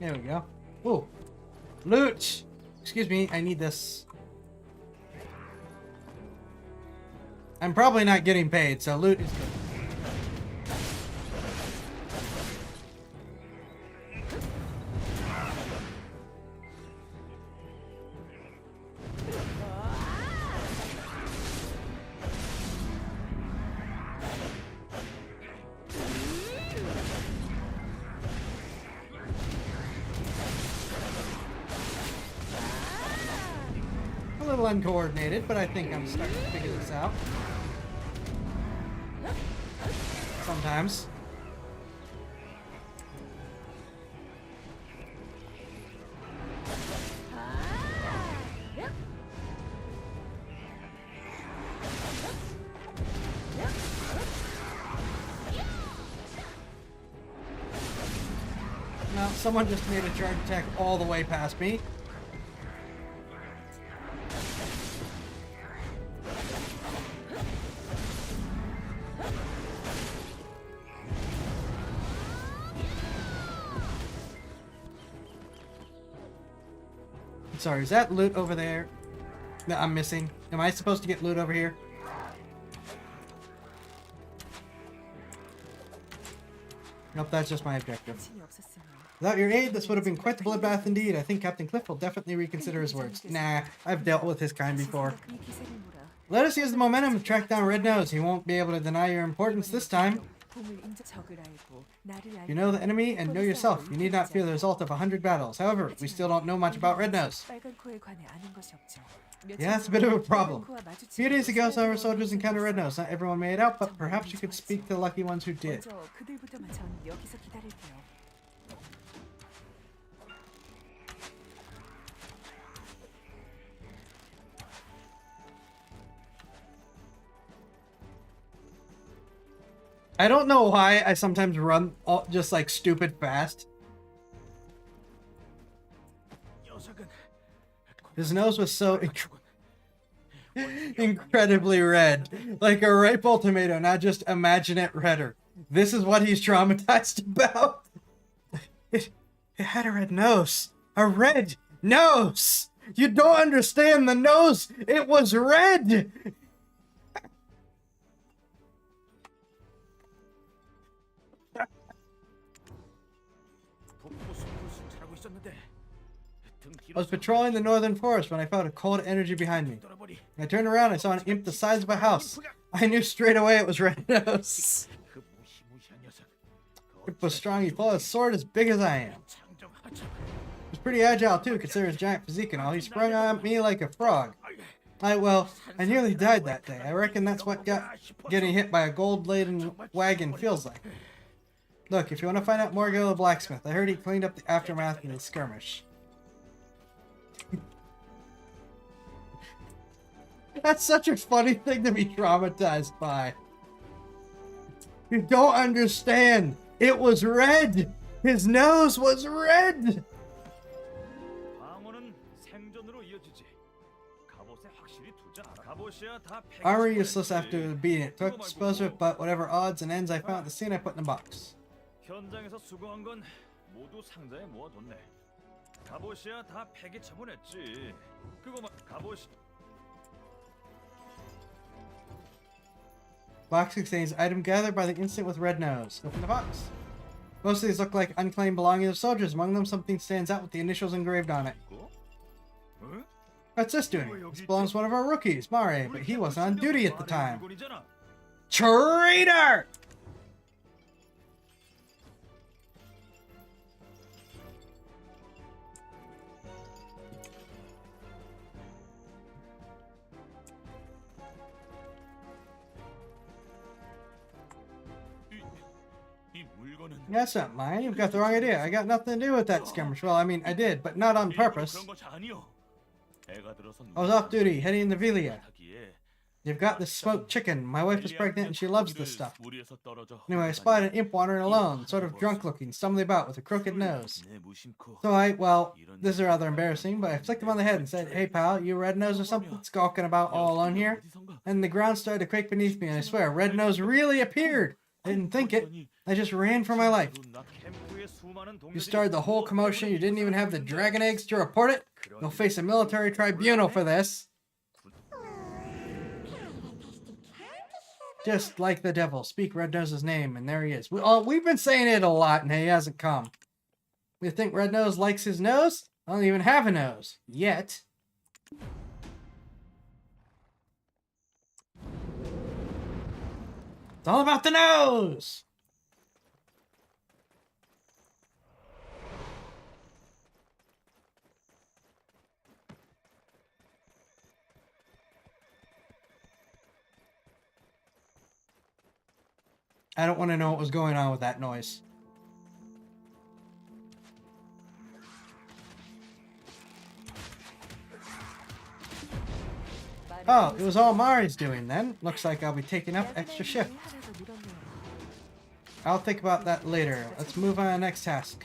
[SPEAKER 1] There we go. Ooh. Loot! Excuse me, I need this. I'm probably not getting paid, so loot is good. A little uncoordinated, but I think I'm starting to figure this out. Sometimes. Now, someone just made a charge attack all the way past me. Sorry, is that loot over there that I'm missing? Am I supposed to get loot over here? Nope, that's just my objective.
[SPEAKER 3] 신이 없었으면
[SPEAKER 1] Without your aid, this would have been quite the bloodbath indeed. I think Captain Cliff will definitely reconsider his words. Nah, I've dealt with his kind before.
[SPEAKER 3] 이 기세를 몰아
[SPEAKER 1] Let us use the momentum to track down Red Nose. He won't be able to deny your importance this time.
[SPEAKER 3] 봄을 인자 적을 알고 나를 알고
[SPEAKER 1] You know the enemy and know yourself. You need not fear the result of 100 battles. However, we still don't know much about Red Nose.
[SPEAKER 3] 빨간 코에 관해 아는 것이 없죠.
[SPEAKER 1] Yeah, that's a bit of a problem. A few days ago, some of our soldiers encountered Red Nose. Not everyone made it out, but perhaps you could speak to the lucky ones who did.
[SPEAKER 3] 먼저 그들부터만 전 여기서 기다릴게요.
[SPEAKER 1] I don't know why I sometimes run just like stupid fast. His nose was so incredibly red, like a ripe old tomato, not just imagine it redder. This is what he's traumatized about. It had a red nose. A red nose! You don't understand the nose! It was red! I was patrolling the northern forest when I felt a cold energy behind me. I turned around and I saw an imp the size of a house. I knew straight away it was Red Nose. Imp was strong, he pulled a sword as big as I am. He was pretty agile too, considering his giant physique and all. He sprung on me like a frog. I nearly died that day. I reckon that's what getting hit by a gold-laden wagon feels like. Look, if you want to find out more, go to the blacksmith. I heard he cleaned up the aftermath of the skirmish. That's such a funny thing to be traumatized by. You don't understand. It was red. His nose was red. Armor useless after beating it. Took dispose of it, but whatever odds and ends I found at the scene I put in a box.
[SPEAKER 6] 현장에서 수거한 건 모두 상자에 모아뒀네. 갑옷이야 다 폐기 처분했지. 그거만 갑옷이.
[SPEAKER 1] Box contains item gathered by the instant with red nose. Open the box. Most of these look like unclaimed belongings of soldiers. Among them, something stands out with the initials engraved on it. What's this doing? This belongs to one of our rookies, Mare, but he wasn't on duty at the time. Traitor! That's not mine. You've got the wrong idea. I got nothing to do with that skirmish. Well, I mean, I did, but not on purpose. I was off duty, heading to Vilia. You've got this smoked chicken. My wife is pregnant and she loves this stuff. Anyway, I spotted an imp wandering alone, sort of drunk looking, stumbling about with a crooked nose. So this is rather embarrassing, but I flicked him on the head and said, "Hey pal, you Red Nose or something skulking about all alone here?" And the ground started to quake beneath me, and I swear, Red Nose really appeared. I didn't think it. I just ran for my life. You started the whole commotion. You didn't even have the dragon eggs to report it. You'll face a military tribunal for this. Just like the devil, speak Red Nose's name, and there he is. We've been saying it a lot, and he hasn't come. You think Red Nose likes his nose? I don't even have a nose. Yet. It's all about the nose! I don't want to know what was going on with that noise. Oh, it was all Mari's doing then. Looks like I'll be taking up extra shift. I'll think about that later. Let's move on to the next task.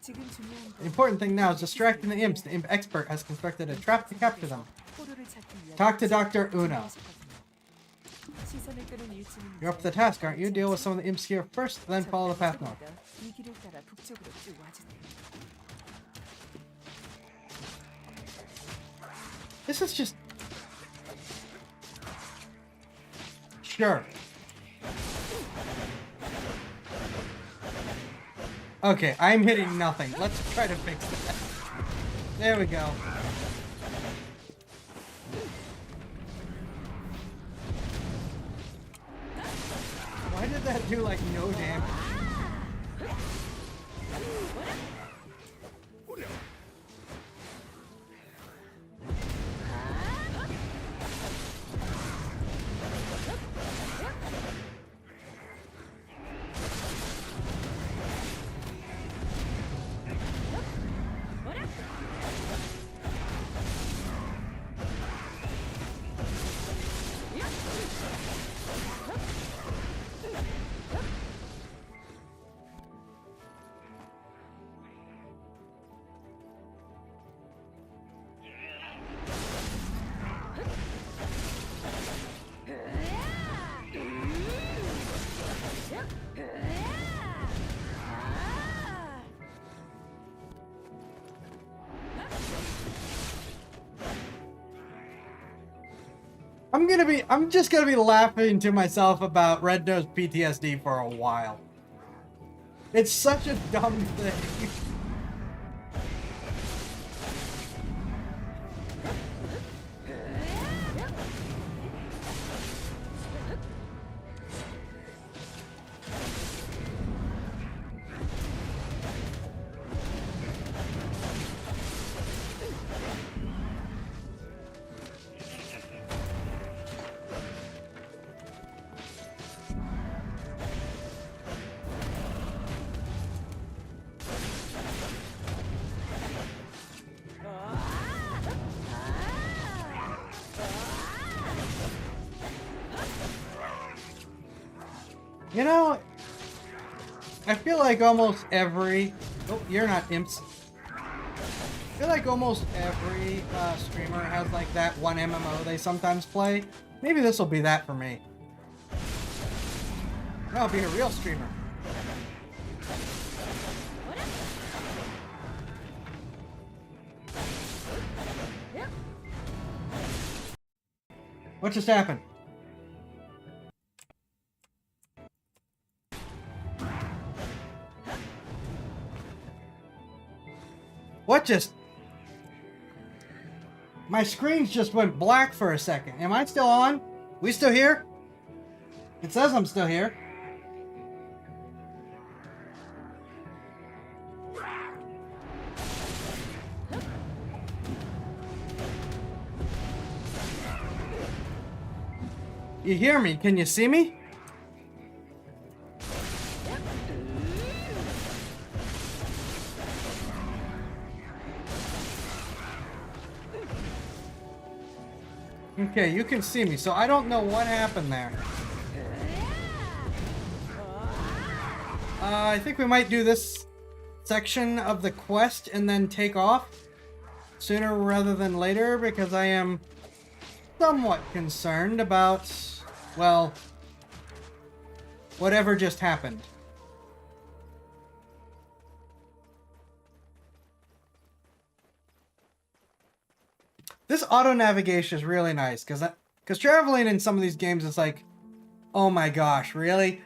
[SPEAKER 1] The important thing now is distracting the imps. The imp expert has constructed a trap to capture them. Talk to Dr. Uno. You're up to the task, aren't you? Deal with some of the imps here first, then follow the path north. This is just... Sure. Okay, I'm hitting nothing. Let's try to fix that. There we go. Why did that do like no damage? I'm just gonna be laughing to myself about Red Nose PTSD for a while. It's such a dumb thing. You know, I feel like almost every... Oh, you're not imps. I feel like almost every streamer has like that one MMO they sometimes play. Maybe this will be that for me. I'll be a real streamer. What just happened? What just... My screens just went black for a second. Am I still on? We still here? It says I'm still here. You hear me? Can you see me? Okay, you can see me, so I don't know what happened there. I think we might do this section of the quest and then take off sooner rather than later, because I am somewhat concerned about, well, whatever just happened. This auto navigation is really nice because traveling in some of these games is like, oh my gosh, really?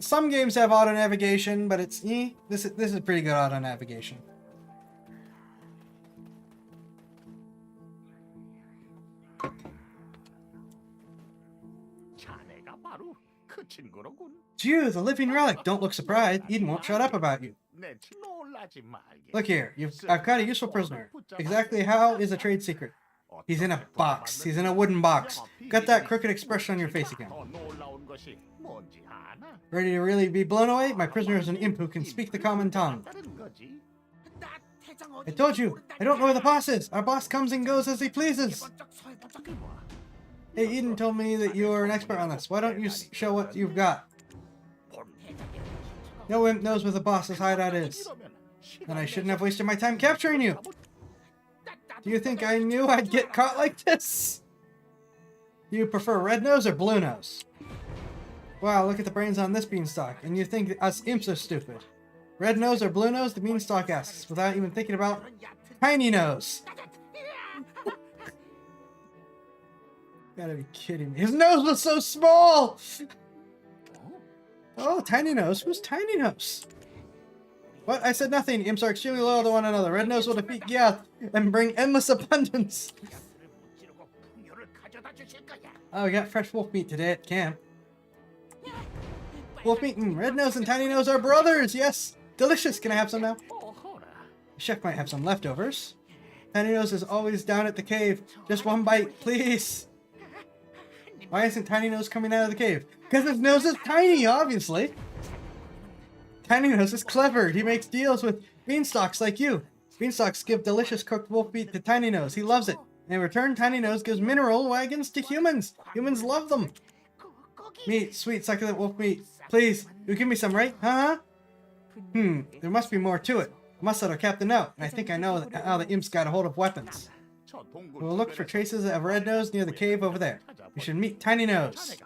[SPEAKER 1] Some games have auto navigation, but it's this is pretty good auto navigation. Jew, the living relic. Don't look surprised. Eden won't shut up about you. Look here, I've caught a useful prisoner. Exactly how is a trade secret. He's in a box. He's in a wooden box. Got that crooked expression on your face again. Ready to really be blown away? My prisoner is an imp who can speak the common tongue. I told you, I don't know where the boss is. Our boss comes and goes as he pleases. Hey, Eden told me that you are an expert on this. Why don't you show what you've got? No imp knows where the boss's hideout is. And I shouldn't have wasted my time capturing you. Do you think I knew I'd get caught like this? Do you prefer red nose or blue nose? Wow, look at the brains on this beanstalk. And you think us imps are stupid. Red nose or blue nose? The beanstalk asks, without even thinking about tiny nose. Gotta be kidding me. His nose was so small! Oh, Tiny Nose. Who's Tiny Nose? What? I said nothing. Imps are extremely loyal to one another. Red Nose will defeat Gyath and bring endless abundance. Oh, we got fresh wolf meat today at camp. Wolf meat. Red Nose and Tiny Nose are brothers. Yes. Delicious. Can I have some now? The chef might have some leftovers. Tiny Nose is always down at the cave. Just one bite, please. Why isn't Tiny Nose coming out of the cave? Because his nose is tiny, obviously. Tiny Nose is clever. He makes deals with beanstalks like you. Beanstalks give delicious cooked wolf meat to Tiny Nose. He loves it. In return, Tiny Nose gives mineral wagons to humans. Humans love them. Meat, sweet, succulent wolf meat. Please, you give me some, right? Huh? There must be more to it. I must let our captain know. And I think I know how the imps got a hold of weapons. We'll look for traces of Red Nose near the cave over there. We should meet Tiny Nose.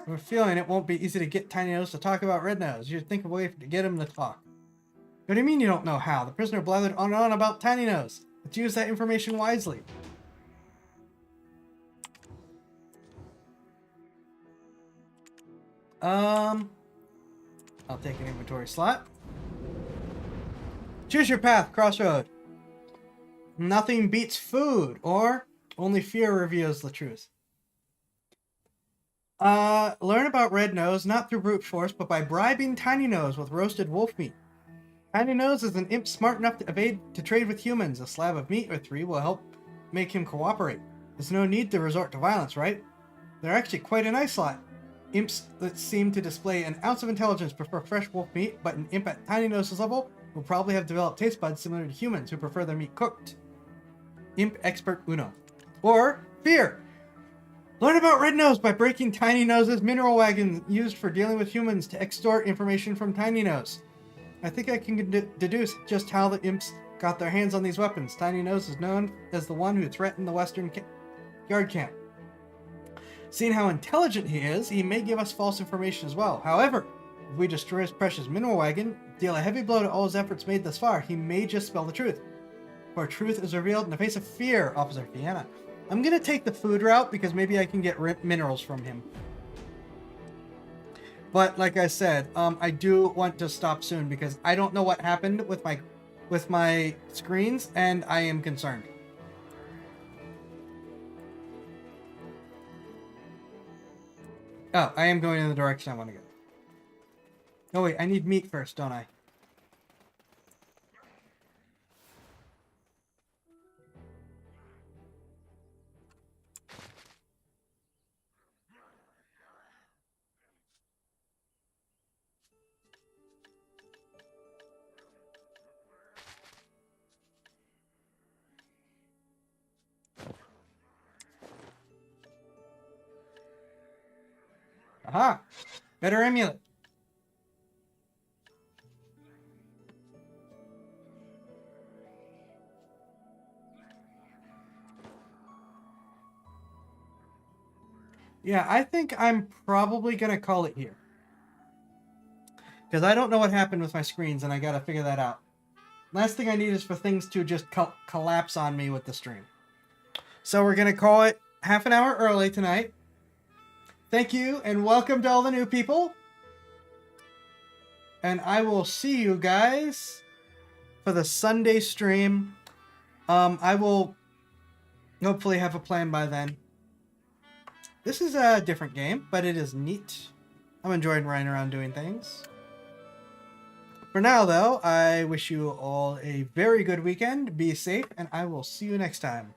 [SPEAKER 1] I have a feeling it won't be easy to get Tiny Nose to talk about Red Nose. You should think of a way to get him to talk. What do you mean you don't know how? The prisoner blathered on and on about Tiny Nose. Let's use that information wisely. I'll take an inventory slot. Choose your path, crossroad. Nothing beats food, or only fear reveals the truth. Learn about Red Nose not through brute force, but by bribing Tiny Nose with roasted wolf meat. Tiny Nose is an imp smart enough to trade with humans. A slab of meat or 3 will help make him cooperate. There's no need to resort to violence, right? They're actually quite a nice lot. Imps that seem to display an ounce of intelligence prefer fresh wolf meat, but an imp at Tiny Nose's level will probably have developed taste buds similar to humans who prefer their meat cooked. Imp Expert Uno. Or Fear. Learn about Red Nose by breaking Tiny Nose's mineral wagon used for dealing with humans to extort information from Tiny Nose. I think I can deduce just how the imps got their hands on these weapons. Tiny Nose is known as the one who threatened the Western Guard camp. Seeing how intelligent he is, he may give us false information as well. However, if we destroy his precious mineral wagon, deal a heavy blow to all his efforts made thus far, he may just spell the truth. For truth is revealed in the face of fear, Officer Fianna. I'm going to take the food route because maybe I can get minerals from him. But like I said, I do want to stop soon because I don't know what happened with my screens, and I am concerned. Oh, I am going in the direction I want to go. Oh wait, I need meat first, don't I? Aha! Better amulet. Yeah, I think I'm probably going to call it here. Because I don't know what happened with my screens, and I got to figure that out. Last thing I need is for things to just collapse on me with the stream. So we're going to call it half an hour early tonight. Thank you, and welcome to all the new people. And I will see you guys for the Sunday stream. I will hopefully have a plan by then. This is a different game, but it is neat. I'm enjoying running around doing things. For now, though, I wish you all a very good weekend. Be safe, and I will see you next time.